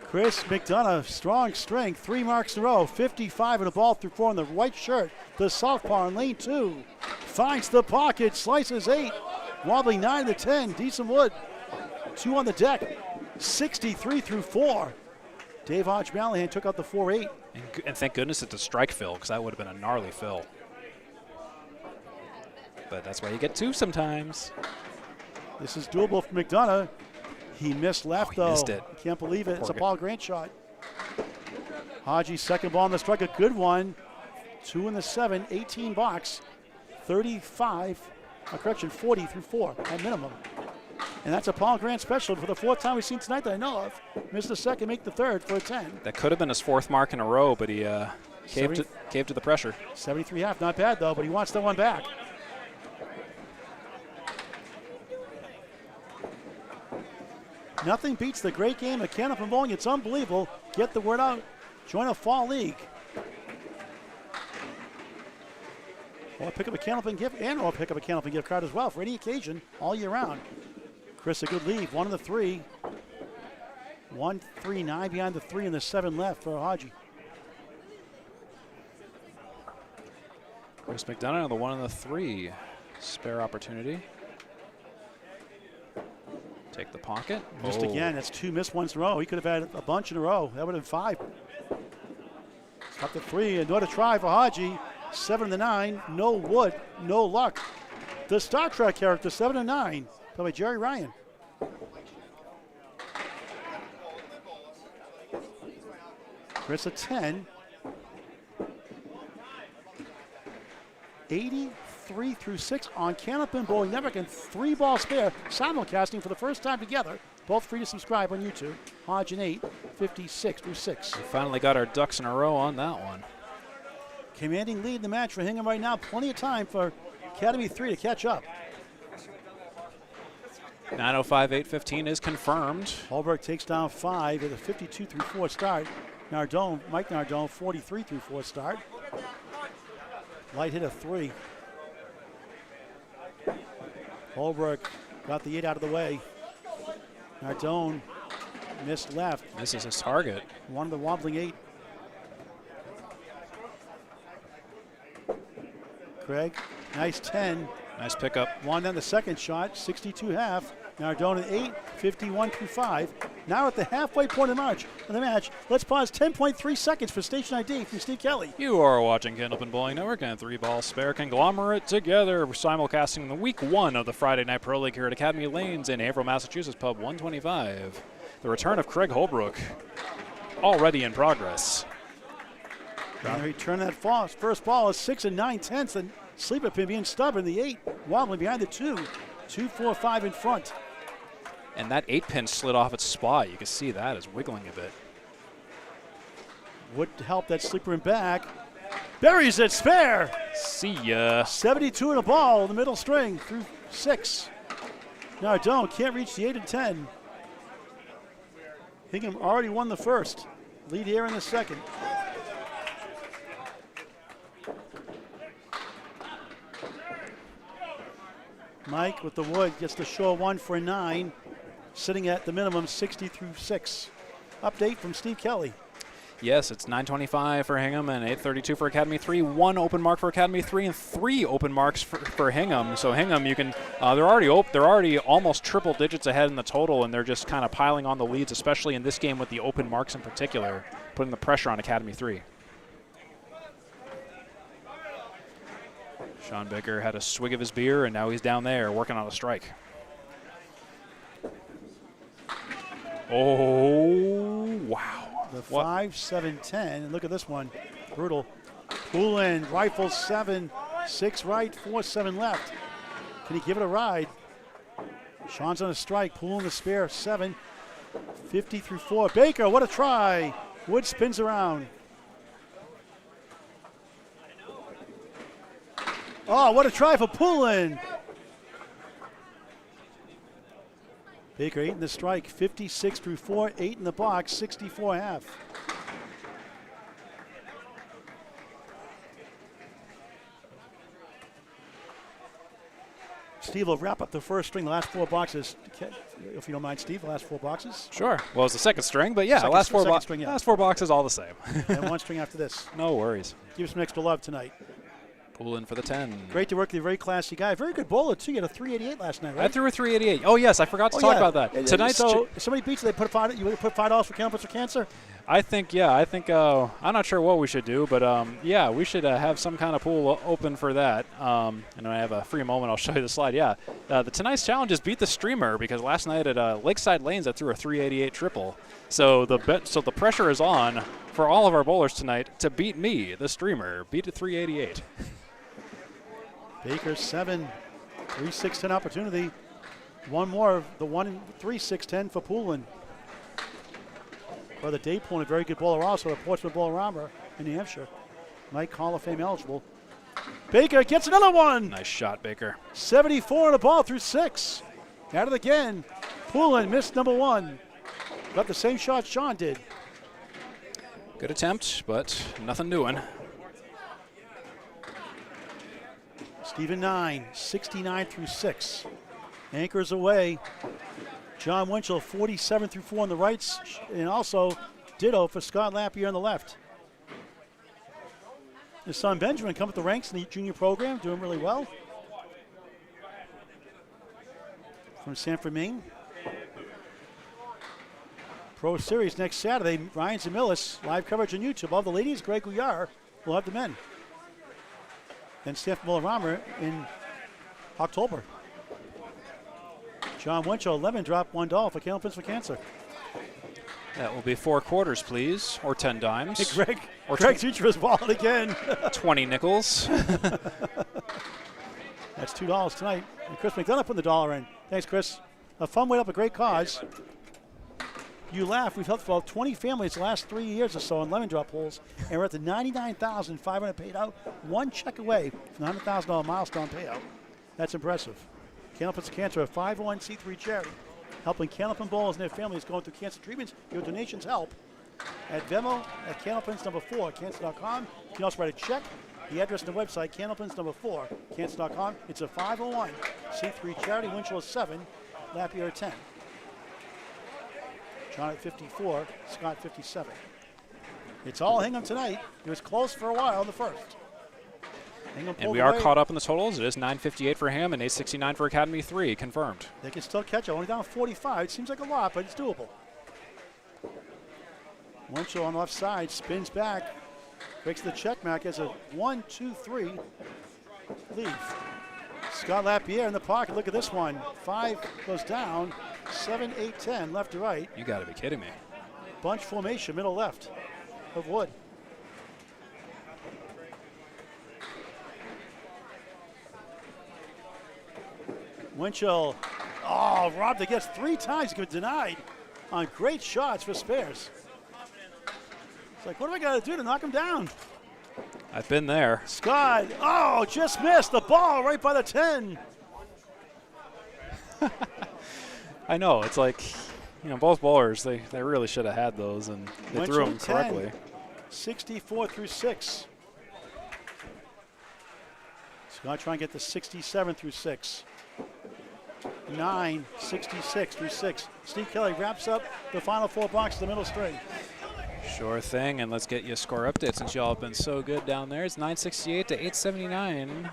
Chris McDonough, strong strength, 3 marks in a row. 55 in the ball through 4 in the white shirt. The southpaw in lane 2. Finds the pocket, slices 8. Wobbling 9 to 10, decent wood. 2 on the deck, 63 through 4. Dave Hodge-Mallahan took out the 4-8. And thank goodness it's a strike fill, because that would have been a gnarly fill. But that's why you get 2 sometimes. This is doable for McDonough. He missed left, though. Missed it. Can't believe it. It's a Paul Grant shot. Hodgie's second ball on the strike, a good one. 2 in the 7, 18 box. 40 through 4 at minimum. And that's a Paul Grant special for the 4th time we've seen tonight that I know of. Missed the second, make the 3rd for a 10. That could have been his 4th mark in a row, but he caved to the pressure. 73 half, not bad though, but he wants that one back. Nothing beats the great game of Candlepin Bowling. It's unbelievable. Get the word out. Join a fall league. Or pick up a Candlepin gift or pick up a Candlepin gift card as well for any occasion all year round. Chris, a good lead. 1 of the 3. 1, 3, 9 behind the 3 and the 7 left for Hodgie. Chris McDonough, the 1 and the 3. Spare opportunity. Take the pocket. Missed again. That's 2 missed ones in a row. He could have had a bunch in a row. That would have been 5. Up to 3. Another try for Hodgie. 7 to 9. No wood. No luck. The Star Trek character, 7 to 9. Played by Jerry Ryan. Chris a 10. 83 through 6 on Candlepin Bowling Network and 3-ball spare simulcasting for the first time together. Both free to subscribe on YouTube. Hodge and 8, 56 through 6. We finally got our ducks in a row on that one. Commanding lead in the match for Hingham right now. Plenty of time for Academy 3 to catch up. 9:05, 8:15 is confirmed. Holbrook takes down 5 at a 52 through 4 start. Nardone, Mike Nardone, 43 through 4 start. Light hit a 3. Holbrook got the 8 out of the way. Nardone missed left. This is his target. One of the wobbling 8. Craig, nice 10. Nice pickup. One on the second shot, 62 half. Nardone at 8, 51 through 5. Now at the halfway point of the match. Let's pause 10.3 seconds for station ID from Steve Kelly. You are watching Candlepin Bowling Network and 3-ball spare conglomerate together. We're simulcasting the week 1 of the Friday Night Pro League here at Academy Lanes in Haverhill, Massachusetts, pub 125. The return of Craig Holbrook already in progress. And they return that first ball is 6 9/10, and sleeper pin being stubborn. The 8 wobbling behind the 2. 2, 4, 5 in front. And that 8-pin slid off its spot. You can see that is wiggling a bit. Would help that sleeper in back. Buries it, spare. See ya. 72 in a ball in the middle string through 6. Nardone can't reach the 8 and 10. Hingham already won the first. Lead here in the second. Mike with the wood gets the shore 1 for 9, sitting at the minimum 60 through 6. Update from Steve Kelly. Yes, it's 9:25 for Hingham and 8:32 for Academy 3. 1 open mark for Academy 3 and 3 open marks for Hingham. So Hingham, you can they're already almost triple digits ahead in the total, and they're just kind of piling on the leads, especially in this game with the open marks in particular, putting the pressure on Academy 3. Shawn Baker had a swig of his beer, and now he's down there working on a strike. Oh, wow. The 5, 7, 10. And look at this one. Brutal. Poulin rifles 7, 6 right, 4, 7 left. Can he give it a ride? Shawn's on a strike. Poulin the spare, 7, 50 through 4. Baker, what a try. Wood spins around. Oh, what a try for Poulin. Baker 8 in the strike, 56 through 4, 8 in the box, 64 half. Steve will wrap up the first string, the last 4 boxes. If you don't mind, Steve, the last 4 boxes. Sure. Well, it's the second string, but yeah, last 4 boxes all the same. And 1 string after this. No worries. Give us some extra love tonight. Poulin for the 10. Great to work with a very classy guy. Very good bowler, too. You had a 388 last night, right? I threw a 388. Oh, yes, I forgot to talk about that. Tonight's so somebody beats you, they put $5, you put $5 for Campus for Cancer? I think I'm not sure what we should do, but yeah, we should have some kind of pool open for that. And when I have a free moment, I'll show you the slide. Yeah, the tonight's challenge is beat the streamer, because last night at Lakeside Lanes I threw a 388 triple. So the pressure is on for all of our bowlers tonight to beat me, the streamer, beat a 388. Baker 7, 3, 6, 10 opportunity. One more, the 1, 3, 6, 10 for Poulin. Brother Dave Poulin, a very good bowler also, a Portsmouth bowler armor in New Hampshire. Mike Hall of Fame eligible. Baker gets another one. Nice shot, Baker. 74 on the ball through 6. At it again. Poulin missed number 1. Got the same shot Shawn did. Good attempt, but nothing doing. Stephen 9, 69 through 6. Anchors away. John Winchell, 47 through 4 on the rights, and also ditto for Scott Lapierre on the left. His son Benjamin come up the ranks in the junior program, doing really well. From Sanford, Maine. Pro Series next Saturday, Ryan Zamillis, live coverage on YouTube. All the ladies, Greg Guyar will have the men. Then Steph Mullerama in October. John Winchell, 11 drop $1 for Candlepins for Cancer. That will be 4 quarters, please, or 10 dimes. Hey, Or Greg's future is wallet again. 20 nickels. That's $2 tonight. And Chris McDonough put the dollar in. Thanks, Chris. A fun way up a great cause. You laugh. We've helped about 20 families the last 3 years or so in lemon drop pools, and we're at the $99,500 paid out, 1 check away from the $100,000 milestone payout. That's impressive. Candlepin's Cancer, a 501c3 charity, helping Candlepin bowlers and their families going through cancer treatments. Your donations help. At Venmo, at Candlepins number 4, cancer.com. You can also write a check. The address on the website, Candlepins number 4, cancer.com. It's a 501c3 charity. Winchell is 7, Lapierre 10. John at 54, Scott 57. It's all Hingham tonight. It was close for a while in the first. And we are caught up in the totals. It is 958 for Ham and 869 for Academy 3, confirmed. They can still catch it. Only down 45. It seems like a lot, but it's doable. Winchell on the left side, spins back, breaks the check mark as a 1-2-3 leave. Scott Lapierre in the pocket. Look at this one. 5 goes down. 7, 8, 10, left to right. You got to be kidding me. Bunch formation, middle left of wood. Winchell, robbed it, gets 3 times, gets denied on great shots for spares. It's like, what do I got to do to knock him down? I've been there. Scott, just missed the ball right by the 10. I know, it's like, both bowlers, they really should have had those, and they threw them correctly. 64 through 6. Scott trying to get the 67 through 6. 9, 66 through 6. Steve Kelly wraps up the final 4 boxes, the middle string. Sure thing, and let's get you a score update since y'all have been so good down there. It's 968 to 879.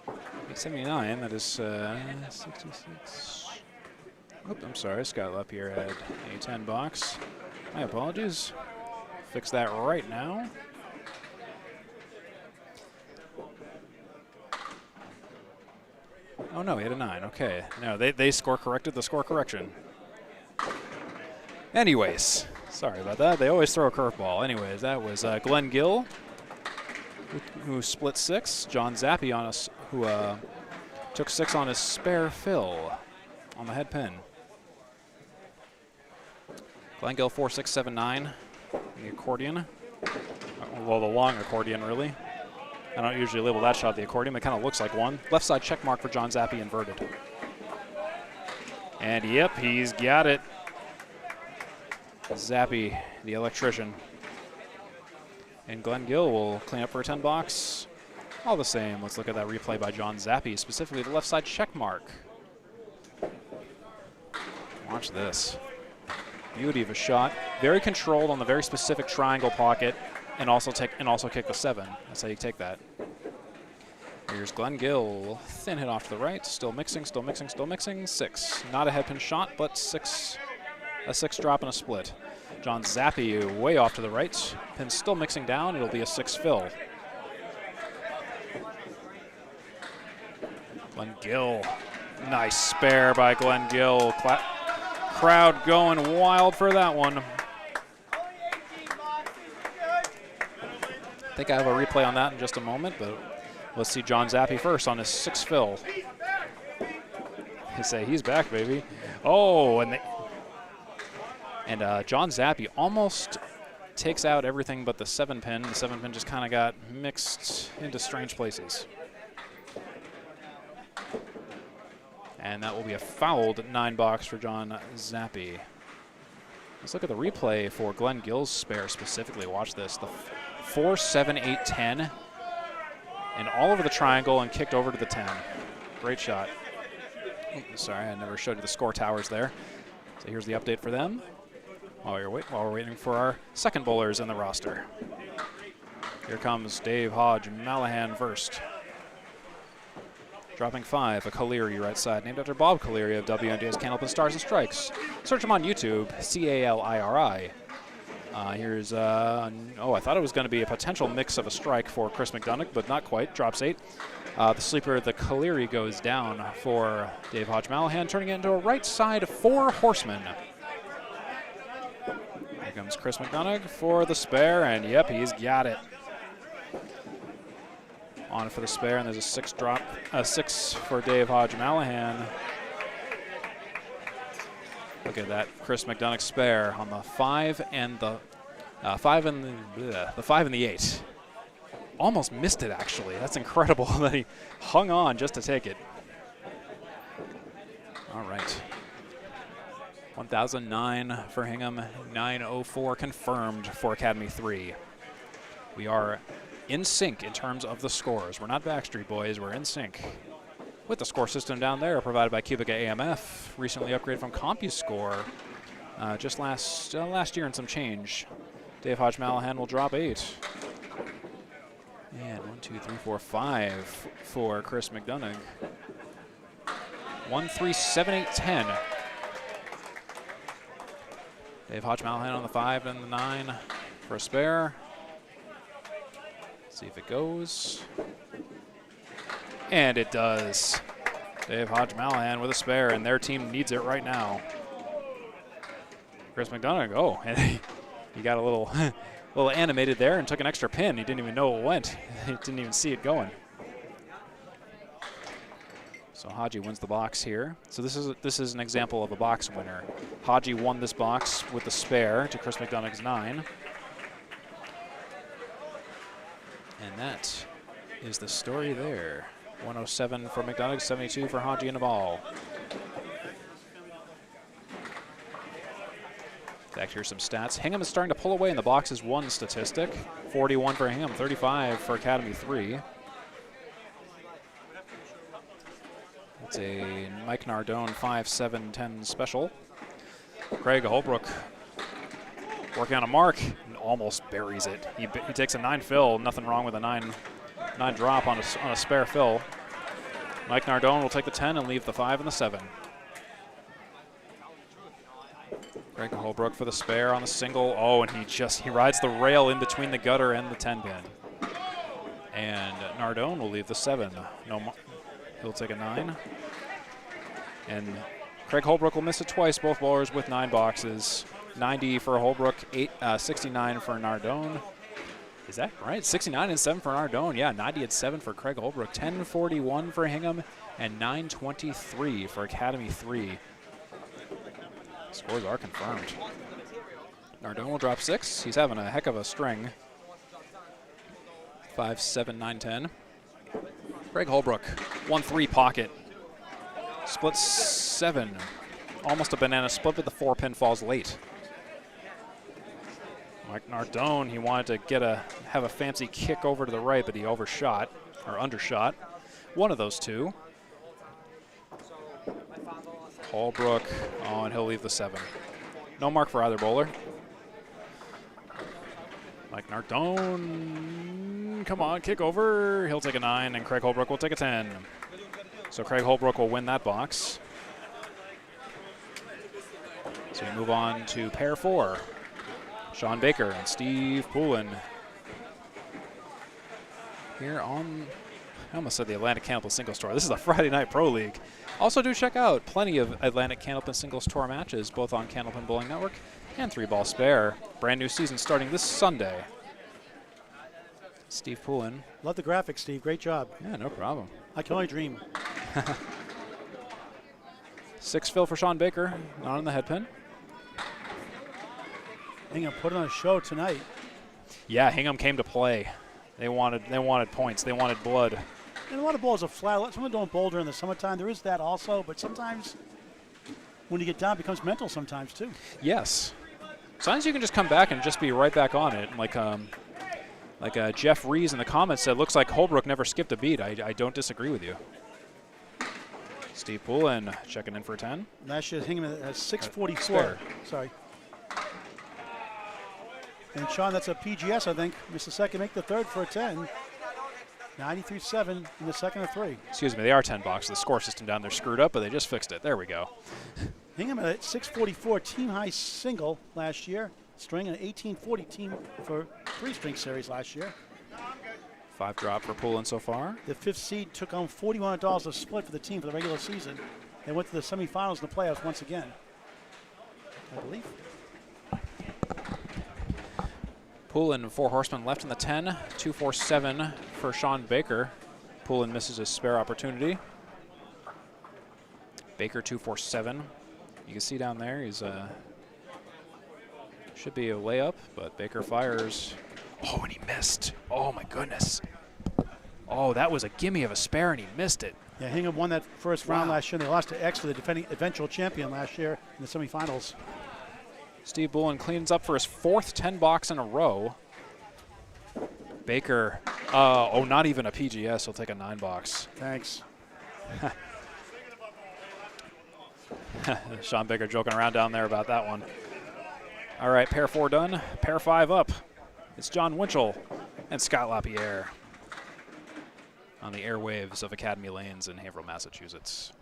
879, that is 66. Oops, I'm sorry, Scott Lapierre had a 10 box. My apologies. Fix that right now. Oh no, he had a 9, okay. No, they score corrected the score correction. Anyways, sorry about that. They always throw a curveball. Anyways, that was Glen Gill, who split 6. John Zappi on us, who took 6 on his spare fill on the head pin. Glen Gill 4-6-7-9, the accordion. Well, the long accordion, really. I don't usually label that shot the accordion, but it kind of looks like one. Left side check mark for John Zappi inverted. And yep, he's got it. Zappi, the electrician. And Glen Gill will clean up for a 10 box. All the same, let's look at that replay by John Zappi, specifically the left side check mark. Watch this. Beauty of a shot. Very controlled on the very specific triangle pocket, and also kick the 7. That's how you take that. Here's Glen Gill. Thin hit off to the right. Still mixing, still mixing, still mixing. 6. Not a head pin shot, but 6. A 6 drop and a split. John Zappi way off to the right. Pin still mixing down. It'll be a 6 fill. Glen Gill. Nice spare by Glen Gill. Crowd going wild for that one. I think I have a replay on that in just a moment, but let's see John Zappi first on his 6 fill. They say he's back, baby. Oh, and John Zappi almost takes out everything but the 7 pin. The 7 pin just kind of got mixed into strange places. And that will be a fouled 9 box for John Zappi. Let's look at the replay for Glen Gill's spare specifically. Watch this. The 4, 7, 8, 10. And all over the triangle and kicked over to the 10. Great shot. Oh, sorry, I never showed you the score towers there. So here's the update for them while we're waiting for our second bowlers in the roster. Here comes Dave Hodge-Mallahan first. Dropping 5, a Caliri right side, named after Bob Caliri of WNBA's Candlepin Stars and Strikes. Search him on YouTube, C-A-L-I-R-I. Here's, I thought it was going to be a potential mix of a strike for Chris McDonough, but not quite. Drops 8. The sleeper, the Caliri, goes down for Dave Hodge-Mallahan, turning it into a right side 4 horsemen. Here comes Chris McDonough for the spare, and yep, he's got it. On for the spare, and there's a 6 drop, 6 for Dave Hodge-Mallahan. Look at that, Chris McDonough spare on the 5 and the 5 and the 5 and the 8. Almost missed it actually. That's incredible that he hung on just to take it. All right. 1009 for Hingham, 904 confirmed for Academy 3. We are in sync in terms of the scores. We're not Backstreet Boys, we're in sync. With the score system down there provided by Cubica AMF, recently upgraded from CompuScore just last year and some change. Dave Hodge-Mallahan will drop 8. And 1, 2, 3, 4, 5 for Chris McDonough. 1, 3, 7, 8, 10. Dave Hodge-Mallahan on the 5 and the 9 for a spare. See if it goes. And it does. Dave Hodge-Mallahan with a spare, and their team needs it right now. Chris McDonough, oh, and he got a little, little animated there and took an extra pin. He didn't even know it went. He didn't even see it going. So Hodgie wins the box here. So this is an example of a box winner. Hodgie won this box with the spare to Chris McDonough's 9. And that is the story there. 107 for McDonough, 72 for Hodgie in the ball. Back here, some stats. Hingham is starting to pull away in the boxes 1 statistic. 41 for Hingham, 35 for Academy 3. It's a Mike Nardone 5-7-10 special. Craig Holbrook working on a mark and almost buries it. He takes a 9 fill, nothing wrong with a 9 drop on a spare fill. Mike Nardone will take the 10 and leave the 5 and the 7. Craig Holbrook for the spare on the single. Oh, and he rides the rail in between the gutter and the 10 pin. And Nardone will leave the 7. He'll take a 9. And Craig Holbrook will miss it twice, both bowlers with 9 boxes. 90 for Holbrook, 69 for Nardone. Is that right? 69 and 7 for Nardone. Yeah, 90 and 7 for Craig Holbrook. 1041 for Hingham and 923 for Academy 3. Scores are confirmed. Nardone will drop 6. He's having a heck of a string. 5, 7, 9, 10. Craig Holbrook, 1-3 pocket. Split 7. Almost a banana split, but the 4 pinfalls late. Mike Nardone, he wanted to have a fancy kick over to the right, but he overshot, or undershot. One of those two. Holbrook, oh, and he'll leave the 7. No mark for either bowler. Mike Nardone, come on, kick over. He'll take a 9, and Craig Holbrook will take a 10. So Craig Holbrook will win that box. So we move on to pair 4. Shawn Baker and Steve Poulin. Here on, I almost said the Atlantic Candlepin Singles Tour. This is the Friday Night Pro League. Also do check out plenty of Atlantic Candlepin Singles Tour matches, both on Candlepin Bowling Network and 3-Ball Spare. Brand new season starting this Sunday. Steve Poulin. Love the graphics, Steve. Great job. Yeah, no problem. I can only dream. 6 fill for Shawn Baker, not on the head pin. Hingham put on a show tonight. Yeah, Hingham came to play. They wanted points. They wanted blood. And a lot of balls are flat. Some of them don't boulder in the summertime. There is that also, but sometimes when you get down, it becomes mental sometimes too. Yes. Sometimes you can just come back and just be right back on it. Like Jeff Rees in the comments said, looks like Holbrook never skipped a beat. I don't disagree with you. Steve Poulin checking in for a 10. Last year, Hingham has 644. Sorry. And Shawn, that's a PGS, I think. Missed the second, make the third for a 10. 93-7 in the second of 3. Excuse me, they are 10 boxes. The score system down there screwed up, but they just fixed it. There we go. Hingham had a 644 team high single last year, string, and an 1840 team for 3-string series last year. 5 drop for Poulin so far. The 5th seed took home $4,100 a split for the team for the regular season. They went to the semifinals and the playoffs once again, I believe. Poulin, 4 horsemen left in the 10. 2-4-7 for Shawn Baker. Poulin misses his spare opportunity. Baker 2-4-7. You can see down there he's should be a layup, but Baker fires. Oh, and he missed. Oh my goodness. Oh, that was a gimme of a spare, and he missed it. Yeah, Hingham won that first round last year. They lost to X, the defending eventual champion last year in the semifinals. Steve Poulin cleans up for his 4th 10 box in a row. Baker, oh, not even a PGS. He'll take a 9 box. Thanks. Shawn Baker joking around down there about that one. All right, pair 4 done. Pair 5 up. It's John Winchell and Scott Lapierre on the airwaves of Academy Lanes in Haverhill, Massachusetts.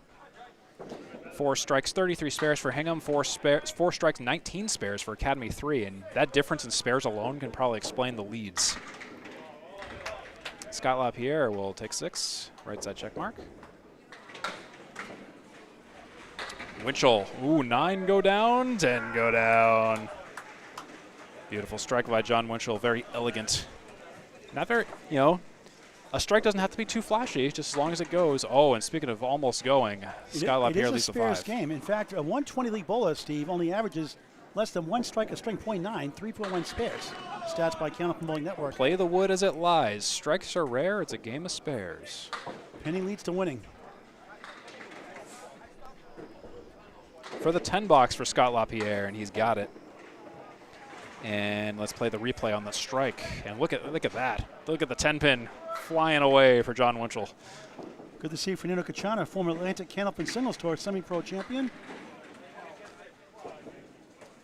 4 strikes, 33 spares for Hingham. 4 strikes, 19 spares for Academy 3, and that difference in spares alone can probably explain the leads. Scott Lapierre will take 6, right side check mark. Winchell, ooh, 9 go down, 10 go down. Beautiful strike by John Winchell, very elegant. Not very, you know, a strike doesn't have to be too flashy, just as long as it goes. Oh, and speaking of almost going, Scott Lapierre leads the 5. It is a spares game. In fact, a 120 league bowler, Steve, only averages less than 1 strike a string, 0.9, 3.1 spares. Stats by Candlepin Bowling Network. Play the wood as it lies. Strikes are rare. It's a game of spares. Penny leads to winning. For the 10 box for Scott Lapierre, and he's got it. And let's play the replay on the strike. And look at that. Look at the 10 pin flying away for John Winchell. Good to see Fernando Cachana, former Atlantic Candlepin Singles Tour semi-pro champion.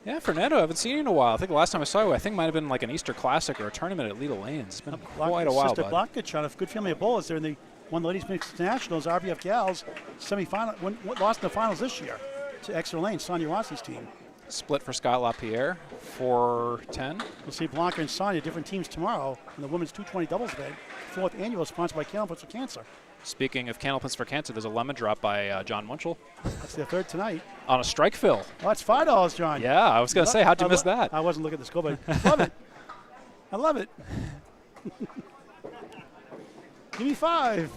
Yeah, Fernando, I haven't seen you in a while. I think the last time I saw you, I think might have been like an Easter Classic or a tournament at Leda Lanes. It's been quite a while, Sister bud. Block Cachana, good family of bowlers there. And they won the Ladies Mixed Nationals, RBF Gals, semi-final, lost in the finals this year to Exeter Lane, Sonia Rossi's team. Split for Scott Lapierre, 4-10. We'll see Blanca and Sonia, different teams tomorrow in the women's 220 doubles event, 4th annual, sponsored by Candlepins for Cancer. Speaking of Candlepins for Cancer, there's a lemon drop by John Winchell. That's their 3rd tonight. On a strike fill. Oh, that's $5, John. Yeah, I was going to say, how'd you miss that? I wasn't looking at the score, but love it. I love it. Give me 5.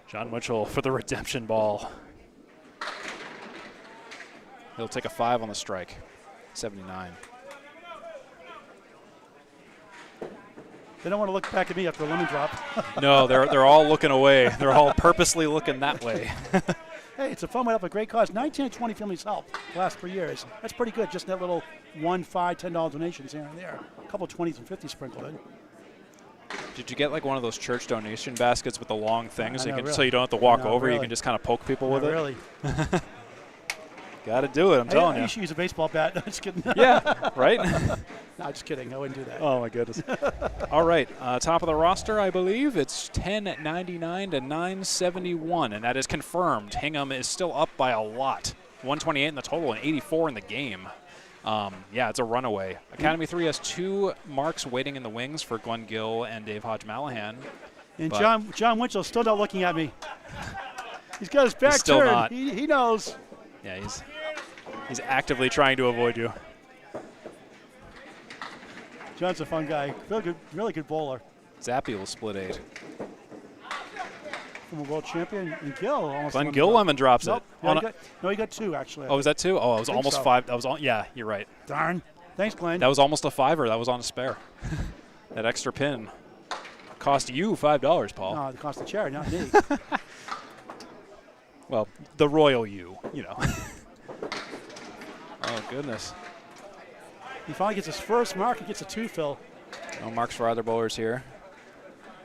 John Winchell for the redemption ball. He'll take a 5 on the strike, 79. They don't want to look back at me after a lemon drop. No, they're all looking away. They're all purposely looking that way. Hey, it's a fun way up, a great cause. 19 and 20 families help the last 3 years. That's pretty good, just that little $1, $5, $10 donations here and there. A couple 20s and 50s sprinkled in. Did you get like one of those church donation baskets with the long things Really. so you don't have to walk over? Really. You can just kind of poke people with it? Really. Got to do it, I'm telling you. You should use a baseball bat. No, just kidding. Yeah, right? No, just kidding. I wouldn't do that. Oh, my goodness. All right, top of the roster, I believe. It's 1099 to 971, and that is confirmed. Hingham is still up by a lot. 128 in the total and 84 in the game. Yeah, it's a runaway. Academy 3 has 2 marks waiting in the wings for Glen Gill and Dave Hodge-Mallahan. And John Winchell still not looking at me. He's got his back still turned. not. He knows. Yeah, he's actively trying to avoid you. John's a fun guy. Really good bowler. Zappi will split 8. From a world champion, and Gill almost. Glen Gill lemon drops nope. it. He got 2 actually. Oh, was that 2? Oh, it was almost so. 5. That was yeah, you're right. Darn. Thanks, Glenn. That was almost a 5er. That was on a spare. That extra pin cost you $5, Paul. No, it cost the chair, not me. Well, the royal you know. Oh, goodness. He finally gets his first mark. He gets a 2 fill. No marks for either bowlers here.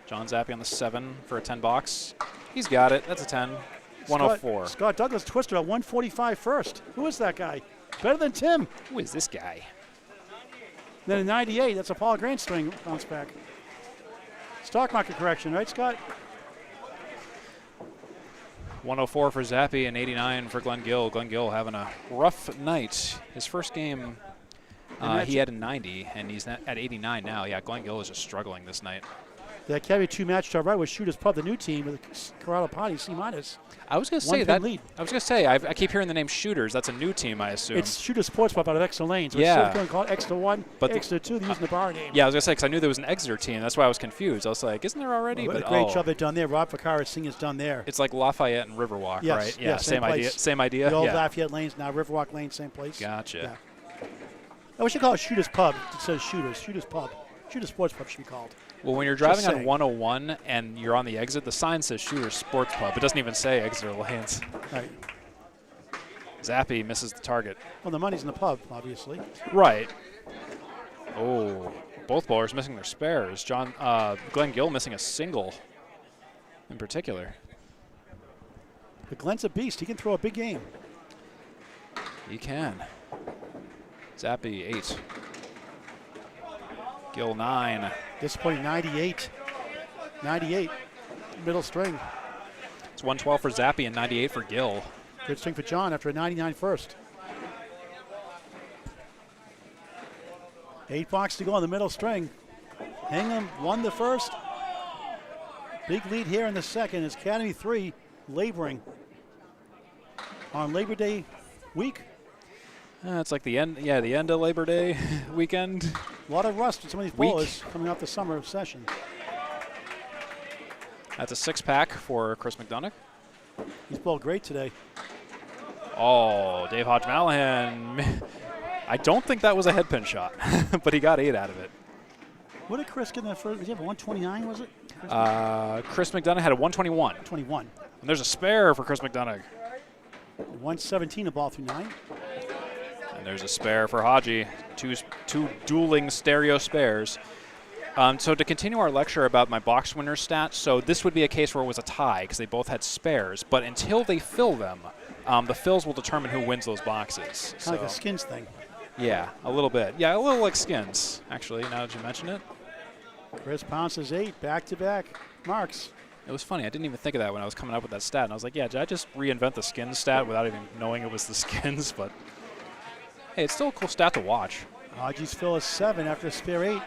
John Zappi on the 7 for a 10 box. He's got it. That's a 10. 104. Scott Douglas twisted a 145 first. Who is that guy? Better than Tim. Who is this guy? Then in 98, that's a Paul Grant string bounce back. Stock market correction, right, Scott? 104 for Zappi and 89 for Glen Gill. Glen Gill having a rough night. His first game, he had a 90, and he's at 89 now. Yeah, Glen Gill is just struggling this night. The Academy 2 match to our right was Shooters Pub, the new team with Corrado Party, C-. I was going to say that. Lead. I was going to say, I keep hearing the name Shooters. That's a new team, I assume. It's Shooters Sports Pub out of Exeter Lane. So yeah. it's called Exeter 1, but Exeter 2, they're using the bar name. Yeah, I was going to say, because I knew there was an Exeter team. That's why I was confused. I was like, isn't there already? Well, but a great job they've done there. Rob Ficarra's singing's done there. It's like Lafayette and Riverwalk, yes, right? Yeah, same idea. Same idea. The old Lafayette Lanes, now Riverwalk Lane, same place. Gotcha. Yeah. We should call it Shooters Pub. It says Shooters Pub. Shooters Sports Pub should be called. Well, when you're driving on 101 and you're on the exit, the sign says Shooters Sports Pub. It doesn't even say Exeter Lanes. Right. Zappi misses the target. Well, the money's in the pub, obviously. Right. Oh, both bowlers missing their spares. Glen Gill missing a single in particular. But Glen's a beast. He can throw a big game. He can. Zappi, 8. Gill, 9. Disappointing, 98. 98, middle string. It's 112 for Zappi and 98 for Gill. Good string for John after a 99 first. 8 box to go on the middle string. Hingham won the first. Big lead here in the second. It's Academy 3 laboring on Labor Day week. It's like the end, the end of Labor Day weekend. A lot of rust in some of these bowlers coming off the summer session. That's a 6-pack for Chris McDonough. He's bowled great today. Oh, Dave Hodge-Mallahan. I don't think that was a head pin shot, but he got 8 out of it. What did Chris get in that first? Did he have a 129, was it? Chris McDonough had a 121. 21. And there's a spare for Chris McDonough. 117 a ball through 9. And there's a spare for Hodgie. Two dueling stereo spares. So to continue our lecture about my box winner stats, so this would be a case where it was a tie because they both had spares. But until they fill them, the fills will determine who wins those boxes. Kind of like a skins thing. Yeah, a little bit. Yeah, a little like skins, actually, now that you mention it. Chris pounces 8, back-to-back marks. It was funny. I didn't even think of that when I was coming up with that stat. And I was like, yeah, did I just reinvent the skins stat without even knowing it was the skins? But, hey, it's still a cool stat to watch. Hodgie's fill is 7 after a spare 8.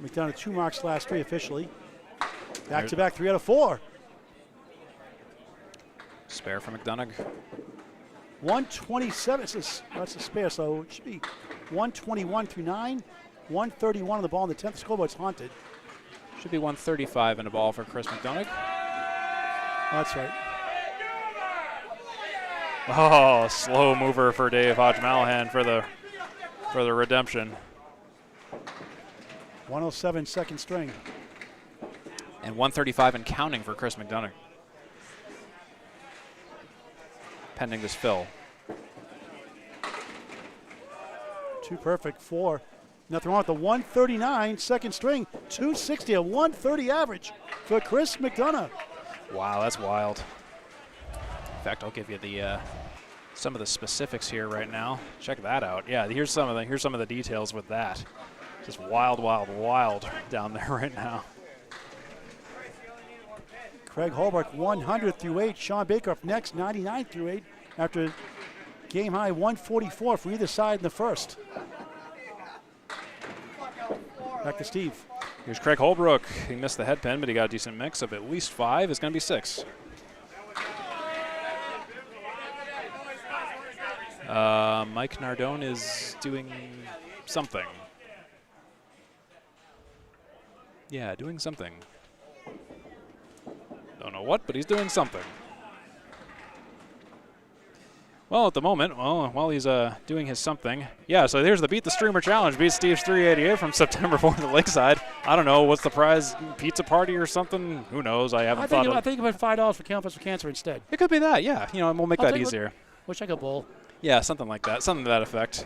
McDonough 2 marks last 3 officially. Back-to-back 3 out of 4. Spare for McDonough. 127. That's a spare, so it should be 121 through 9. 131 on the ball in the 10th. Scoreboard's haunted. Should be 135 in a ball for Chris McDonough. That's right. Oh, slow mover for Dave Hodge-Mallahan for the redemption. 107 second string. And 135 and counting for Chris McDonough. Pending this fill. 2 perfect, 4. Nothing wrong with the 139 second string. 260, a 130 average for Chris McDonough. Wow, that's wild. In fact, I'll give you the some of the specifics here right now. Check that out. Yeah, here's some of the details with that. Just wild, wild, wild down there right now. Craig Holbrook 100 through 8. Shawn Baker up next, 99 through 8 after game high 144 for either side in the first. Back to Steve. Here's Craig Holbrook. He missed the head pin, but he got a decent mix of at least 5. It's going to be 6. Mike Nardone is doing something. Yeah, doing something. Don't know what, but he's doing something. Well, at the moment, while he's doing his something. Yeah, so there's the Beat the Streamer Challenge. Beat Steve's 388 from September 4th at Lakeside. I don't know, what's the prize? Pizza party or something? Who knows? I haven't thought of it. I think about $5 for Campus for Cancer instead. It could be that, yeah. You know, and we'll make that easier. Wish I could bowl. Yeah, something like that. Something to that effect.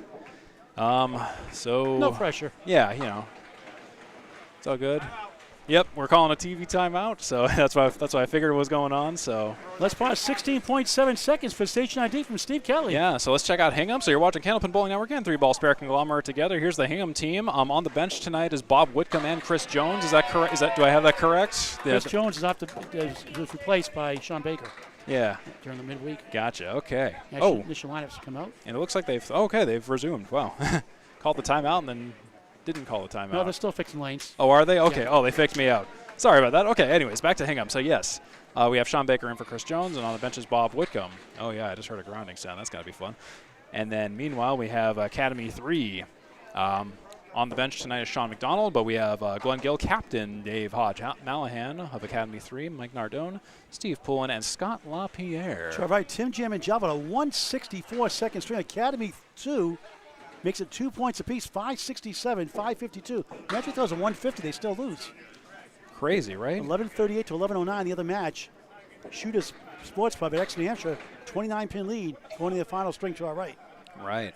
So no pressure. Yeah, you know. It's all good. Yep, we're calling a TV timeout, so that's why I figured what was going on. So let's pause 16.7 seconds for station ID from Steve Kelly. Yeah, so let's check out Hingham. So you're watching Candlepin Bowling Network again, 3-ball spare conglomerate together. Here's the Hingham team. On the bench tonight is Bob Whitcomb and Chris Jones. Is that correct? Do I have that correct? Chris Jones is replaced by Shawn Baker. Yeah. During the midweek. Gotcha. Okay. Initial lineups come out. And it looks like they've resumed. Wow. Called the timeout and then didn't call a timeout. No, they're still fixing lanes. Oh, are they? Okay. Yeah. Oh, they fixed me out. Sorry about that. Okay, anyways, back to Hingham. So, yes, we have Shawn Baker in for Chris Jones, and on the bench is Bob Whitcomb. Oh, yeah, I just heard a grounding sound. That's got to be fun. And then, meanwhile, we have Academy 3. On the bench tonight is Sean McDonald, but we have Glen Gill, captain Dave Hodge-Mallahan of Academy 3, Mike Nardone, Steve Poulin, and Scott Lapierre. All right, Tim Jam and Java, a 164 second string. Academy 2 makes it 2 points apiece, 567, 552. Metro throws a 150, they still lose. Crazy, right? 11:38 to 11:09, the other match. Shooters Sports Pub at Exeter, New Hampshire, 29-pin lead, going to the final string to our right. Right.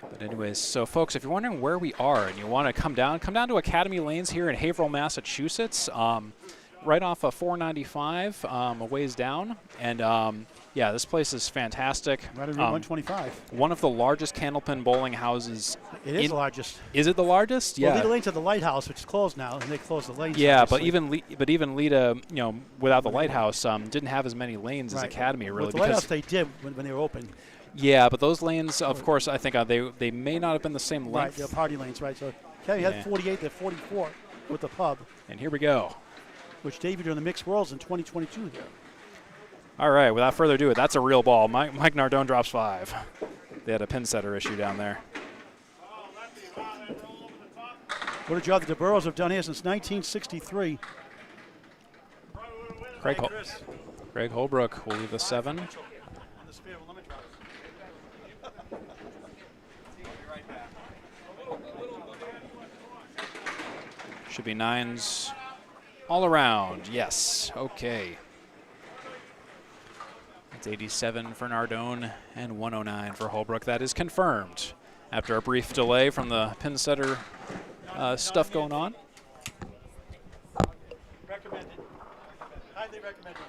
But anyways, so folks, if you're wondering where we are and you want to come down to Academy Lanes here in Haverhill, Massachusetts, right off of 495, a ways down. And yeah, this place is fantastic. Right at 125. One of the largest candlepin bowling houses. It is the largest. Is it the largest? Well, Yeah. lead lanes at the Lighthouse, which is closed now, and they closed the lanes. Yeah, but obviously. even Lita, without the Lighthouse, didn't have as many lanes as Academy really. With the Lighthouse, they did when they were open. Yeah, but those lanes, of course, I think they may not have been the same Right, length. they're party lanes, right? So Academy had 48, they're 44 with the pub, And here we go. which debuted in the mixed worlds in 2022 here. All right, without further ado, that's a real ball. Mike Nardone drops 5. They had a pin setter issue down there. What a job that the Burrows have done here since 1963. Craig Holbrook will leave the 7. Should be 9s all around. Yes. Okay. It's 87 for Nardone and 109 for Holbrook. That is confirmed after a brief delay from the pin setter stuff going on. Recommended. Highly recommended.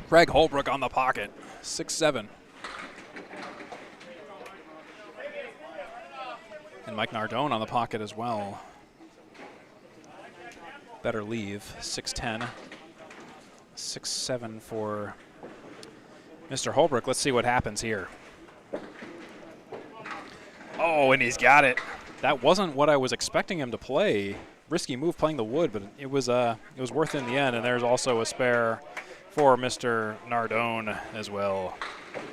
Craig Holbrook on the pocket. 6-7. And Mike Nardone on the pocket as well. Better leave. 6-10. 6-7 for Mr. Holbrook. Let's see what happens here. Oh, and he's got it. That wasn't what I was expecting him to play. Risky move playing the wood, but it was worth it in the end. And there's also a spare for Mr. Nardone as well.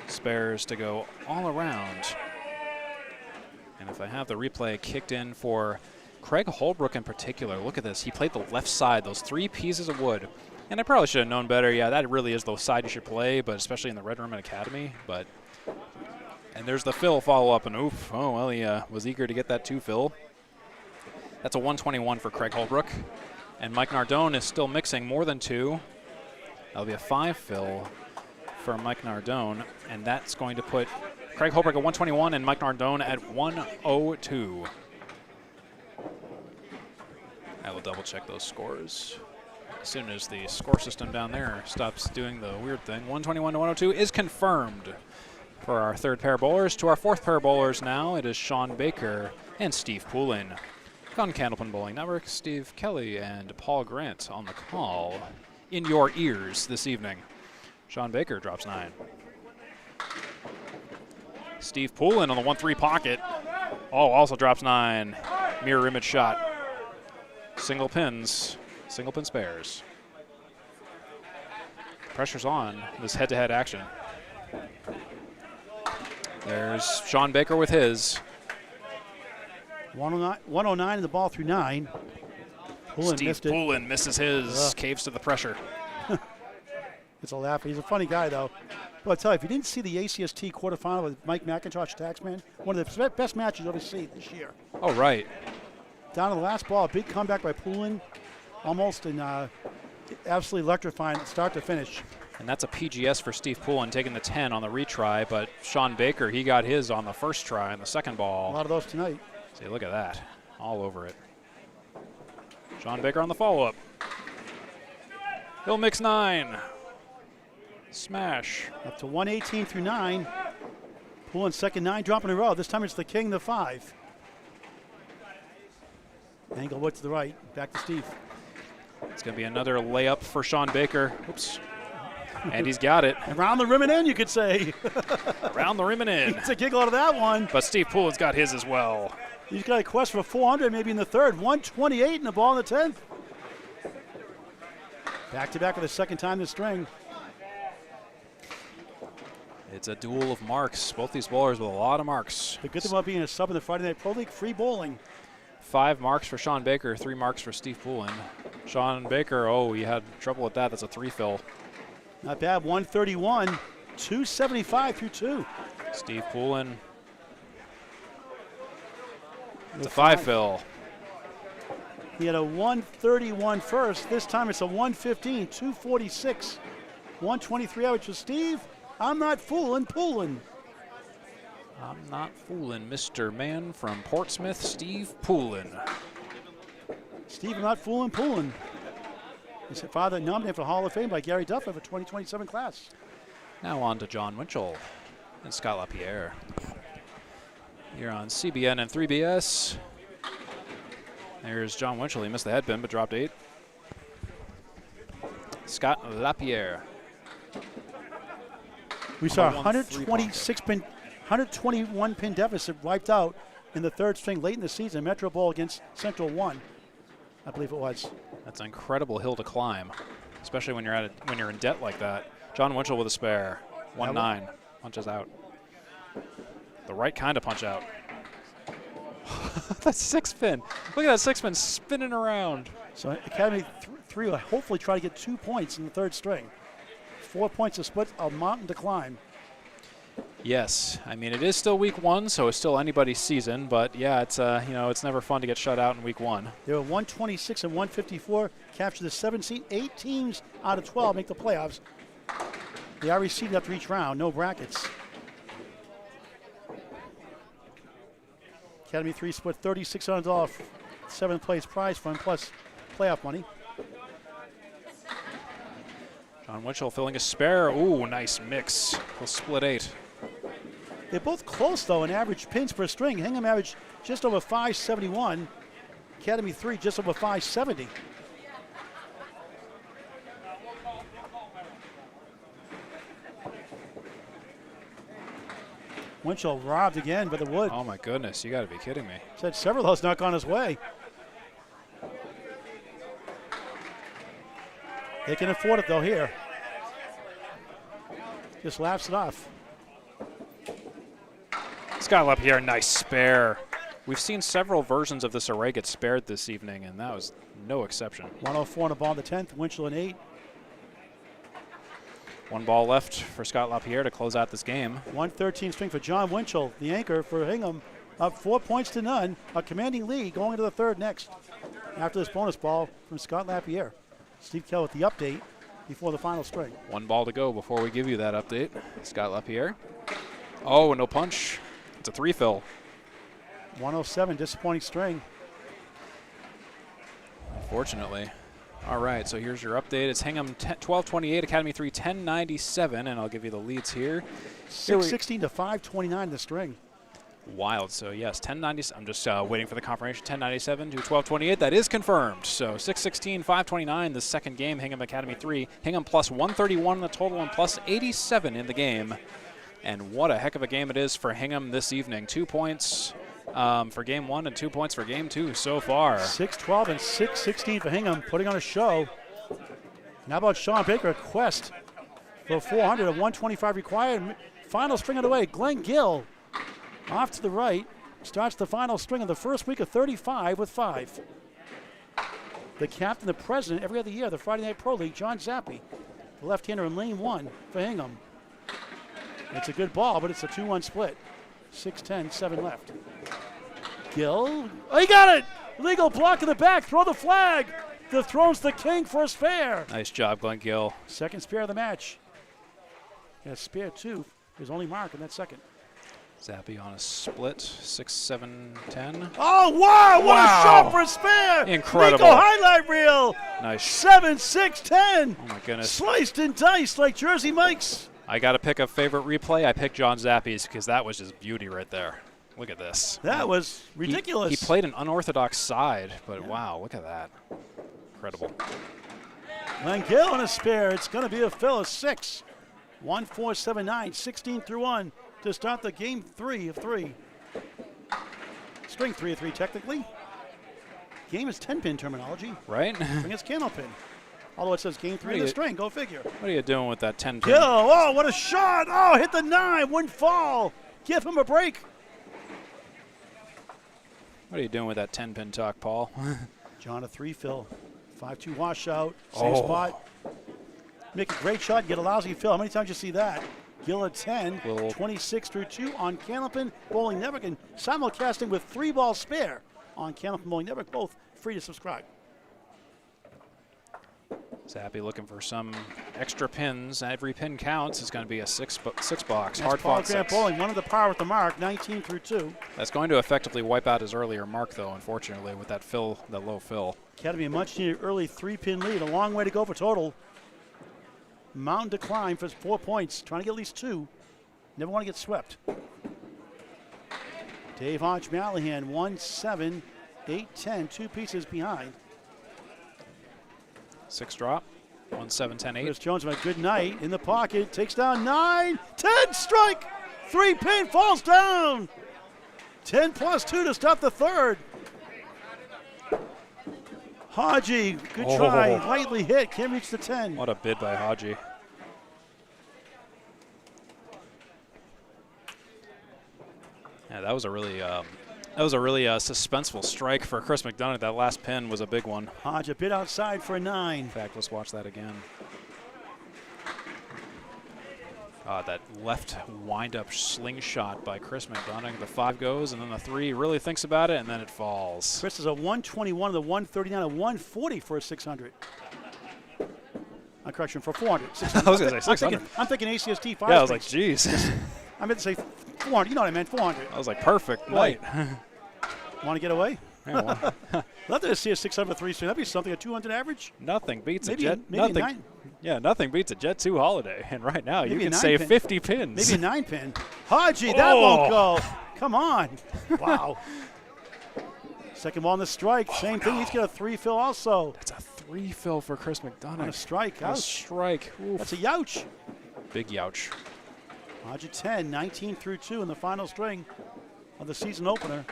Spares to go all around. And if I have the replay kicked in for Craig Holbrook in particular, look at this. He played the left side, those 3 pieces of wood. And I probably should have known better. Yeah, that really is the side you should play, but especially in the Red Room at Academy. And there's the fill follow-up, and oof. Oh, well, he was eager to get that 2 fill. That's a 121 for Craig Holbrook. And Mike Nardone is still mixing more than 2. That'll be a 5 fill for Mike Nardone, and that's going to put Craig Holbrook at 121 and Mike Nardone at 102. I will double check those scores as soon as the score system down there stops doing the weird thing. 121 to 102 is confirmed for our 3rd pair of bowlers. To our 4th pair of bowlers now, it is Shawn Baker and Steve Poulin. On Candlepin Bowling Network, Steve Kelly and Paul Grant on the call in your ears this evening. Shawn Baker drops 9. Steve Poulin on the 1-3 pocket. Oh, also drops 9. Mirror image shot. Single pin spares. Pressure's on this head-to-head action. There's Shawn Baker with his. 109 in the ball through 9. Poulin Steve missed it. Poulin misses his, caves to the pressure. It's a laugh. He's a funny guy, though. But I'll tell you, if you didn't see the ACST quarterfinal with Mike McIntosh, Taxman, one of the best matches you'll ever see this year. Oh, right. Down to the last ball, a big comeback by Poulin, almost in absolutely electrifying start to finish. And that's a PGS for Steve Poulin, taking the 10 on the retry, but Shawn Baker, he got his on the first try on the second ball. A lot of those tonight. See, look at that. All over it. Shawn Baker on the follow-up. He'll mix 9. Smash. Up to 118 through 9. Poulin second 9, drop in a row. This time it's the king, the 5. Englewood to the right. Back to Steve. It's going to be another layup for Shawn Baker. Oops. And he's got it. Around the rim and in, you could say. Around the rim and in. It's a giggle out of that one. But Steve Poulin's got his as well. He's got a quest for 400 maybe in the third. 128 in the ball in the 10th. Back-to-back for the second time this string. It's a duel of marks. Both these bowlers with a lot of marks. The good thing about being a sub in the Friday Night Pro League, free bowling. 5 marks for Shawn Baker, 3 marks for Steve Poulin. Shawn Baker, oh, you had trouble with that. That's a 3 fill. Not bad, 131, 275 through 2. Steve Poulin. It's a 5 fill. He had a 131 first. This time it's a 115, 246, 123 average for Steve. I'm not fooling Poulin. I'm not fooling Mr. Man from Portsmouth, Steve Poulin. Steve not fooling Poulin. His father nominated for Hall of Fame by Gary Duff of a 2027 class. Now on to John Winchell and Scott Lapierre. Here on CBN and 3BS. There's John Winchell. He missed the headpin but dropped 8. Scott Lapierre. We saw a 121 pin deficit wiped out in the third string late in the season. Metro Bowl against Central 1, I believe it was. That's an incredible hill to climb, especially when you're in debt like that. John Winchell with a spare. 1-9. Punches out. The right kind of punch out. That 6-pin. Look at that 6-pin spinning around. So Academy 3 will hopefully try to get 2 points in the third string. 4 points to split, a mountain to climb. Yes, I mean it is still week 1, so it's still anybody's season. But yeah, it's it's never fun to get shut out in week 1. They were 126 and 154, capture the 7th seed. 8 teams out of 12 make the playoffs. They are received after each round, no brackets. Academy 3 split $3,600 7th place prize fund plus playoff money. John Winchell filling a spare. Ooh, nice mix. He'll split 8. They're both close, though, in average pins per string. Hingham average just over 571. Academy 3 just over 570. Winchell robbed again by the wood. Oh, my goodness. You got to be kidding me. Said several of those not gone his way. They can afford it, though, here. Just laughs it off. Scott Lapierre, nice spare. We've seen several versions of this array get spared this evening, and that was no exception. 104 on the ball in the 10th, Winchell in 8. 1 ball left for Scott Lapierre to close out this game. 113 string for John Winchell, the anchor for Hingham, up 4 points to none. A commanding lead going into the third next. After this bonus ball from Scott Lapierre. Steve Kell with the update before the final string. 1 ball to go before we give you that update. Scott Lapierre. Oh, no punch. It's a 3 fill. 107, disappointing string. Unfortunately. All right, so here's your update. It's Hingham 1228, Academy 3 1097, and I'll give you the leads here. 616 to 529 the string. Wild. So yes, 1090. I'm just waiting for the confirmation. 1097 to 1228. That is confirmed. So 616, 529. The second game. Hingham Academy 3. Hingham plus 131 in the total and plus 87 in the game. And what a heck of a game it is for Hingham this evening. 2 points for game 1 and 2 points for game 2 so far. 612 and 616 for Hingham, putting on a show. Now about Shawn Baker, a quest for 400 and 125 required. Final string of the way. Glen Gill off to the right, starts the final string of the first week of 35 with 5. The captain, the president, every other year, the Friday Night Pro League, John Zappi, the left-hander in lane 1 for Hingham. It's a good ball, but it's a 2-1 split. 6-10, 7 left. Gill, oh, he got it! Legal block in the back, throw the flag. The throws the king for a spare. Nice job, Glen Gill. Second spare of the match. Yeah, spare 2, his only mark in that second. Zappi on a split, 6-7-10. Oh, wow, what a shot for a spare. Incredible. Nico highlight reel. Nice. 7-6-10. Oh, my goodness. Sliced and diced like Jersey Mike's. I got to pick a favorite replay. I picked John Zappi's because that was just beauty right there. Look at this. That was ridiculous. He played an unorthodox side, but wow, look at that. Incredible. Glen Gill on a spare. It's going to be a fill of 6. 1-4-7-9, 16 through 1 to start the game 3 of 3. String 3 of 3 technically. Game is 10-pin terminology. Right? String is candle pin. Although it says game 3 of the string, go figure. What are you doing with that 10-pin? Gill, oh, what a shot. Oh, hit the 9, wouldn't fall. Give him a break. What are you doing with that 10-pin tuck, Paul? John, a 3 fill. 5-2 washout, same spot. Make a great shot, get a lousy fill. How many times you see that? Gill at 10, 26 through 2 on Candlepin, Bowling Network, and simulcasting with 3-ball spare on Candlepin, Bowling Network, both free to subscribe. Zappi looking for some extra pins. Every pin counts. It's going to be a six box. Hard Paul fought Grant 6. Bowling, one of the par with the mark, 19 through 2. That's going to effectively wipe out his earlier mark, though, unfortunately, with that fill, that low fill. Academy, a much needed early 3-pin lead. A long way to go for total. Mountain to climb for 4 points. Trying to get at least 2. Never want to get swept. Dave Hodge-Mallahan, 1-7, 8-10, 2 pieces behind. 6 drop. 1-7, 10, 8. Chris Jones with a good night in the pocket. Takes down 9, 10, strike. 3-pin falls down. 10 plus 2 to stop the third. Hodgie, good try. Lightly hit. Can't reach the 10. What a bid by Hodgie. Yeah, that was a really suspenseful strike for Chris McDonough. That last pin was a big one. Hodge a bit outside for a 9. In fact, let's watch that again. That left wind-up slingshot by Chris McDonough. The 5 goes, and then the 3 really thinks about it, and then it falls. Chris is a 121 to the 139, a 140 for a 600. Correction, for 400. I was going to say 600. I'm thinking ACST 5. Yeah, I was like, geez. I meant to say 400. You know what I meant, 400. I was like, perfect night. Want to get away? Yeah, well. Love to see a 600 3-string. That'd be something, a 200 average. Nothing beats maybe, a Jet. Maybe nothing, a 9. Yeah, nothing beats a Jet 2 holiday. And right now, maybe you can save 50 pins. Maybe a 9-pin. Hodgie, that won't go. Come on. Wow. Second ball on the strike. Same thing. He's got a 3 fill also. That's a 3 fill for Chris McDonough. On a strike. On a strike. Oof. That's a youch. Big youch. Hodge at 10, 19 through 2 in the final string of the season opener.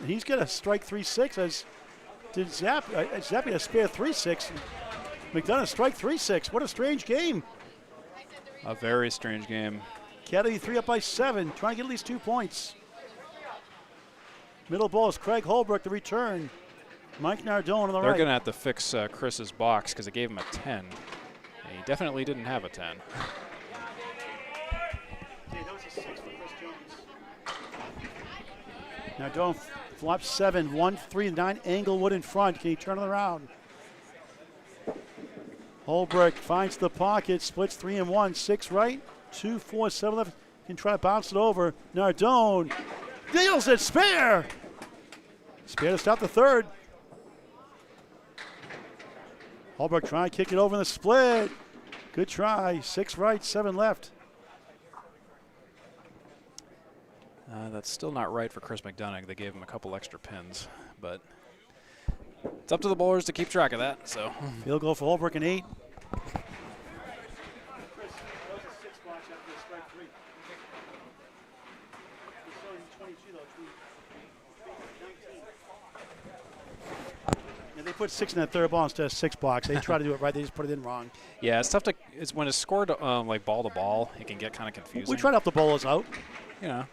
He's got a strike 3-6 as did Zappi. Zappi a spare 3-6. McDonough strike 3-6. What a strange game. A very strange game. Academy 3 up by 7, trying to get at least 2 points. Middle ball is Craig Holbrook, the return. Mike Nardone on the right. They're going to have to fix Chris's box because it gave him a 10. And he definitely didn't have a 10. Nardone flops 7, 1-3-9, Englewood in front. Can he turn it around? Holbrook finds the pocket, splits 3 and 1, 6 right, 2, 4, 7 left. Can try to bounce it over. Nardone deals it, spare. Spare to stop the third. Holbrook trying to kick it over in the split. Good try. 6 right, 7 left. That's still not right for Chris McDonough. They gave him a couple extra pins, but it's up to the bowlers to keep track of that. So field goal for Holbrook and 8. They put 6 in that third ball instead of 6 box. They try to do it right. They just put it in wrong. Yeah, it's tough to. It's when it's scored like ball to ball, it can get kind of confusing. We try to help the bowlers out. You know.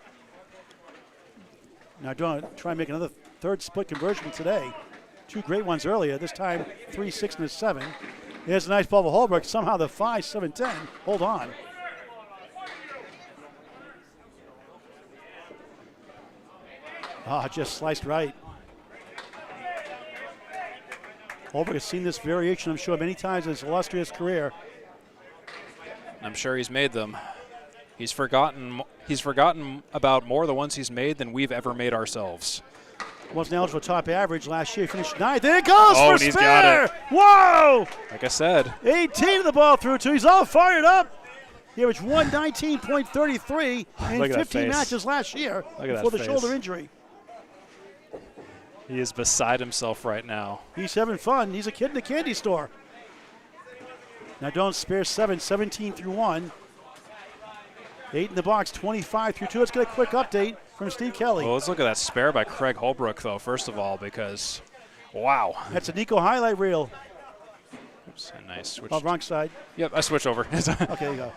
Now try and make another third split conversion today. 2 great ones earlier. This time 3, 6, and a 7. Here's a nice ball for Holbrook. Somehow the 5, 7, 10. Hold on. Just sliced right. Holbrook has seen this variation, I'm sure, many times in his illustrious career. I'm sure he's made them. He's forgotten about more the ones he's made than we've ever made ourselves. Wasn't eligible for top average last year. Finished 9th. There it goes for he's spare. got it. Whoa! Like I said. 18 of the ball through 2. He's all fired up. He averaged 119.33 in 15 matches last year before the shoulder injury. He is beside himself right now. He's having fun. He's a kid in a candy store. Nardone spare 7, 17 through 1. 8 in the box, 25 through 2. Let's get a quick update from Steve Kelly. Well, let's look at that spare by Craig Holbrook, though, first of all, because, wow. That's a Nico highlight reel. Oops, and nice switch. Oh, wrong side. Yep, I switched over. Okay, there you go.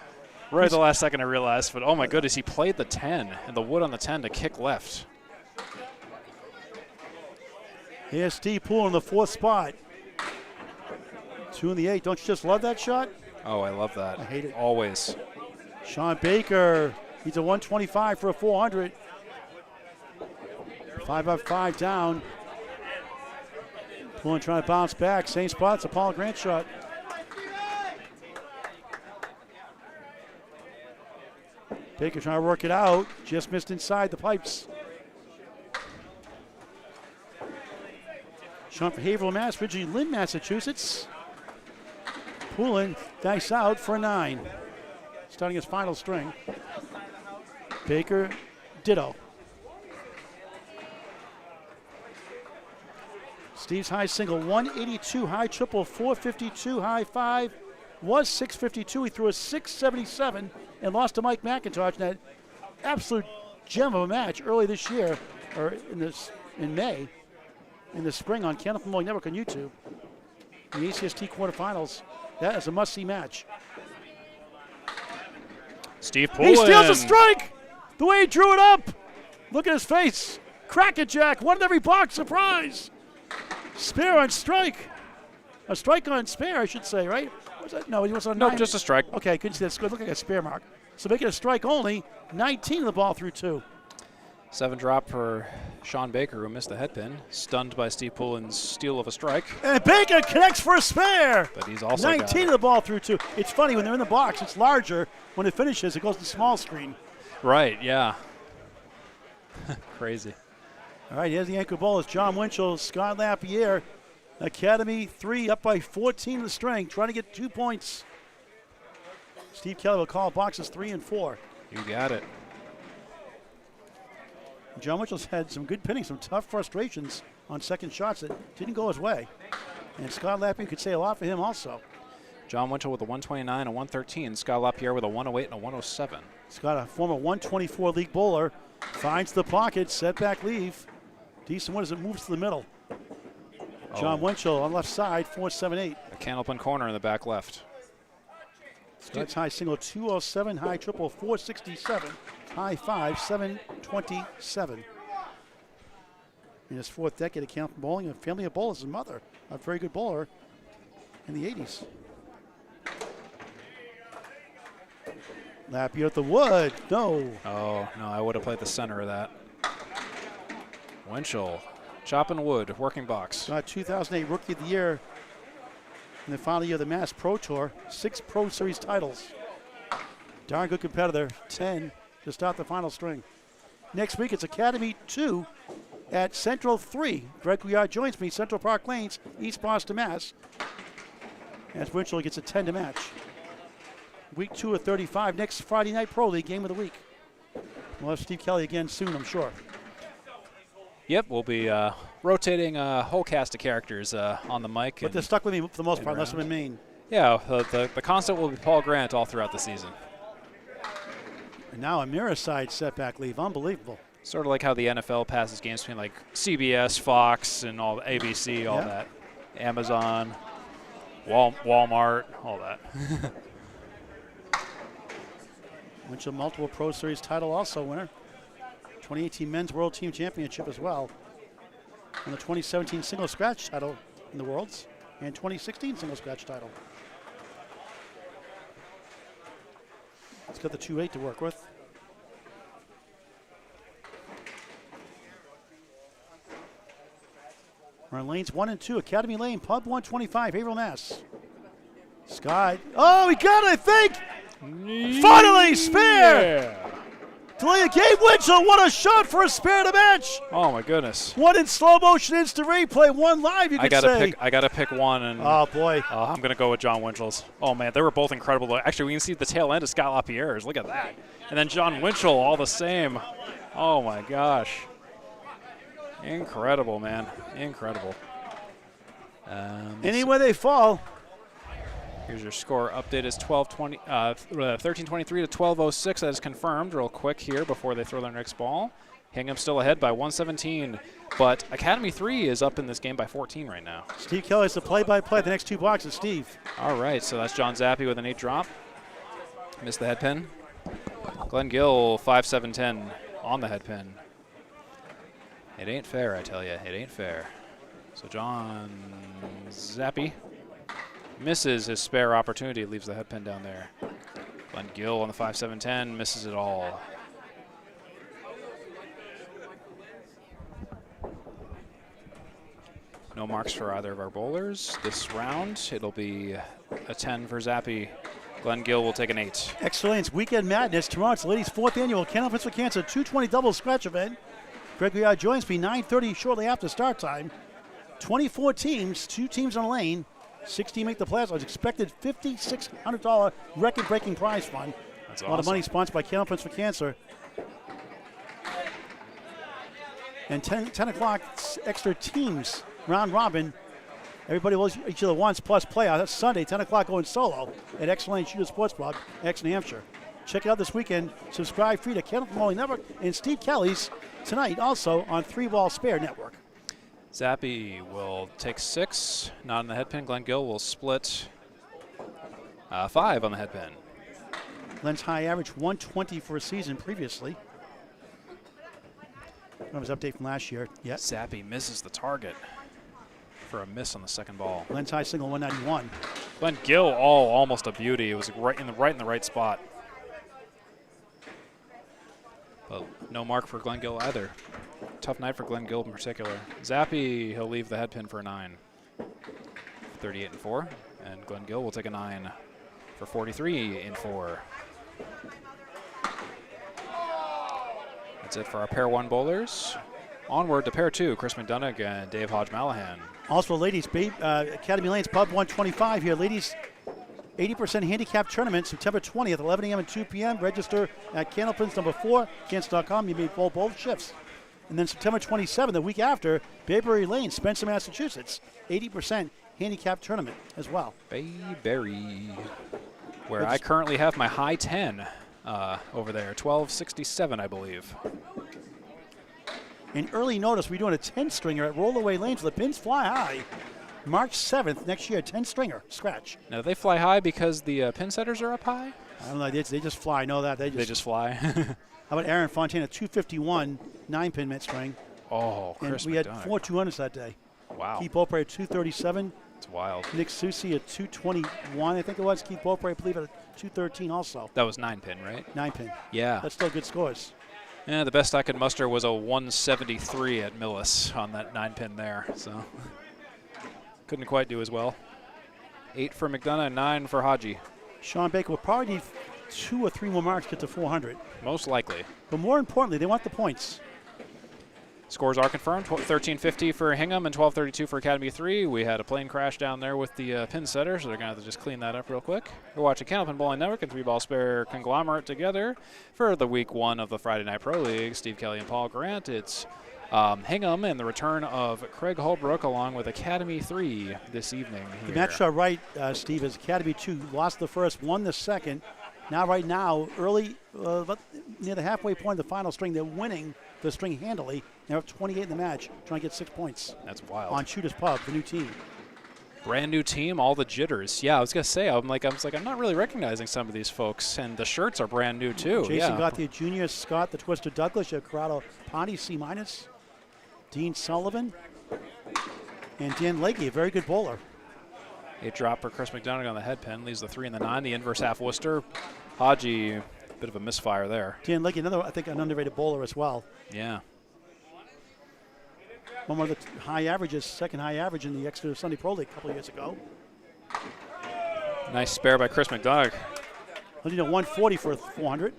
Right at the last second I realized, but oh my goodness, he played the 10 and the wood on the 10 to kick left. Here's Steve Poulin in the 4th spot. 2 in the 8. Don't you just love that shot? Oh, I love that. I hate it. Always. Shawn Baker, he's a 125 for a 400. 5 up, 5 down. Poulin trying to bounce back. Same spot. It's a Paul Grant shot. Baker trying to work it out. Just missed inside the pipes. Shawn for Haverhill, Mass. Ridgely, Lynn, Massachusetts. Poulin, dice out for a 9. Starting his final string. Baker, ditto. Steve's high single, 182, high triple, 452, high 5, was 652. He threw a 677 and lost to Mike McIntosh in that absolute gem of a match early this year, or in May, in the spring on Candlepin Bowling Network on YouTube. In the ACST quarterfinals, that is a must-see match. Steve Poulin. He steals a strike! The way he drew it up! Look at his face. Crack-a-jack, one in every box, surprise! Spare on strike. A strike on spare, I should say, right? Was that? No, he was on 9. No, just a strike. Okay, couldn't see that. It looked like a spare mark. So make it a strike only. 19 of the ball through 2. 7 drop for Shawn Baker, who missed the headpin. Stunned by Steve Poulin's steal of a strike. And Baker connects for a spare. But he's also 19 of the ball through 2. It's funny, when they're in the box, it's larger. When it finishes, it goes to small screen. Right, yeah. Crazy. All right, here's the anchor bowlers. John Winchell, Scott Lapierre. Academy 3 up by 14 in the string, trying to get 2 points. Steve Kelly will call boxes 3 and 4. You got it. John Winchell's had some good pinning, some tough frustrations on second shots that didn't go his way. And Scott Lapierre could say a lot for him also. John Winchell with a 129 and 113. Scott Lapierre with a 108 and a 107. Scott, a former 124 league bowler, finds the pocket, setback leave. Decent one as it moves to the middle. John Winchell on left side, 478. A Candlepin corner in the back left. Scott's high single, 207, high triple, 467, high 5, 727. In his 4th decade of Candlepin bowling, a family of bowlers, his mother, a very good bowler in the 80s. Lapierre at the wood, no. Oh, no, I would have played the center of that. Winchell, chopping wood, working box. Got 2008 Rookie of the Year in the final year of the Mass Pro Tour. 6 Pro Series titles. Darn good competitor. 10 to start the final string. Next week it's Academy 2 at Central 3. Greg Guyard joins me, Central Park Lanes, East Boston, Mass. As Winchell gets a 10 to match. Week 2 of 35. Next Friday Night Pro League game of the week. We'll have Steve Kelly again soon, I'm sure. Yep, we'll be rotating a whole cast of characters on the mic. But they're stuck with me for the most part, unless I'm in Maine. Yeah, the constant will be Paul Grant all throughout the season. And now a mirror side setback leave. Unbelievable. Sort of like how the NFL passes games between like CBS, Fox, and all ABC, all that. Amazon, Walmart, all that. Winchell multiple Pro Series title also winner. 2018 Men's World Team Championship as well. And the 2017 Single Scratch title in the Worlds. And 2016 Single Scratch title. He's got the 2-8 to work with. We're on lanes 1 and 2. Academy Lane, Pub 125, Haverhill, Mass. Scott. Oh, he got it, I think! Finally, spare! Yeah. Delay the game, Winchell, what a shot for a spare to match! Oh my goodness! One in slow motion, instant replay, one live. You could say. I gotta pick one, and oh boy, I'm gonna go with John Winchell's. Oh man, they were both incredible. Actually, we can see the tail end of Scott Lapierre's. Look at that, and then John Winchell, all the same. Oh my gosh! Incredible, man. Incredible. Anywhere they fall. Here's your score update is 1323 to 1206. That is confirmed real quick here before they throw their next ball. Hingham still ahead by 117, but Academy 3 is up in this game by 14 right now. Steve Kelly is the play-by-play the next 2 boxes. Steve. All right, so that's John Zappi with an 8 drop. Missed the head pin. Glen Gill 5-7-10 on the head pin. It ain't fair, I tell you. It ain't fair. So John Zappi misses his spare opportunity, leaves the head pin down there. Glen Gill on the 5-7-10, misses it all. No marks for either of our bowlers this round. It'll be a 10 for Zappi. Glen Gill will take an 8. Excellence Weekend Madness. Tomorrow it's the ladies' 4th annual Candlepins for Cancer 220 double scratch event. Gregory R. joins me 9:30 shortly after start time. 24 teams, 2 teams on a lane. 16 make the playoffs. It's expected $5,600 record-breaking prize fund. That's A lot of awesome. money sponsored by Candlepins for Cancer. And 10 o'clock extra teams round robin. Everybody will each other once plus playoff. That's Sunday, 10 o'clock going solo at X-Lane Shooter Sports Club, X, New Hampshire. Check it out this weekend. Subscribe free to Candlepin Bowling Network and Steve Kelly's tonight also on 3 Ball Spare Network. Zappi will take 6, not on the head pin. Glen Gill will split 5 on the head pin. Glen's high average 120 for a season previously. That was update from last year. Yes. Zappi misses the target for a miss on the second ball. Glen's high single 191. Glen Gill, almost a beauty. It was right in the right spot. But no mark for Glen Gill either. Tough night for Glen Gill in particular. Zappi, he'll leave the head pin for a 9. 38-4, and Glen Gill will take a 9 for 43-4. That's it for our pair 1 bowlers. Onward to pair 2, Chris McDonough and Dave Hodge-Mallahan. Also, ladies, Academy Lanes Pub 125 here. Ladies, 80% handicap tournament, September 20th, 11 a.m. and 2 p.m. Register at Candlepins number 4, Cans.com. You may bowl both shifts. And then September 27th, the week after, Bayberry Lane, Spencer, Massachusetts, 80% handicap tournament as well. Bayberry, where I currently have my high 10 over there, 1267, I believe. In early notice, we're doing a 10-stringer at Rollaway Lanes where the pins fly high. March 7th next year, 10-stringer, scratch. Now, do they fly high because the pin setters are up high? I don't know, they just fly. I know that. They just fly. How about Aaron Fontana, 251, 9-pin mid string. Oh, Chris And we McDonough. had 4 200s that day. Wow. Keith Beaupre at 237. It's wild. Nick Susi at 221, I think it was. Keith Beaupre, I believe, at 213 also. That was 9-pin, right? 9-pin. Yeah. That's still good scores. Yeah, the best I could muster was a 173 at Millis on that 9-pin there, so couldn't quite do as well. 8 for McDonough and 9 for Haji. Sean Baker will probably need 2 or 3 more marks to get to 400. Most likely. But more importantly, they want the points. Scores are confirmed, 1350 for Hingham and 1232 for Academy 3. We had a plane crash down there with the pin setter, so they're going to have to just clean that up real quick. We're watching Candlepin Bowling Network and 3 Ball Spare conglomerate together for the week 1 of the Friday Night Pro League. Steve Kelly and Paul Grant. It's Hingham and the return of Craig Holbrook along with Academy 3 this evening. The match shot right, Steve, is Academy 2 lost the first, won the second. Now, right now, early, near the halfway point of the final string, they're winning the string handily. They're up 28 in the match, trying to get 6 points. That's wild. On Shooters Pub, the new team. Brand new team, all the jitters. Yeah, I was gonna say, I'm not really recognizing some of these folks, and the shirts are brand new too. Jason Gauthier Jr., Scott the Twister Douglas, Corrado Ponte, C-. Dean Sullivan, and Dan Legge, a very good bowler. 8 drop for Chris McDonough on the head pin, leaves the 3 and the 9, the inverse half Worcester. Haji, bit of a misfire there. Dan Legge, another, I think, an underrated bowler as well. Yeah. One of the high averages, second high average in the Exeter Sunday Pro League a couple of years ago. Nice spare by Chris McDonough. He'll need a 140 for a 400.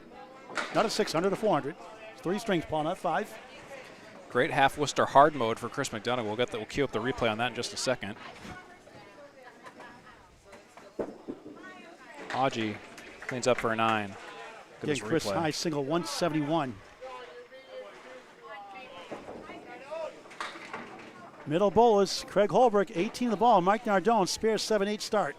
Not a 600, a 400. 3 strings, Paul, not 5. Great half Worcester hard mode for Chris McDonough. We'll queue up the replay on that in just a second. Haji cleans up for a 9. Again, Chris high single 171. Middle bowlers, Craig Holbrook, 18 the ball. Mike Nardone, spare 7-8 start.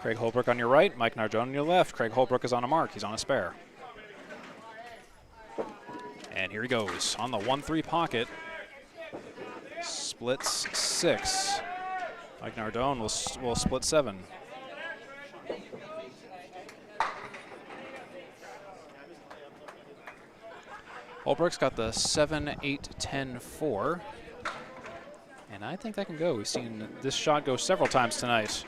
Craig Holbrook on your right, Mike Nardone on your left. Craig Holbrook is on a mark. He's on a spare. And here he goes on the 1-3 pocket. Splits 6. Mike Nardone will split 7. Holbrook's got the 7-8-10-4. And I think that can go. We've seen this shot go several times tonight.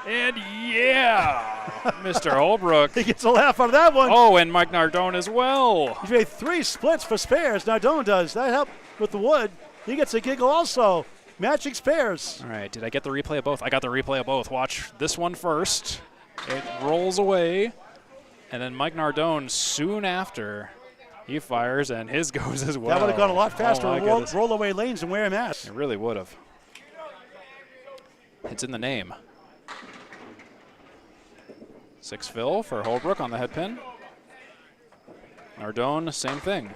And yeah, Mr. Holbrook. He gets a laugh out of that one. Oh, and Mike Nardone as well. He's made 3 splits for spares. Nardone does. That helped with the wood. He gets a giggle also. Matching spares. All right, did I get the replay of both? I got the replay of both. Watch this one first. It rolls away. And then Mike Nardone soon after, he fires and his goes as well. That would have gone a lot faster. Oh, roll away lanes and wear a mask. It really would have. It's in the name. 6 fill for Holbrook on the head pin. Nardone, same thing.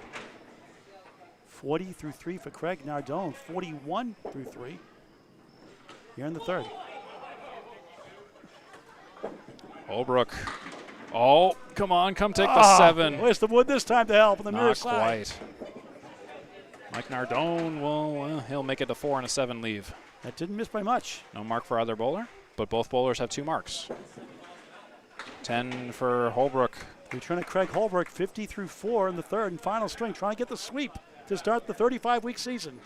40 through 3 for Craig Nardone. 41 through 3. Here in the third. Holbrook. Oh, come on, come take the 7. Where's the wood this time to help on the mirror Not side? quite. Mike Nardone, well, he'll make it to 4 and a 7 leave. That didn't miss by much. No mark for either bowler, but both bowlers have 2 marks. 10 for Holbrook. Return of Craig Holbrook, 50 through 4 in the third and final string, trying to get the sweep to start the 35-week season.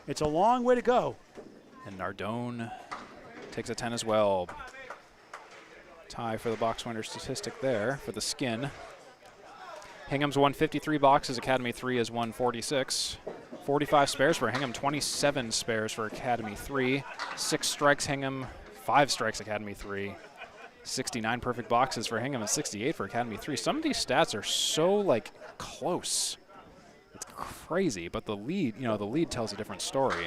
It's a long way to go. And Nardone takes a 10 as well. Tie for the box winner statistic there for the skin. Hingham's won 53 boxes, Academy 3 is 146. 45 spares for Hingham, 27 spares for Academy 3. 6 strikes Hingham, 5 strikes Academy 3. 69 perfect boxes for Hingham and 68 for Academy 3. Some of these stats are so like close. It's crazy, but the lead, the lead tells a different story.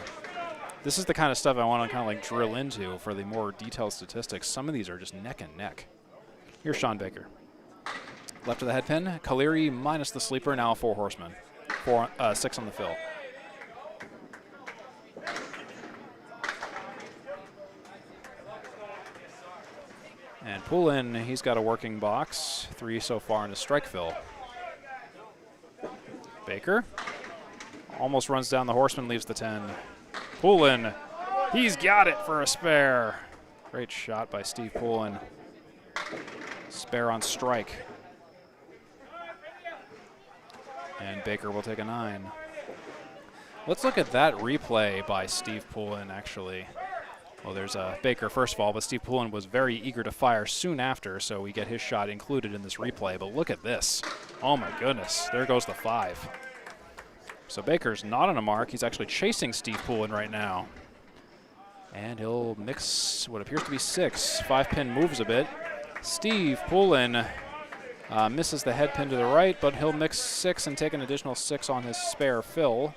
This is the kind of stuff I want to kind of like drill into for the more detailed statistics. Some of these are just neck and neck. Here's Shawn Baker. Left of the head pin, Caleri minus the sleeper, now 4 horsemen. 6 on the fill. And Poulin, he's got a working box. 3 so far in his strike fill. Baker almost runs down the horseman, leaves the 10. Poulin, he's got it for a spare. Great shot by Steve Poulin. Spare on strike. And Baker will take a 9. Let's look at that replay by Steve Poulin, actually. Well, there's Baker, first of all, but Steve Poulin was very eager to fire soon after, so we get his shot included in this replay. But look at this. Oh, my goodness. There goes the 5. So Baker's not on a mark. He's actually chasing Steve Poulin right now. And he'll mix what appears to be 6. 5-pin moves a bit. Steve Poulin misses the head pin to the right, but he'll mix 6 and take an additional 6 on his spare fill.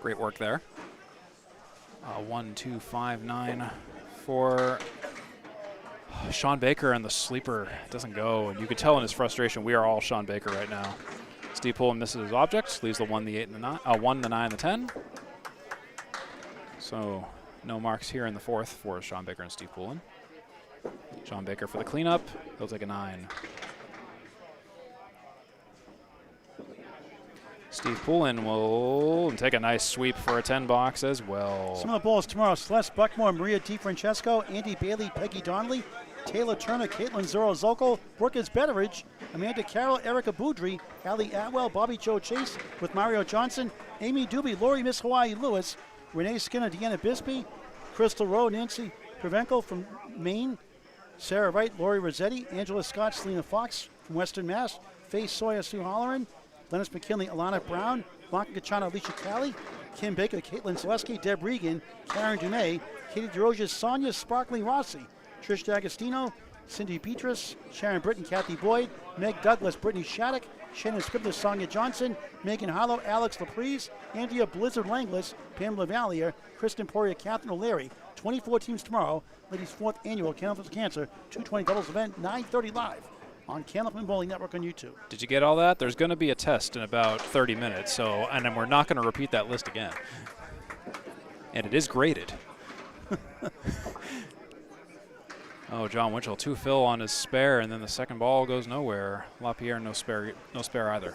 Great work there. 1, 2, 5, 9 for Shawn Baker, and the sleeper doesn't go. And you could tell in his frustration, we are all Shawn Baker right now. Steve Poulin misses his object, leaves the 1, the 8, and the 9, 1, the 9, the 10. So no marks here in the fourth for Shawn Baker and Steve Poulin. Shawn Baker for the cleanup. He'll take a 9. Steve Poulin will take a nice sweep for a 10 box as well. Some of the bowls tomorrow: Celeste Buckmore, Maria DiFrancesco, Andy Bailey, Peggy Donnelly, Taylor Turner, Caitlin Zoro-Zocco, Brookins Betteridge, Amanda Carroll, Erica Boudry, Allie Atwell, Bobby Joe Chase with Mario Johnson, Amy Doobie, Lori Miss Hawaii Lewis, Renee Skinner, Deanna Bisbee, Crystal Rowe, Nancy Kravenko from Maine, Sarah Wright, Lori Rossetti, Angela Scott, Selena Fox from Western Mass, Faye Sawyer, Sue Holleran, Lennox McKinley, Alana Brown, Blanca Gachano, Alicia Callie, Kim Baker, Caitlin Zaleski, Deb Regan, Karen Dumay, Katie DeRoja, Sonia Sparkly Rossi, Trish D'Agostino, Cindy Beatrice, Sharon Britton, Kathy Boyd, Meg Douglas, Brittany Shattuck, Shannon Scribner, Sonia Johnson, Megan Hollow, Alex LaPrise, Andrea Blizzard Langlis, Pamela Valier, Kristen Poirier, Catherine O'Leary. 24 teams tomorrow. Ladies' 4th annual Candle for Cancer 220 doubles event, 9:30 live. on Candlepin Bowling Network on YouTube. Did you get all that? There's going to be a test in about 30 minutes, so and then we're not going to repeat that list again. And it is graded. Oh, John Winchell, 2 fill on his spare, and then the second ball goes nowhere. Lapierre, no spare either.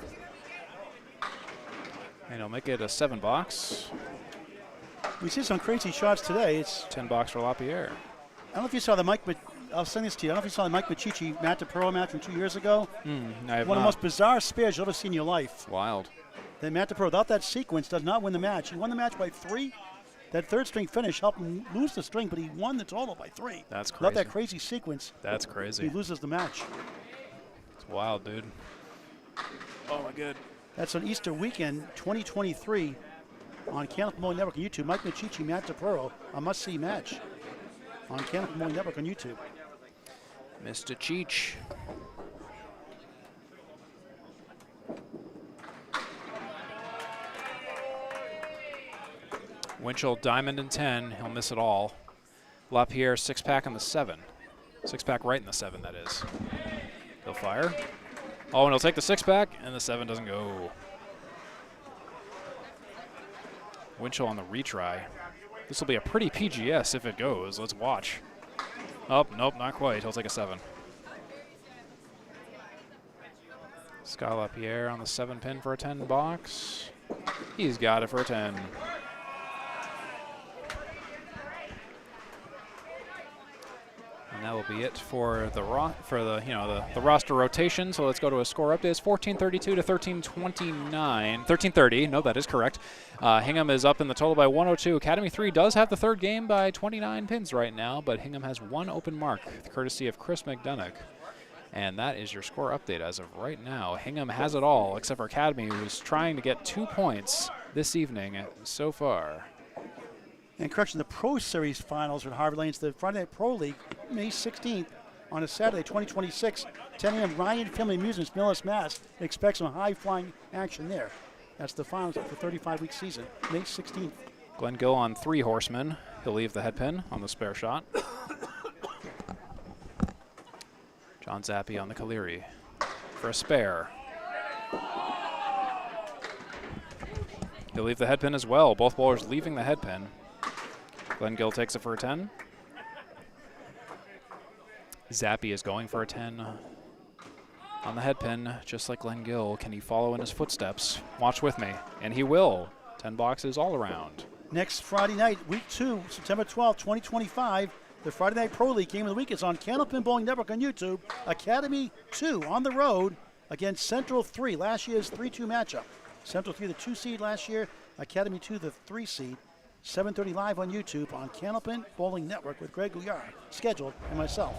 And he'll make it a 7 box. We see some crazy shots today. It's 10 box for Lapierre. I don't know if you saw the Mike, but I'll send this to you. I don't know if you saw the Mike Machichi Matt DePro match from 2 years ago. I have One of not. the most bizarre spares you'll ever see in your life. Wild. Then Matt DePro, without that sequence, does not win the match. He won the match by 3. That third string finish helped him lose the string, but he won the total by 3. That's crazy. Without that crazy sequence, That's crazy. he loses the match. It's wild, dude. Oh, my God. That's on Easter weekend 2023 on Candlepin Bowling Network on YouTube. Mike Machichi, Matt DePro, a must-see match on Candlepin Bowling Network on YouTube. Mr. Cheech. Winchell, diamond and 10. He'll miss it all. Lapierre, 6-pack on the 7. 6-pack right in the 7, that is. He'll fire. Oh, and he'll take the 6-pack, and the 7 doesn't go. Winchell on the retry. This will be a pretty PGS if it goes. Let's watch. Oh, nope, not quite. He'll take a 7. Scott Lapierre on the 7 pin for a 10 box. He's got it for a 10. And that will be it for the roster rotation. So let's go to a score update. It's 1432 to 1329. 1330. No, that is correct. Hingham is up in the total by 102. Academy 3 does have the third game by 29 pins right now, but Hingham has 1 open mark, courtesy of Chris McDonough. And that is your score update as of right now. Hingham has it all, except for Academy, who's trying to get 2 points this evening so far. And correction, the Pro Series finals at Haverhill Lanes, the Friday Night Pro League, May 16th on a Saturday, 2026, 10 a.m. Ryan Family Amusements, Millis, Mass. Expect some high-flying action there. That's the finals of the 35-week season, May 16th. Glen Gill on 3 horsemen. He'll leave the head pin on the spare shot. John Zappi on the Caleri for a spare. He'll leave the head pin as well. Both bowlers leaving the head pin. Glen Gill takes it for a 10. Zappi is going for a 10 on the head pin, just like Glen Gill. Can he follow in his footsteps? Watch with me, and he will. 10 boxes all around. Next Friday night, week 2, September 12th, 2025, the Friday Night Pro League game of the week is on Candlepin Bowling Network on YouTube. Academy 2 on the road against Central 3, last year's 3-2 matchup. Central 3, the 2 seed last year, Academy 2, the 3 seed. 7:30 live on YouTube on Candlepin Bowling Network with Greg Gouillard, scheduled, and myself.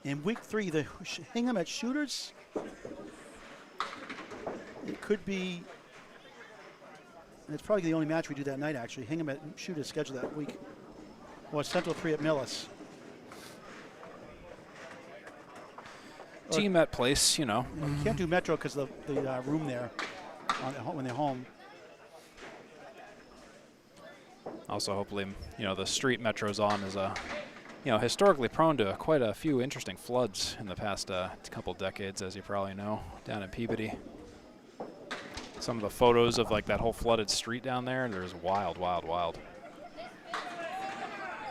In week 3, the Hingham at Shooters. It could be, and it's probably the only match we do that night, actually. Hingham at Shooters scheduled that week. Or Central 3 at Millis. Team at place, you know. You can't do Metro because of the room there when they're home. Also, hopefully, the street Metro's on is historically prone to quite a few interesting floods in the past couple decades, as you probably know, down in Peabody. Some of the photos of like that whole flooded street down there's wild, wild, wild.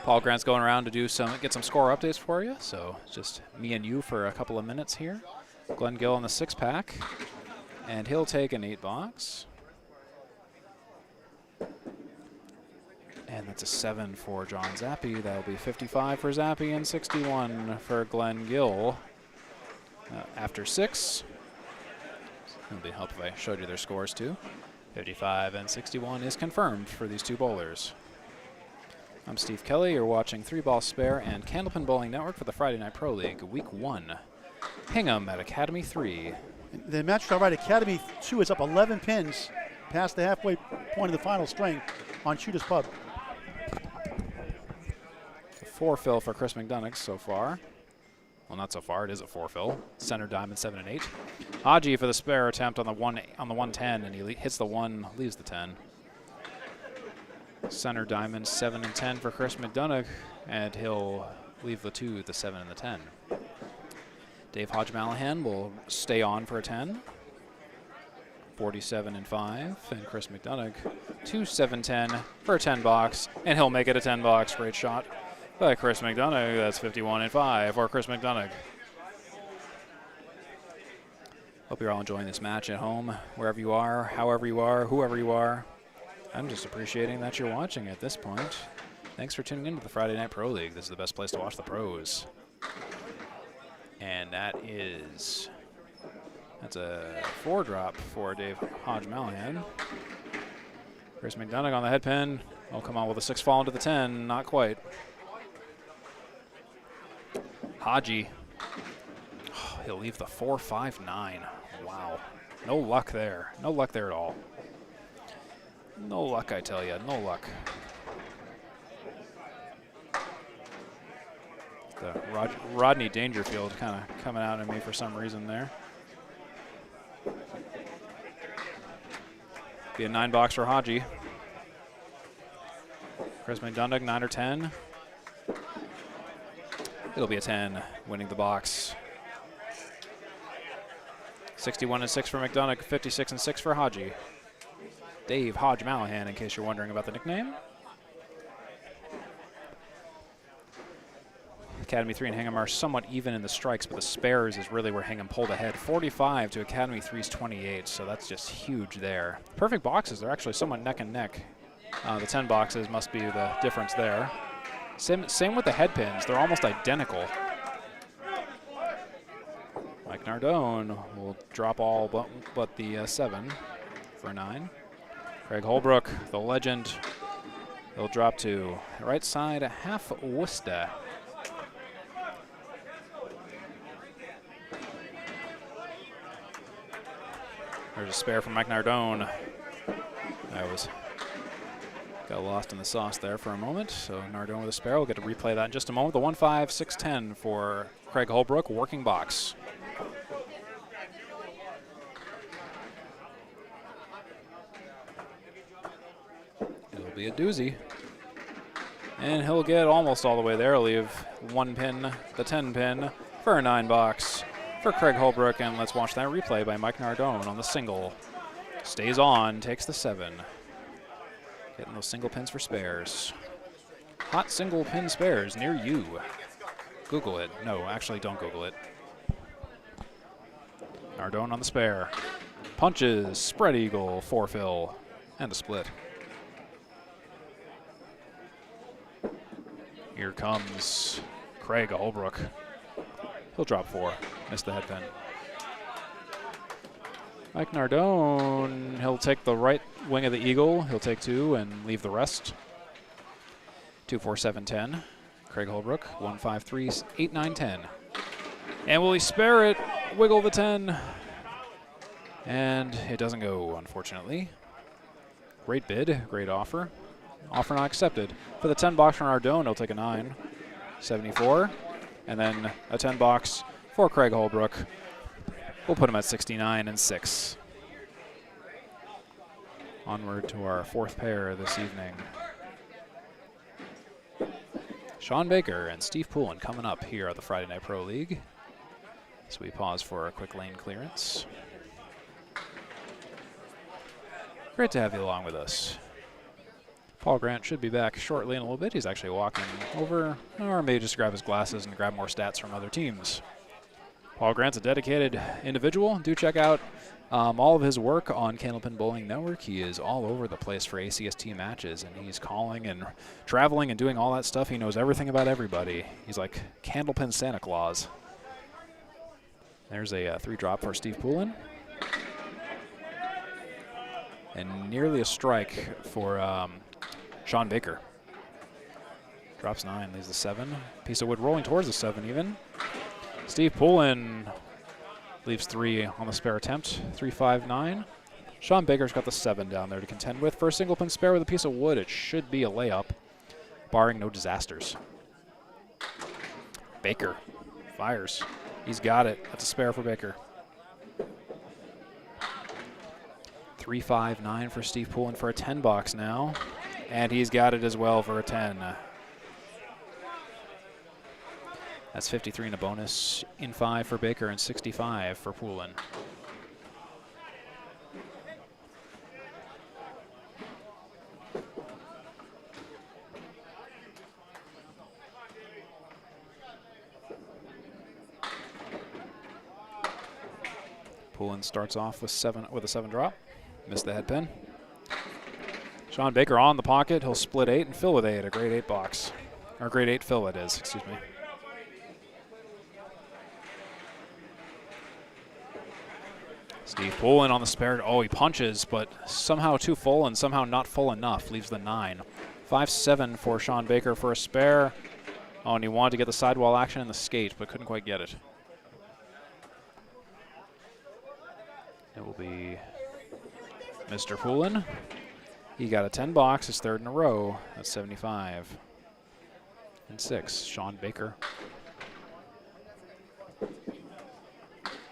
Paul Grant's going around to get some score updates for you, so it's just me and you for a couple of minutes here. Glen Gill on the 6-pack, and he'll take an 8 box. And that's a 7 for John Zappi. That'll be 55 for Zappi and 61 for Glen Gill. After 6, it'll be helpful if I showed you their scores too. 55 and 61 is confirmed for these 2 bowlers. I'm Steve Kelly. You're watching 3-Ball Spare and Candlepin Bowling Network for the Friday Night Pro League, Week 1. Hingham at Academy 3. The match to our right, Academy 2 is up 11 pins past the halfway point of the final string on Shooters Pub. 4 fill for Chris McDonough so far. Well, not so far. It is a 4 fill. Center diamond 7 and 8. Hodgie for the spare attempt on the 110, and he hits the 1, leaves the 10. Center diamond 7 and 10 for Chris McDonough, and he'll leave the 2, the 7, and the 10. Dave Hodge-Mallahan will stay on for a 10. 47 and 5, and Chris McDonough 2, 7, 10 for a 10 box, and he'll make it a 10 box. Great shot by Chris McDonough. That's 51 and 5 for Chris McDonough. Hope you're all enjoying this match at home, wherever you are, however you are, whoever you are. I'm just appreciating that you're watching at this point. Thanks for tuning in to the Friday Night Pro League. This is the best place to watch the pros. And that's a 4-drop for Dave Hodge-Mallahan. Chris McDonough on the head pin. Oh, come on, will the 6 fall into the 10? Not quite. Hodgie. Oh, he'll leave the 4, 5, 9. Wow. No luck there. No luck there at all. No luck, I tell you. No luck. The Rodney Dangerfield kind of coming out at me for some reason there. Be a 9 box for Hodgie. Chris McDonough, 9 or 10. It'll be a 10, winning the box. 61 and 6 for McDonough, 56 and 6 for Hodgie. Dave Hodge-Mallahan, in case you're wondering about the nickname. Academy 3 and Hingham are somewhat even in the strikes, but the spares is really where Hingham pulled ahead. 45 to Academy 3's 28, so that's just huge there. Perfect boxes, they're actually somewhat neck and neck. The 10 boxes must be the difference there. Same with the head pins, they're almost identical. Mike Nardone will drop all but the 7 for a 9. Craig Holbrook, the legend, he'll drop to right side, half Worcester. There's a spare from Mike Nardone. Got lost in the sauce there for a moment. So Nardone with a spare. We'll get to replay that in just a moment. The 1, 5, 6, 10 for Craig Holbrook, working box. It'll be a doozy. And he'll get almost all the way there. He'll leave 1 pin, the 10 pin, for a 9 box for Craig Holbrook. And let's watch that replay by Mike Nardone on the single. Stays on, takes the 7. Getting those single pins for spares. Hot single pin spares near you. Google it. No, actually don't Google it. Nardone on the spare. Punches, spread eagle, 4 fill, and a split. Here comes Craig Holbrook. He'll drop 4. Missed the head pin. Mike Nardone, he'll take the right wing of the eagle. He'll take 2 and leave the rest. 2, 4, 7, 10. Craig Holbrook, 1, 5, 3, 8, 9, 10. And will he spare it? Wiggle the 10. And it doesn't go, unfortunately. Great bid, great offer. Offer not accepted. For the 10 box from Nardone, he'll take a 9. 74. And then a 10 box for Craig Holbrook. We'll put him at 69 and 6. Onward to our 4th pair this evening. Shawn Baker and Steve Poulin coming up here at the Friday Night Pro League. So we pause for a quick lane clearance. Great to have you along with us. Paul Grant should be back shortly in a little bit. He's actually walking over, or maybe just grab his glasses and grab more stats from other teams. Paul Grant's a dedicated individual. Do check out all of his work on Candlepin Bowling Network. He is all over the place for ACST matches, and he's calling and traveling and doing all that stuff. He knows everything about everybody. He's like Candlepin Santa Claus. There's a 3-drop for Steve Poulin. And nearly a strike for Shawn Baker. Drops 9, leaves the 7. Piece of wood rolling towards the 7 even. Steve Poulin leaves 3 on the spare attempt, 3, 5, 9. Shawn Baker's got the 7 down there to contend with. For a single pin spare with a piece of wood, it should be a layup, barring no disasters. Baker fires. He's got it. That's a spare for Baker. 3, 5, 9 for Steve Poulin for a 10 box now. And he's got it as well for a 10. That's 53 and a bonus in 5 for Baker and 65 for Poulin. Poulin starts off with a 7 drop. Missed the head pin. Shawn Baker on the pocket. He'll split 8 and fill with 8. A grade 8 box. Or grade 8 fill it is, excuse me. Steve Poulin on the spare. Oh, he punches, but somehow too full and somehow not full enough. Leaves the 9. 5-7 for Shawn Baker for a spare. Oh, and he wanted to get the sidewall action in the skate, but couldn't quite get it. It will be Mr. Poulin. He got a 10 box, his 3rd in a row. That's 75. And 6, Shawn Baker.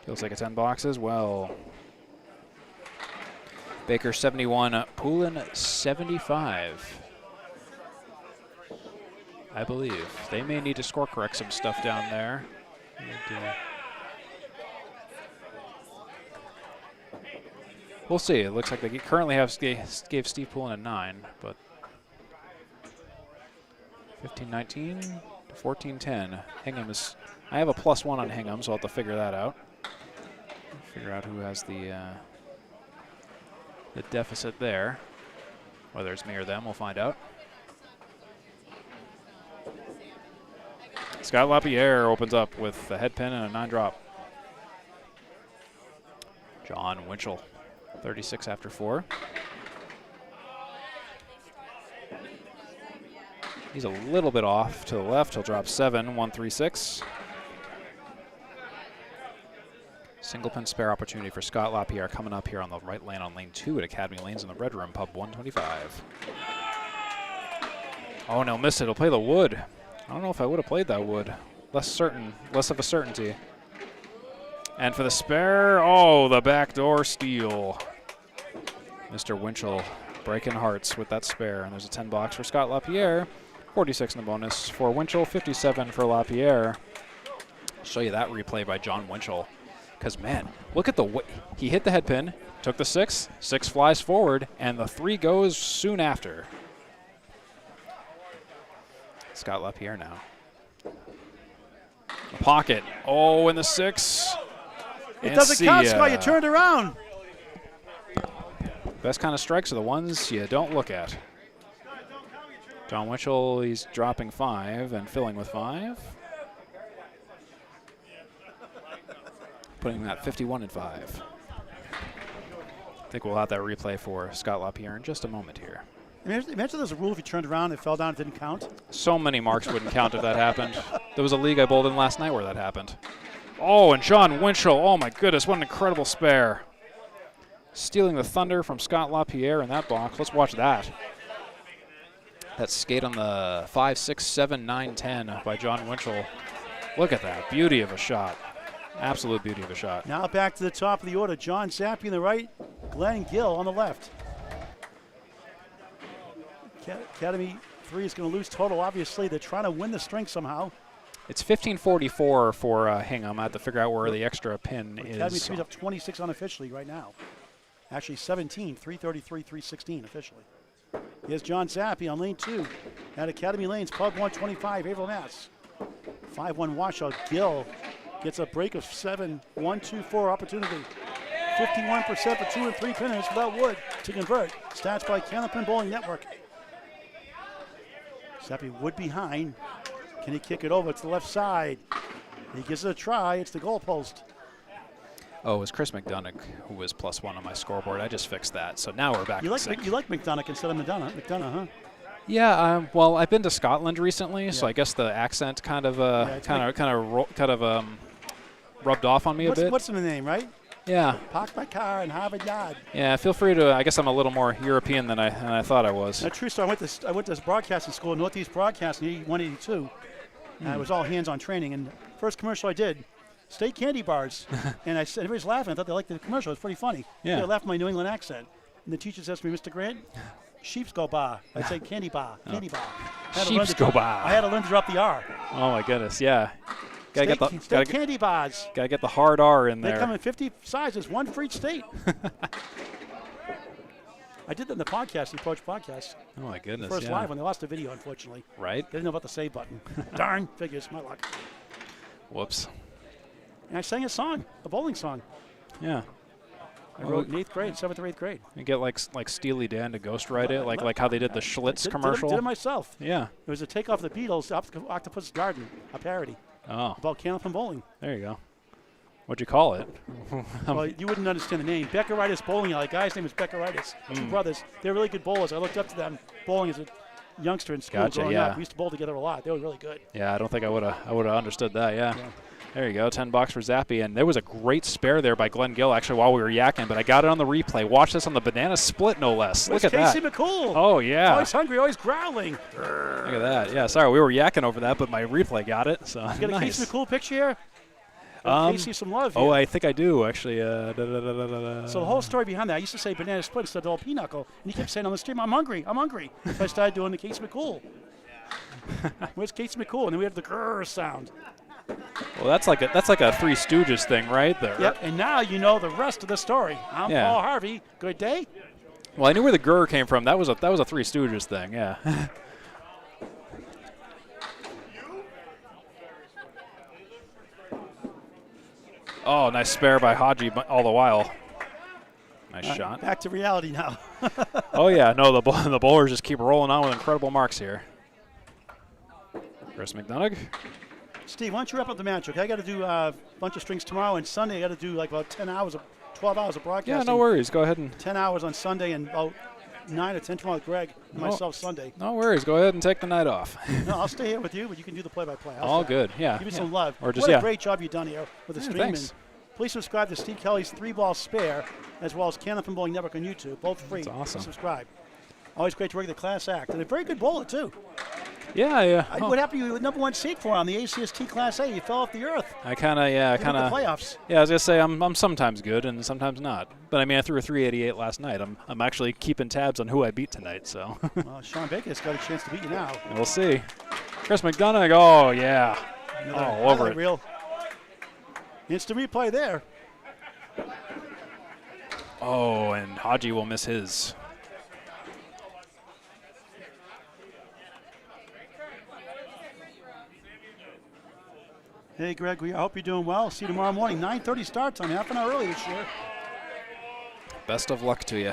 He'll take a 10 box as well. Baker 71, Poulin 75. I believe. They may need to score correct some stuff down there. We'll see. It looks like they currently gave Steve Poulin a 9, but 15-19 to 14-10. Hingham is. I have a +1 on Hingham, so I'll have to figure that out. Figure out who has the deficit there. Whether it's me or them, we'll find out. Scott Lapierre opens up with a head pin and a 9 drop. John Winchell. 36 after 4. He's a little bit off to the left. He'll drop 7, 1-3-6. Single pin spare opportunity for Scott Lapierre coming up here on the right lane on lane 2 at Academy Lanes in the Red Room, pub 125. Oh, no, missed it. He'll play the wood. I don't know if I would have played that wood. Less of a certainty. And for the spare, oh, the backdoor steal. Mr. Winchell breaking hearts with that spare. And there's a 10 box for Scott Lapierre. 46 in the bonus for Winchell, 57 for Lapierre. I'll show you that replay by John Winchell. Because, man, look at the way he hit the head pin, took the 6, 6 flies forward, and the 3 goes soon after. Scott Lapierre now. The pocket. Oh, and the 6. It doesn't count, Scott. You turned around. Best kind of strikes are the ones you don't look at. John Winchell, he's dropping 5 and filling with 5. Putting that 51 and 5. I think we'll have that replay for Scott Lapierre in just a moment here. Imagine there's a rule if you turned around and fell down, it didn't count. So many marks wouldn't count if that happened. There was a league I bowled in last night where that happened. Oh, and John Winchell, oh my goodness, what an incredible spare. Stealing the thunder from Scott Lapierre in that box. Let's watch that. That skate on the 5, 6, 7, 9, 10 by John Winchell. Look at that. Beauty of a shot. Absolute beauty of a shot. Now back to the top of the order. John Zappi on the right, Glen Gill on the left. Academy 3 is going to lose total. Obviously, they're trying to win the string somehow. It's 15:44 for Hingham. I have to figure out where the extra pin is. Academy 3 is up 26 unofficially right now. Actually 17, 333, 316 officially. Here's John Zappi on lane 2 at Academy Lanes, pub 125, Haverhill, Mass. 5-1 washout. Gill gets a break of 7, 1-2-4 opportunity. 51% for 2 and 3 pinners without wood to convert. Stats by Canopin Bowling Network. Zappi wood behind. Can he kick it over to the left side? He gives it a try. It's the goalpost. Oh, it was Chris McDonough who was +1 on my scoreboard. I just fixed that. So now we're back. You like McDonough instead of McDonough, huh? Yeah. Well, I've been to Scotland recently, so I guess the accent kind of rubbed off on me a bit. What's in the name, right? Yeah. Parked my car in Harvard Yard. Yeah. Feel free to. I guess I'm a little more European than I thought I was. True story. I went to broadcasting school, Northeast Broadcasting, 182. It was all hands-on training. And first commercial I did, state candy bars. And I said, everybody's laughing. I thought they liked the commercial. It was pretty funny. Yeah. They laughed at my New England accent. And the teacher says to me, Mr. Grant, sheeps go bar. I'd say candy bar, candy bar. Sheeps go bar. I had to learn to drop the R. Oh, my goodness, yeah. Gotta candy bars. Gotta get the hard R in They there. come in 50 sizes, one for each state. I did that in the podcast, the Approach podcast. Oh my goodness! First yeah. live when they lost the video, unfortunately. Right. They didn't know about the save button. Darn, figures, my luck. Whoops. And I sang a song, a bowling song. Yeah. I wrote in 8th grade, 7th or 8th grade. You get like Steely Dan to ghostwrite it, like how they did the Schlitz commercial. Did it myself. Yeah. It was a takeoff of the Beatles, Octopus Garden, a parody Oh. about Candlepin bowling. There you go. What'd you call it? Well, you wouldn't understand the name. Beckeritis Bowling Alley. The guy's name is Beckeritis. Two brothers. They're really good bowlers. I looked up to them bowling as a youngster in school growing up. We used to bowl together a lot. They were really good. Yeah, I don't think I would have understood that. Yeah. There you go, $10 for Zappi, and there was a great spare there by Glen Gill actually while we were yakking, but I got it on the replay. Watch this on the banana split, no less. Look at Casey that. McCool. Oh yeah. Always hungry, always growling. Look at that. Yeah, sorry, we were yakking over that, but my replay got it. So you got a nice. Casey McCool picture here? Casey some love here. Oh, I think I do actually. So the whole story behind that, I used to say banana split instead of all pinochle, and he kept saying on the stream, I'm hungry. So I started doing the Casey McCool. Where's Casey McCool? And then we had the grrr sound. Well, that's like a Three Stooges thing right there. Yep, and now you know the rest of the story. I'm Paul Harvey. Good day. Well, I knew where the grr came from. That was a Three Stooges thing, yeah. Oh, nice spare by Hodgie all the while. Nice shot. Back to reality now. Oh, yeah. No, the bowlers just keep rolling on with incredible marks here. Chris McDonough. Steve, why don't you wrap up the match, okay? I got to do a bunch of strings tomorrow, and Sunday I got to do like about 12 hours of broadcasting. Yeah, no worries. Go ahead and 10 hours on Sunday and about 9 or 10 tomorrow with Greg and myself Sunday. No worries. Go ahead and take the night off. No, I'll stay here with you, but you can do the play-by-play. All good. Yeah. Give me some love. Or just what a great job you've done here with the stream. Thanks. Please subscribe to Steve Kelly's 3-ball spare, as well as Candlepin Bowling Network on YouTube. Both free. That's awesome. Subscribe. Always great to work with the class act. And a very good bowler, too. Yeah. What happened to you with #1 seed for on the ACST Class A? You fell off the earth. I kind of the playoffs. Yeah, I was gonna say I'm sometimes good and sometimes not. But I mean, I threw a 388 last night. I'm actually keeping tabs on who I beat tonight. So. Well, Shawn Baker's got a chance to beat you now. We'll see. Chris McDonough. Oh yeah. All over it. Real. Instant replay there. Oh, and Hodgie will miss his. Hey, Greg, I hope you're doing well. See you tomorrow morning. 9:30 start time, half an hour early this year. Best of luck to you.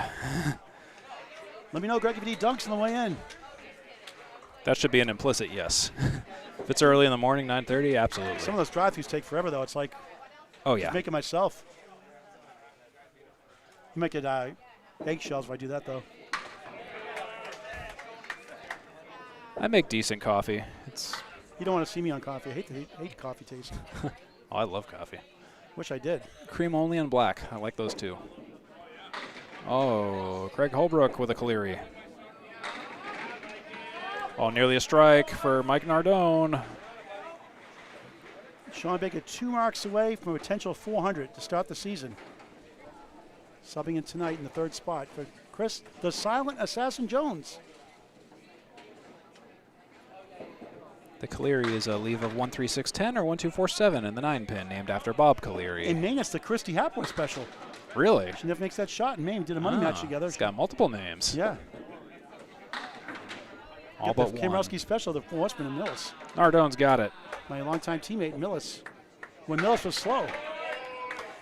Let me know, Greg, if you need dunks on the way in. That should be an implicit yes. If it's early in the morning, 9:30, absolutely. Some of those drive-thrus take forever, though. It's like, oh yeah, make it myself. You might get eggshells if I do that, though. I make decent coffee. You don't want to see me on coffee. I hate coffee taste. Oh, I love coffee. Wish I did. Cream only and black. I like those too. Oh, Craig Holbrook with a Caleri. Oh, nearly a strike for Mike Nardone. Shawn Baker 2 marks away from a potential 400 to start the season. Subbing in tonight in the 3rd spot for Chris, the silent assassin Jones. The Caleri is a leave of 13610 or 1247 in the 9-pin, named after Bob Caleri. In Maine, it's the Christy Hapwood special. Really? She never makes that shot in Maine. We did a money match together. It's got multiple names. Yeah. All but the one. Kamrowski special, the horseman in Millis. Nardone's got it. My longtime teammate in Millis. When Millis was slow.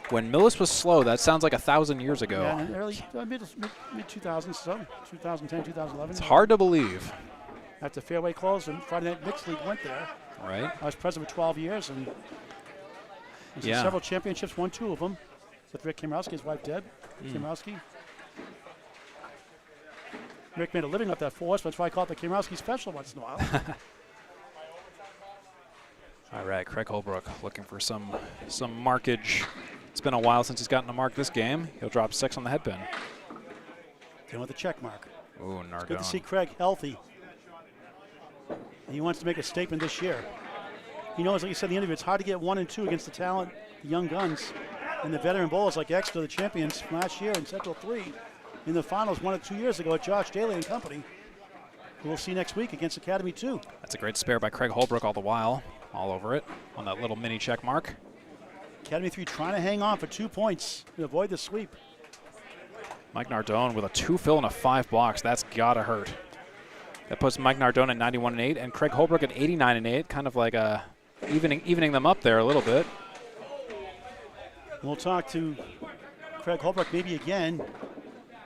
When Millis was slow, that sounds like 1,000 years ago. Yeah, in early mid-2000s, so 2010, 2011. It's hard to believe. After Fairway closed and Friday Night Mixed League went there. Right. I was president for 12 years and several championships, won 2 of them with Rick Kamrowski, his wife Deb Kamrowski. Rick made a living off that force, that's why I call it the Kamrowski special once in a while. All right, Craig Holbrook looking for some markage. It's been a while since he's gotten a mark this game. He'll drop 6 on the head pin. Then with the check mark. Ooh, Nardone. It's good to see Craig healthy. He wants to make a statement this year. He knows, like you said in the interview, it's hard to get 1 and 2 against the talent, the young guns, and the veteran bowlers like Exeter, the champions from last year, and Central 3 in the finals 1 or 2 years ago at Josh Daly and company. We'll see next week against Academy 2. That's a great spare by Craig Holbrook all the while. all over it on that little mini check mark. Academy 3 trying to hang on for 2 points to avoid the sweep. Mike Nardone with a 2 fill and a 5 blocks. That's gotta hurt. That puts Mike Nardone at 91-8 and Craig Holbrook at 89-8, kind of like evening them up there a little bit. We'll talk to Craig Holbrook maybe again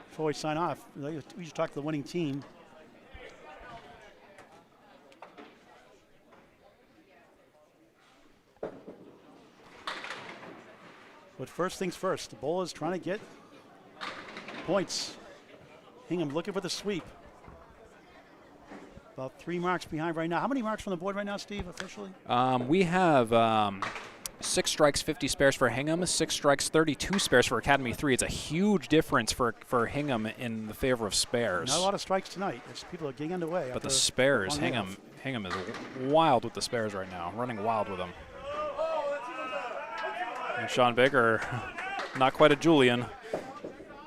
before we sign off. We should talk to the winning team. But first things first, the Bowl is trying to get points. Hingham looking for the sweep. About 3 marks behind right now. How many marks from the board right now, Steve, officially? We have 6 strikes, 50 spares for Hingham, 6 strikes, 32 spares for Academy 3. It's a huge difference for Hingham in the favor of spares. Not a lot of strikes tonight. People are getting underway. But the spares, Hingham is wild with the spares right now, running wild with them. And Shawn Baker, not quite a Julian.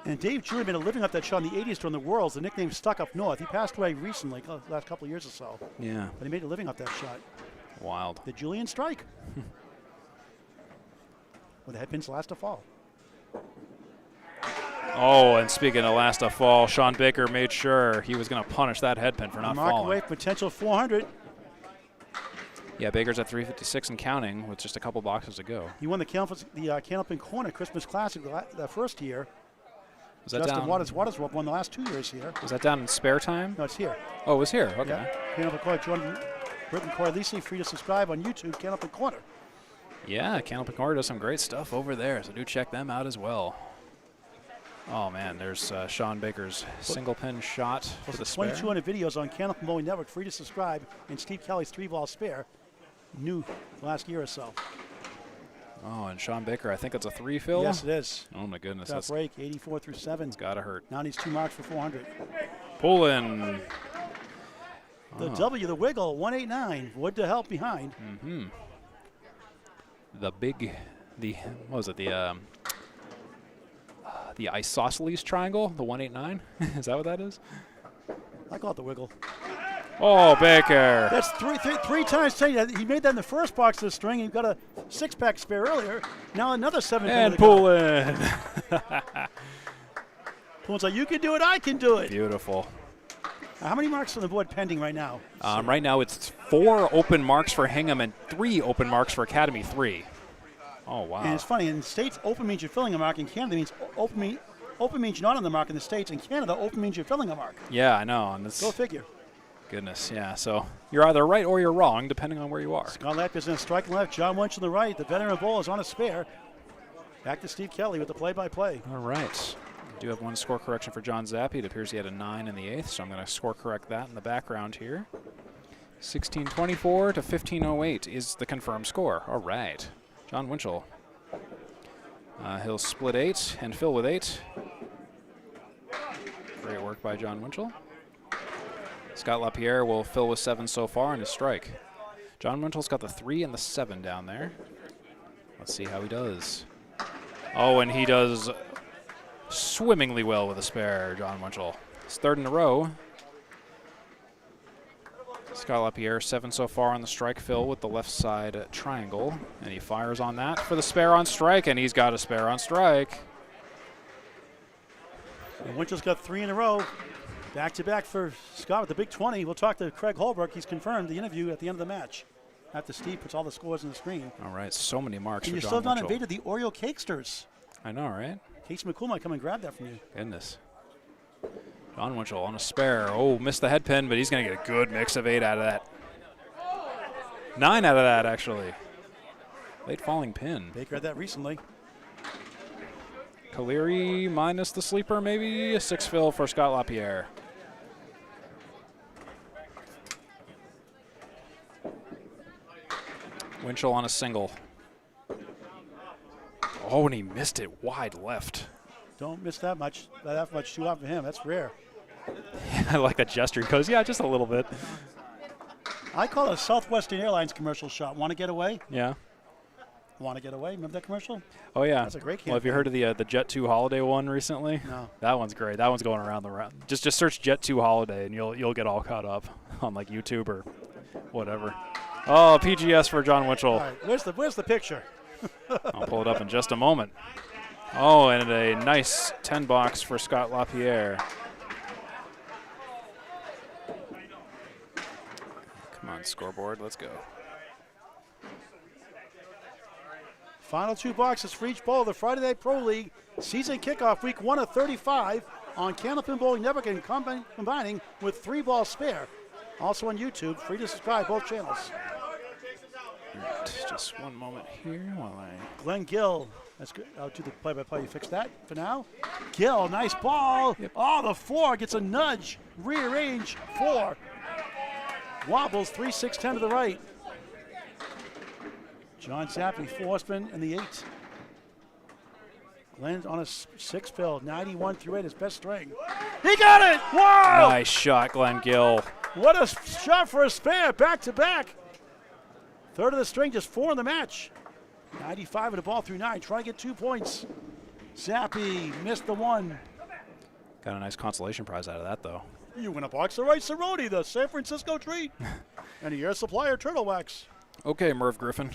And Dave Julian been living up that shot in the 80s during the Worlds. The nickname stuck up north. He passed away recently, the last couple of years or so. Yeah. But he made a living up that shot. Wild. The Julian strike. With the headpins last to fall. Oh, and speaking of last to fall, Shawn Baker made sure he was going to punish that headpin for not mark falling. Away, potential 400. Yeah, Baker's at 356 and counting with just a couple boxes to go. He won the Candlepin Corner Christmas Classic the first year. Was that Justin down? Waters won the last 2 years here. Was that down in spare time? No, it's here. Oh, it was here. Okay. Yeah. Candlepin Corner. Jordan, Britt, and Corey Lisi, free to subscribe on YouTube, Candlepin Corner. Yeah, Candlepin Corner does some great stuff over there, so do check them out as well. Oh, man, there's Shawn Baker's single pin shot for the spare. 2,200 videos on Candlepin Bowling Network, free to subscribe, and Steve Kelly's 3-ball spare, new last year or so. Oh, and Shawn Baker, I think it's a 3 fill? Yes, it is. Oh, my goodness. That break, 84 through 7. It's got to hurt. Now needs 2 marks for 400. Poulin. The W, the wiggle, 189. Wood to help behind. Mm-hmm. What was it? The isosceles triangle, the 189. Is that what that is? I call it the wiggle. Oh, Baker. That's three times. He made that in the first box of the string. He got a 6-pack spare earlier. Now another 7. And Poulin. Poulin's like, you can do it, I can do it. Beautiful. How many marks on the board pending right now? Right now it's 4 open marks for Hingham and 3 open marks for Academy 3. Oh, wow. And it's funny, in the States, open means you're filling a mark. In Canada, means open means you're not on the mark in the States. In Canada, open means you're filling a mark. Yeah, I know. And Go figure. Goodness, yeah. So you're either right or you're wrong, depending on where you are. Scott Lapierre's in a strike left. John Winchell on the right. The veteran bowler is on a spare. Back to Steve Kelly with the play-by-play. All right. I do have one score correction for John Zappi. It appears he had a 9 in the 8th, so I'm going to score correct that in the background here. 1624 to 1508 is the confirmed score. All right. John Winchell. He'll split 8 and fill with 8. Great work by John Winchell. Scott Lapierre will fill with 7 so far in his strike. John Winchell's got the 3 and the 7 down there. Let's see how he does. Oh, and he does swimmingly well with a spare, John Winchell. His 3rd in a row. Scott Lapierre, 7 so far on the strike fill with the left side triangle. And he fires on that for the spare on strike, and he's got a spare on strike. And Winchell's got 3 in a row. Back-to-back for Scott with the big 20. We'll talk to Craig Holbrook. He's confirmed the interview at the end of the match. After Steve puts all the scores on the screen. All right, so many marks and for John you still have Winchell. not invaded the Oreo Cakesters. I know, right? Casey McCool might come and grab that from you. Goodness. John Winchell on a spare. Oh, missed the head pin, but he's going to get a good mix of 8 out of that. 9 out of that, actually. Late falling pin. Baker had that recently. Caleri minus the sleeper, maybe. A 6 fill for Scott Lapierre. Winchell on a single. Oh, and he missed it wide left. Don't miss that much too often for him. That's rare. I like that gesture. He goes, yeah, just a little bit. I call it a Southwestern Airlines commercial shot. Want to get away? Yeah. Want to get away? Remember that commercial? Oh, yeah. That's a great campaign. Well, have you heard of the Jet 2 Holiday one recently? No. That one's great. That one's going around the round. Just search Jet 2 Holiday, and you'll get all caught up on like YouTube or whatever. Oh, PGS for John Winchell. All right, where's the picture? I'll pull it up in just a moment. Oh, and a nice 10 box for Scott Lapierre. Come on, scoreboard, let's go. Final 2 boxes for each bowl of the Friday Night Pro League season kickoff week 1 of 35 on Candlepin Bowling Network and combining with 3 ball spare. Also on YouTube, free to subscribe both channels. Right, just one moment here while I... Glen Gill, that's good. I'll do the play-by-play. You fix that for now. Gill, nice ball. Yep. Oh, the 4 gets a nudge. Rearrange 4. Wobbles 3-6-10 to the right. John Zappi, 4-spin, and the 8. Glenn on a 6 fill, 91 through 8, his best string. He got it! Wow! Nice shot, Glen Gill. What a shot for a spare, back to back. Third of the string, just 4 in the match. 95 of the ball through 9, trying to get 2 points. Zappi missed the 1. Got a nice consolation prize out of that, though. You win a box of rice Cerrone, the San Francisco treat. And a year supplier, Turtle Wax. Okay, Merv Griffin.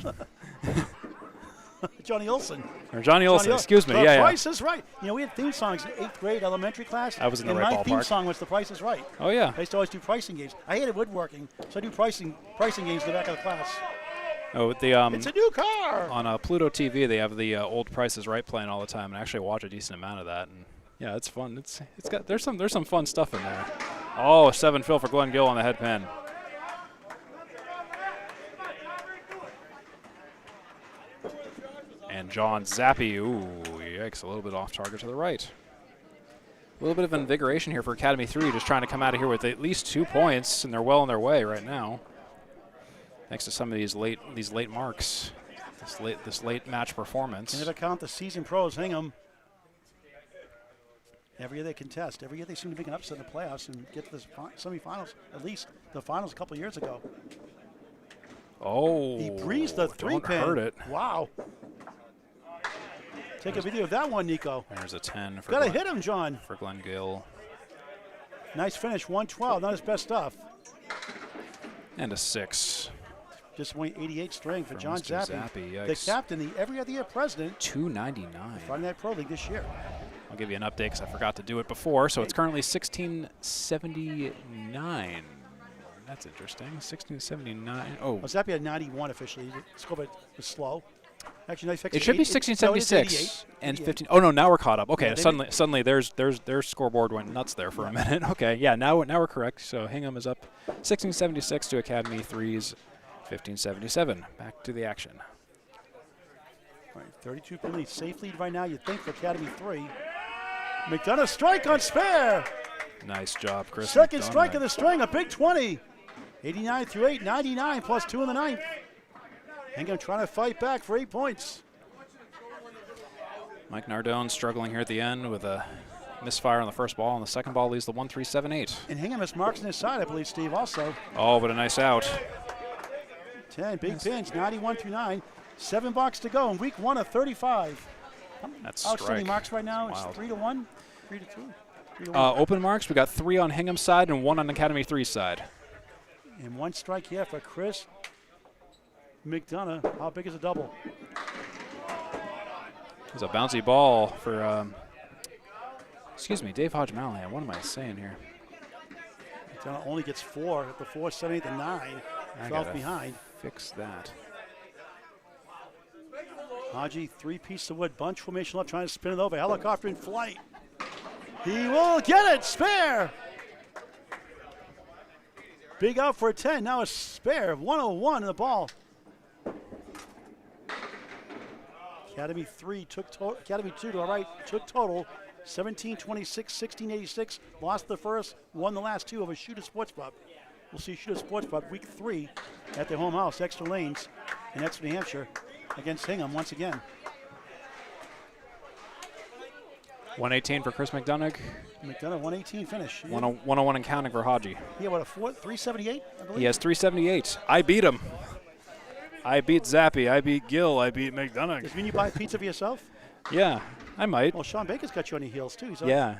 Johnny Olson. Or Johnny Olson, excuse me. The Yeah, Price is Right. You know, we had theme songs in 8th grade elementary class. I was in the and right my theme ballpark. song was The Price is Right. Oh, yeah. I used to always do pricing games. I hated woodworking, so I do pricing games in the back of the class. Oh, the It's a new car. on Pluto TV, they have the old Price is Right playing all the time, and I actually watch a decent amount of that. And yeah, it's fun. It's got there's some fun stuff in there. Oh, 7 fill for Glen Gill on the head pin. And John Zappi, ooh, yikes, a little bit off target to the right. A little bit of invigoration here for Academy 3, just trying to come out of here with at least 2 points, and they're well on their way right now. Thanks to some of these late marks, this late match performance. You never count the season pros, Hingham. Every year they contest. Every year they seem to make an upset in the playoffs and get to the semifinals, at least the finals a couple years ago. Oh, He breezed the 3-pin. Don't hurt it. Wow. Take a video of that one, Nico. There's a 10 for Gotta hit him, John. for Glen Gill. Nice finish, 112, not his best stuff. And a 6. Just 88 string for John Mr. Zappi. Zappi, The yikes. captain, the every other year president, 299. Friday Night Pro League this year. I'll give you an update because I forgot to do it before. So it's currently 1679. That's interesting. 1679. Oh, Well, Zappi had 91 officially. The score was slow. Actually, nice fix. it should be 1676 and 15. Oh no, now we're caught up. Okay, Yeah, suddenly their scoreboard went nuts there for a minute. Okay, yeah, now we're correct. So Hingham is up 1676 to Academy 3's 1577. Back to the action. All right, 32-pin lead. Safe lead right now, you'd think, for Academy 3. McDonough strike on spare. Nice job, Chris. Second McDonough. strike of the string, a big 20. 89 through 8, 99 plus 2 in the 9th. Hingham trying to fight back for 8 points. Mike Nardone struggling here at the end with a misfire on the first ball, and the second ball leaves the 1-3-7-8. And Hingham has marks on his side, I believe, Steve, also. Oh, but a nice out. 10 big pins, 91 through 9. 7 box to go in week 1 of 35. That's Outstanding strike. marks right now. It's Wild. 3-1, 3-2. 3-1. Open marks, we got 3 on Hingham's side and 1 on Academy 3's side. And 1 strike here for Chris McDonough. How big is a double? There's a bouncy ball for, excuse me, Dave Hodge-Mallahan. What am I saying here? McDonough only gets 4 at the 4, 7, 8, and 9. I 12 gotta behind. fix that. Haji, 3 pieces of wood, bunch formation left, trying to spin it over. Helicopter in flight. He will get it. Spare. Big out for a 10. Now a spare. 101 in the ball. Academy 3 took Academy 2 to the right, took total 17-26, 16-86. Lost the first, won the last 2 over Shooter Sports Pub. We'll see Shooter Sports Pub week 3 at their home house, Extra Lanes in Exeter, New Hampshire, against Hingham once again. 118 for Chris McDonough. McDonough 118 finish. 101 and counting for Haji. He had what, a 378, I believe? He has 378. I beat him. I beat Zappi. I beat Gill. I beat Does McDonough. it mean you buy pizza for yourself? Yeah, I might. Well, Sean Baker's got you on your heels, too. Yeah.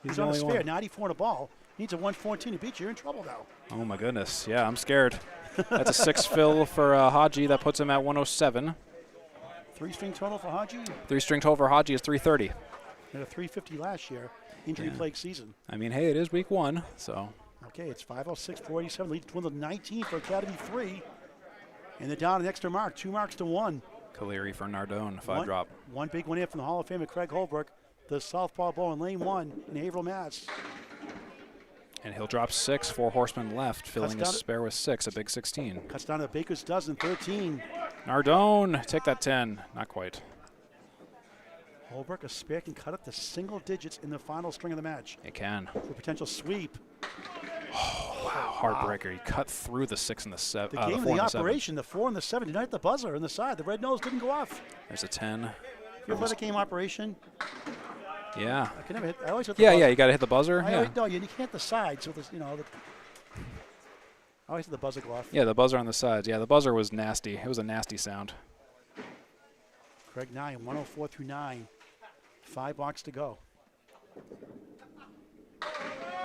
He's the on a only spare, one. 94 in a ball. Needs a 114 to beat you. You're in trouble now. Oh, my goodness. Yeah, I'm scared. That's a 6 fill for Hodgie. That puts him at 107. 3-string total for Hodgie. 3-string total for Hodgie is 330. Had a 350 last year. Injury-plagued season. I mean, hey, it is week 1, so. Okay, it's 506-487. Lead to 19 for Academy 3. And they're down an extra mark, 2 marks to 1. Caleri for Nardone, 5 drop. One big one in from the Hall of Famer Craig Holbrook, the southpaw ball in lane 1 in Haverhill, Mass. And he'll drop 6, 4 horsemen left, filling his spare with 6, a big 16. Cuts down to Baker's dozen, 13. Nardone, take that 10. Not quite. Holbrook, a spare, can cut up to single digits in the final string of the match. It can. For a potential sweep. Oh, wow, heartbreaker. He cut through the 6 and the 7. The game of the operation, the 4 and the 7 did not hit the buzzer on the side. The red nose didn't go off. There's a 10. You ever play the game operation? Yeah. I can never hit. I always hit the buzzer. Yeah, you got to hit the buzzer. No, you can't hit the sides. So there's, I always hit the buzzer go off. Yeah, the buzzer on the sides. Yeah, the buzzer was nasty. It was a nasty sound. Craig 9, 104 through 9. 5 blocks to go.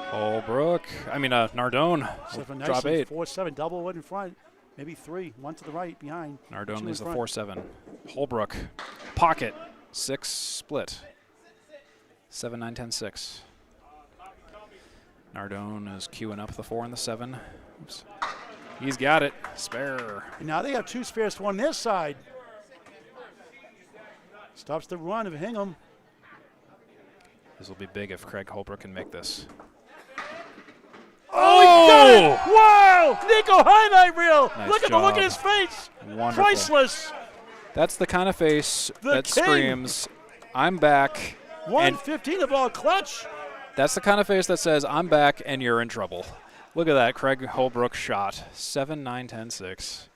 Holbrook. Nardone. Drop 8. 4-7, double wood in front. Maybe 3. 1 to the right, behind. Nardone leaves the 4-7. Holbrook. Pocket. 6 split. 7, 9, 10, 6. Nardone is queuing up the 4 and the 7. Oops. He's got it. Spare. And now they have 2 spares to 1 this side. Stops the run of Hingham. This will be big if Craig Holbrook can make this. Oh, he got it! Wow! Nico highlight reel! Nice Look at the look at his face! Wonderful. Priceless! That's the kind of face that king. screams, I'm back. 115 the ball clutch. That's the kind of face that says, I'm back and you're in trouble. Look at that Craig Holbrook shot. 7, 9, 10, 6.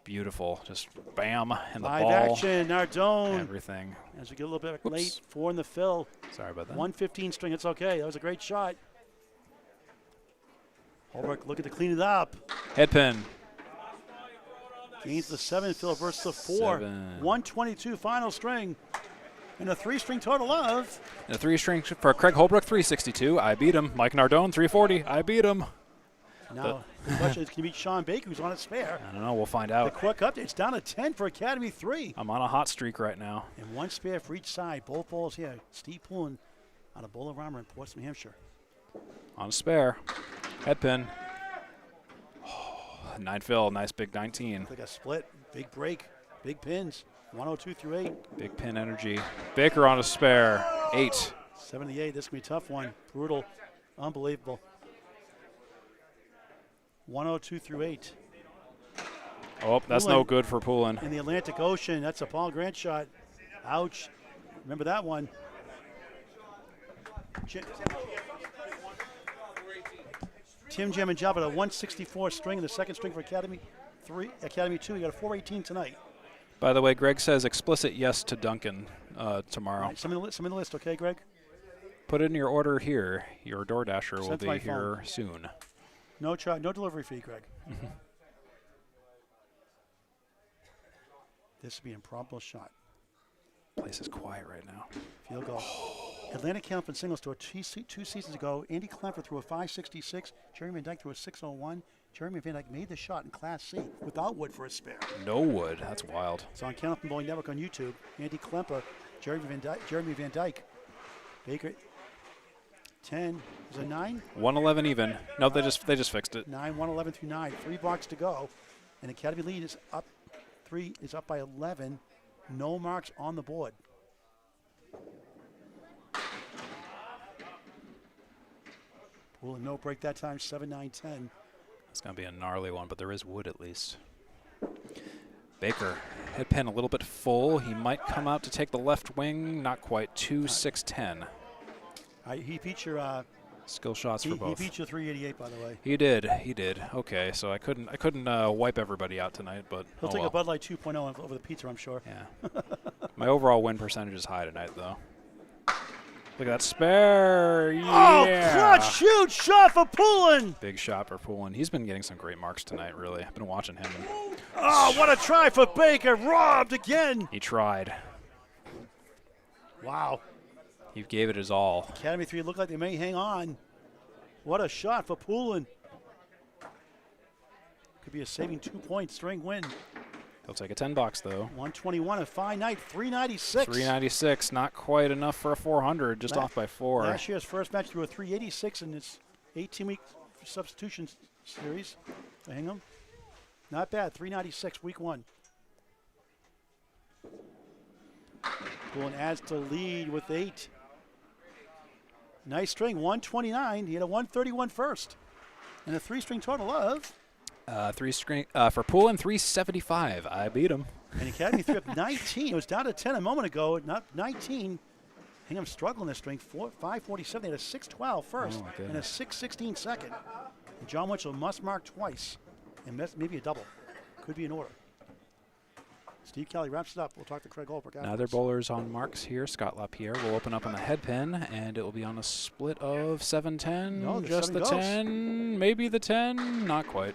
Beautiful. Just bam. And the Live ball. action, Nardone. Everything. As we get a little bit late, 4 in the fill. Sorry about that. 115 string, it's okay. That was a great shot. Holbrook looking to clean it up. Head pin. Gains the 7 fill versus the 4. 7. 122 final string. And a 3-string total of. And a 3-string for Craig Holbrook, 362. I beat him. Mike Nardone, 340. I beat him. Now, the question is, can you beat Shawn Baker, who's on its spare? I don't know. We'll find The out. quick update, it's down to 10 for Academy 3. I'm on a hot streak right now. And 1 spare for each side. Both balls here. Steve Poulin out of Bowler Armor in Portsmouth, New Hampshire. On a spare. Head pin. Oh, 9 fill. Nice big 19. Like a split. Big break. Big pins. 102 through 8. Big pin energy. Baker on a spare. 8. 78. This can be a tough one. Brutal. Unbelievable. 102 through 8. Oh, that's Poulin no good for Poulin. in the Atlantic Ocean. That's a Paul Grant shot. Ouch. Remember that one. Tim Jam and Java at a 164 string in the 2nd string for Academy 3. Academy 2. You got a 418 tonight. By the way, Greg says explicit yes to Duncan tomorrow. All right, some in the list, okay, Greg? Put in your order here. Your DoorDasher will Sent to be my here soon. No delivery fee, Greg. This would be an improbable shot. Place is quiet right now. Field goal. Atlantic Camp and Singles Store 2 seasons ago. Andy Klemper threw a 566. Jeremy Van Dyke threw a 601. Jeremy Van Dyke made the shot in Class C without wood for a spare. No wood. That's wild. It's on Candlepin Bowling Network on YouTube. Andy Klemper, Jeremy Van Dyke. Baker, 10. Is it 9? 111 even. No, they just fixed it. 9, 111 through 9. 3 blocks to go. And Academy lead is up. 3 is up by 11. No marks on the board. Poulin, no break that time. 7, 9, 10. It's going to be a gnarly one, but there is wood at least. Baker, head pin a little bit full. He might come out to take the left wing. Not quite. 2, 6, 10. He beat your skill shots for both. He beat your 388, by the way. He did. He did. Okay, so I couldn't wipe everybody out tonight, but he'll take a Bud Light 2.0 over the pizza, I'm sure. Yeah. My overall win percentage is high tonight, though. Look at that spare. Yeah. Oh, clutch, huge shot for Poulin. Big shot for Poulin. He's been getting some great marks tonight, really. I've been watching him. Oh, what a try for Baker. Robbed again. He tried. Wow. He gave it his all. Academy 3 looked like they may hang on. What a shot for Poulin. Could be a saving 2 point string win. He'll take a 10 box though. 121, a fine night, 396. 396, not quite enough for a 400, just off by 4. Last year's first match threw a 386 in its 18-week substitution series for Hingham. Not bad, 396, week 1. Poulin adds to lead with 8. Nice string, 129. He had a 131 first. And a 3-string total of? 3-string for Poulin, 375. I beat him. And Academy threw up 19. It was down to 10 a moment ago, not 19. Hingham struggling this string, 547. They had a 612 first and a 616 second. And John Winchell must mark twice and maybe a double. Could be an order. Steve Kelly wraps it up. We'll talk to Craig Holbrook afterwards. Now their bowlers on marks here. Scott Lapierre will open up on the head pin, and it will be on a split of 7-10. No, just the 10, maybe the 10, not quite.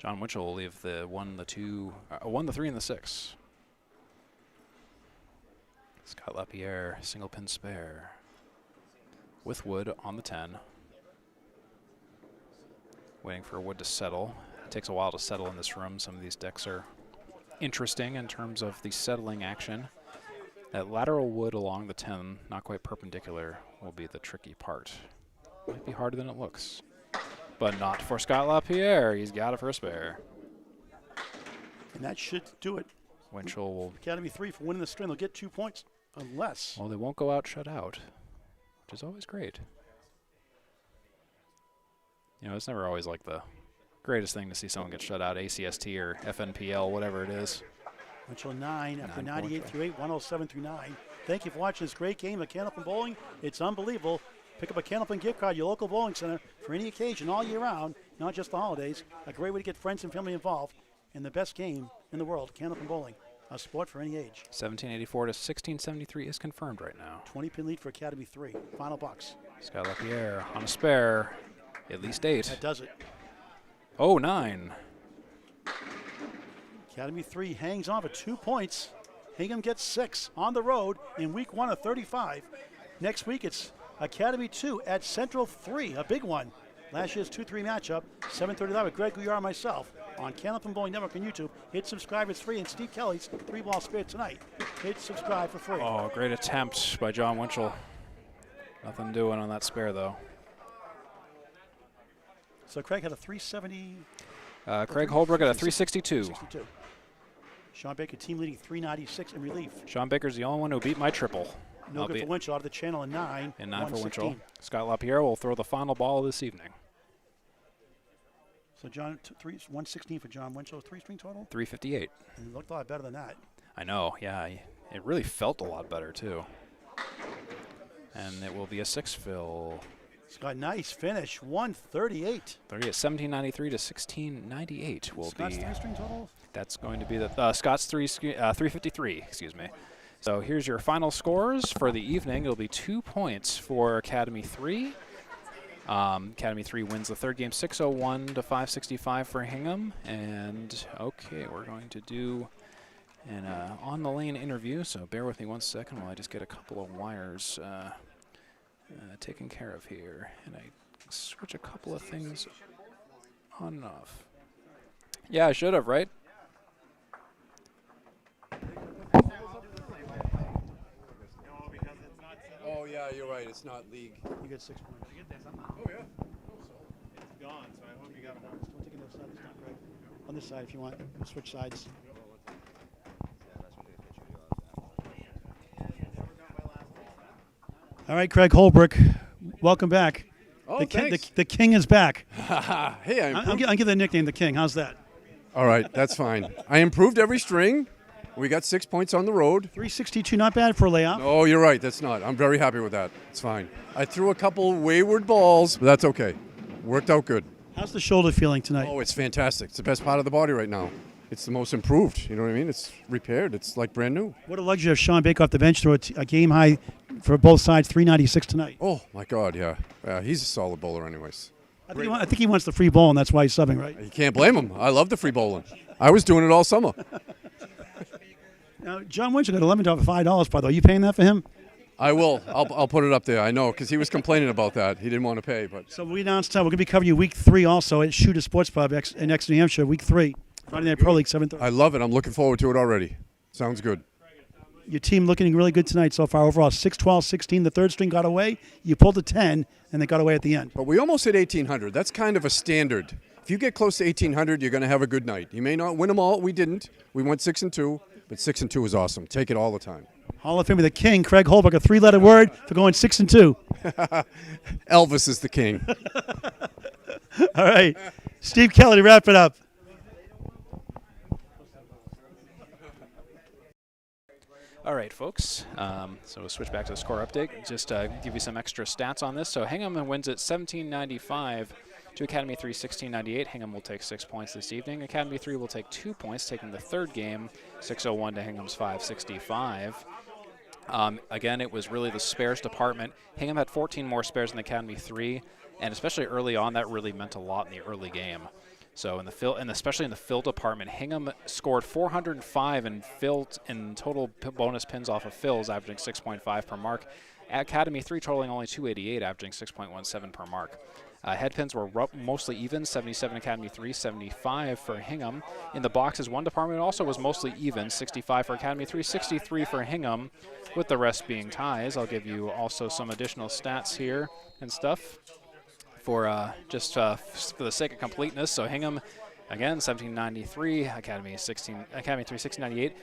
John Winchell will leave the 1, the 2, 1, the 3, and the 6. Scott Lapierre, single pin spare. With wood on the 10. Waiting for wood to settle. It takes a while to settle in this room. Some of these decks are interesting in terms of the settling action. That lateral wood along the 10, not quite perpendicular, will be the tricky part. Might be harder than it looks. But not for Scott Lapierre. He's got it for a spare. And that should do it. Winchell will... Academy 3 for winning the string. They'll get 2 points unless... Well, they won't go out shut out, which is always great. You know, it's never always like the greatest thing to see someone get shut out, ACST or FNPL, whatever it is. Winchell 9 after 98 through 8, 107 through 9. Thank you for watching this great game of Candlepin Bowling. It's unbelievable. Pick up a Candlepin gift card, your local bowling center, for any occasion all year round, not just the holidays. A great way to get friends and family involved in the best game in the world, Candlepin Bowling. A sport for any age. 1784 to 1673 is confirmed right now. 20-pin lead for Academy 3. Final box. Scott Lapierre on a spare. At least 8. That does it. Oh, 9. Academy 3 hangs on for 2 points. Hingham gets 6 on the road in week 1 of 35. Next week it's Academy 2 at Central 3, a big one. Last year's 2-3 matchup, 7:30 live with Greg Guyar and myself on Candlepin Bowling Network on YouTube. Hit subscribe, it's free, and Steve Kelly's 3-ball spare tonight. Hit subscribe for free. Oh, great attempt by John Winchell. Nothing doing on that spare, though. So Craig had a 370. Craig Holbrook at a 362. 62. Sean Baker team leading 396 in relief. Sean Baker's the only one who beat my triple. No good for Winchell out of the channel in 9. And 9 for Winchell. Scott Lapierre will throw the final ball this evening. So John, 116 for John Winchell, 3-string total? 358. And it looked a lot better than that. I know, yeah. It really felt a lot better, too. And it will be a 6-fill. Scott, nice finish, 138. 1793 to 1698 will Scott's be. 3-string total? That's going to be the Scott's 353, excuse me. So here's your final scores for the evening. It'll be 2 points for Academy 3. Academy 3 wins the third game 601 to 565 for Hingham. And okay, we're going to do an on the lane interview. So bear with me 1 second while I just get a couple of wires taken care of here. And I switch a couple of things on and off. Yeah, I should have, right? Oh, yeah, you're right. It's not league. You get 6 points. Oh, yeah. It's gone, so I hope you got more. Don't take it outside, it's not right. On this side if you want. We'll switch sides. All right, Craig Holbrook, welcome back. Oh, thanks. The king is back. Hey, I'm giving the nickname the king. How's that? All right, that's fine. I improved every string. We got 6 points on the road. 362, not bad for a layoff. Oh, you're right. That's not. I'm very happy with that. It's fine. I threw a couple wayward balls, but that's okay. Worked out good. How's the shoulder feeling tonight? Oh, it's fantastic. It's the best part of the body right now. It's the most improved. You know what I mean? It's repaired. It's like brand new. What a luxury of Sean Baker off the bench through a game high for both sides, 396 tonight. Oh, my God, yeah. He's a solid bowler anyways. I think he wants the free ball, and that's why he's subbing, right? You can't blame him. I love the free bowling. I was doing it all summer. Now, John Winchell got $11 for $5, by the way. Are you paying that for him? I will. I'll put it up there. I know, because he was complaining about that. He didn't want to pay. But So we announced we're going to be covering you week 3 also at Shooter Sports Pub in Exeter, New Hampshire, week 3. Friday Night Pro League, 7:30. I love it. I'm looking forward to it already. Sounds good. Your team looking really good tonight so far overall. 6-12-16. The third string got away. You pulled a 10, and they got away at the end. But we almost hit 1,800. That's kind of a standard. If you get close to 1,800, you're going to have a good night. You may not win them all. We didn't. We went 6-2, but 6-2 is awesome. Take it all the time. Hall of Famer, the King, Craig Holbrook, a 3-letter word for going 6-2. Elvis is the king. All right. Steve Kelly to wrap it up. All right, folks. So we'll switch back to the score update. Just give you some extra stats on this. So Hingham wins at 1795 to Academy 3 1698. Hingham will take 6 points this evening. Academy 3 will take 2 points, taking the third game 601 to Hingham's 565. Again, it was really the spares department. Hingham had 14 more spares than Academy 3, and especially early on, that really meant a lot in the early game. So in the fill, and especially in the fill department, Hingham scored 405 in total bonus pins off of fills, averaging 6.5 per mark. Academy 3 totaling only 288, averaging 6.17 per mark. Head pins were mostly even, 77 Academy 3, 75 for Hingham. In the boxes, one department also was mostly even, 65 for Academy 3, 63 for Hingham, with the rest being ties. I'll give you also some additional stats here and stuff for just for the sake of completeness. So Hingham, again, 1793, Academy 3 1698.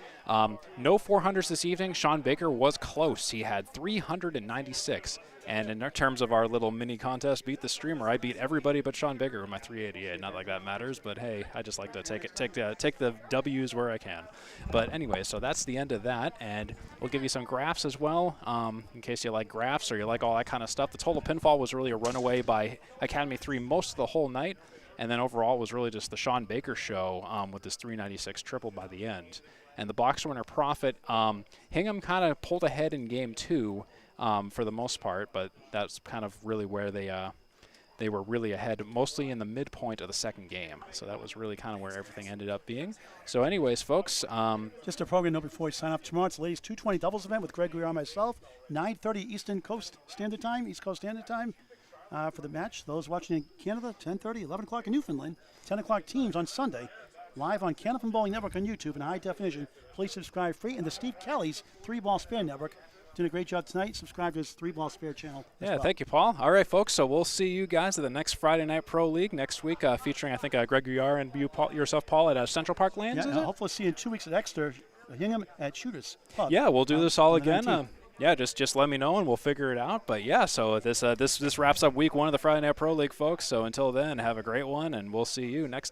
No 400s this evening. Shawn Baker was close. He had 396. And in terms of our little mini contest, beat the streamer, I beat everybody but Shawn Baker with my 388. Not like that matters, but hey, I just like to take the W's where I can. But anyway, so that's the end of that, and we'll give you some graphs as well, in case you like graphs or you like all that kind of stuff. The total pinfall was really a runaway by Academy 3 most of the whole night, and then overall it was really just the Shawn Baker show with this 396 triple by the end. And the box winner profit, Hingham kind of pulled ahead in game 2. For the most part, but that's kind of really where they were really ahead, mostly in the midpoint of the second game. So that was really kind of where everything ended up being. So anyways, folks. Just a program note before we sign off. Tomorrow it's the ladies 220 doubles event with Greg Greer and myself, 9:30 East Coast Standard Time for the match. Those watching in Canada, 10:30, 11 o'clock in Newfoundland, 10 o'clock teams on Sunday. Live on Canopin Bowling Network on YouTube in high definition. Please subscribe free. And the Steve Kelly's 3-Ball Spare Network. Doing a great job tonight. Subscribe to his 3-Ball Spare channel. Yeah, thank you, Paul. All right, folks, so we'll see you guys at the next Friday Night Pro League next week, featuring, I think, Greg Guiar and yourself, Paul, at Central Park Lands, yeah, hopefully see you in 2 weeks at Exeter, Hingham at Shooters Pub. Yeah, we'll do this all again. Yeah, just let me know and we'll figure it out. But yeah, so this wraps up week 1 of the Friday Night Pro League, folks. So until then, have a great one, and we'll see you next time.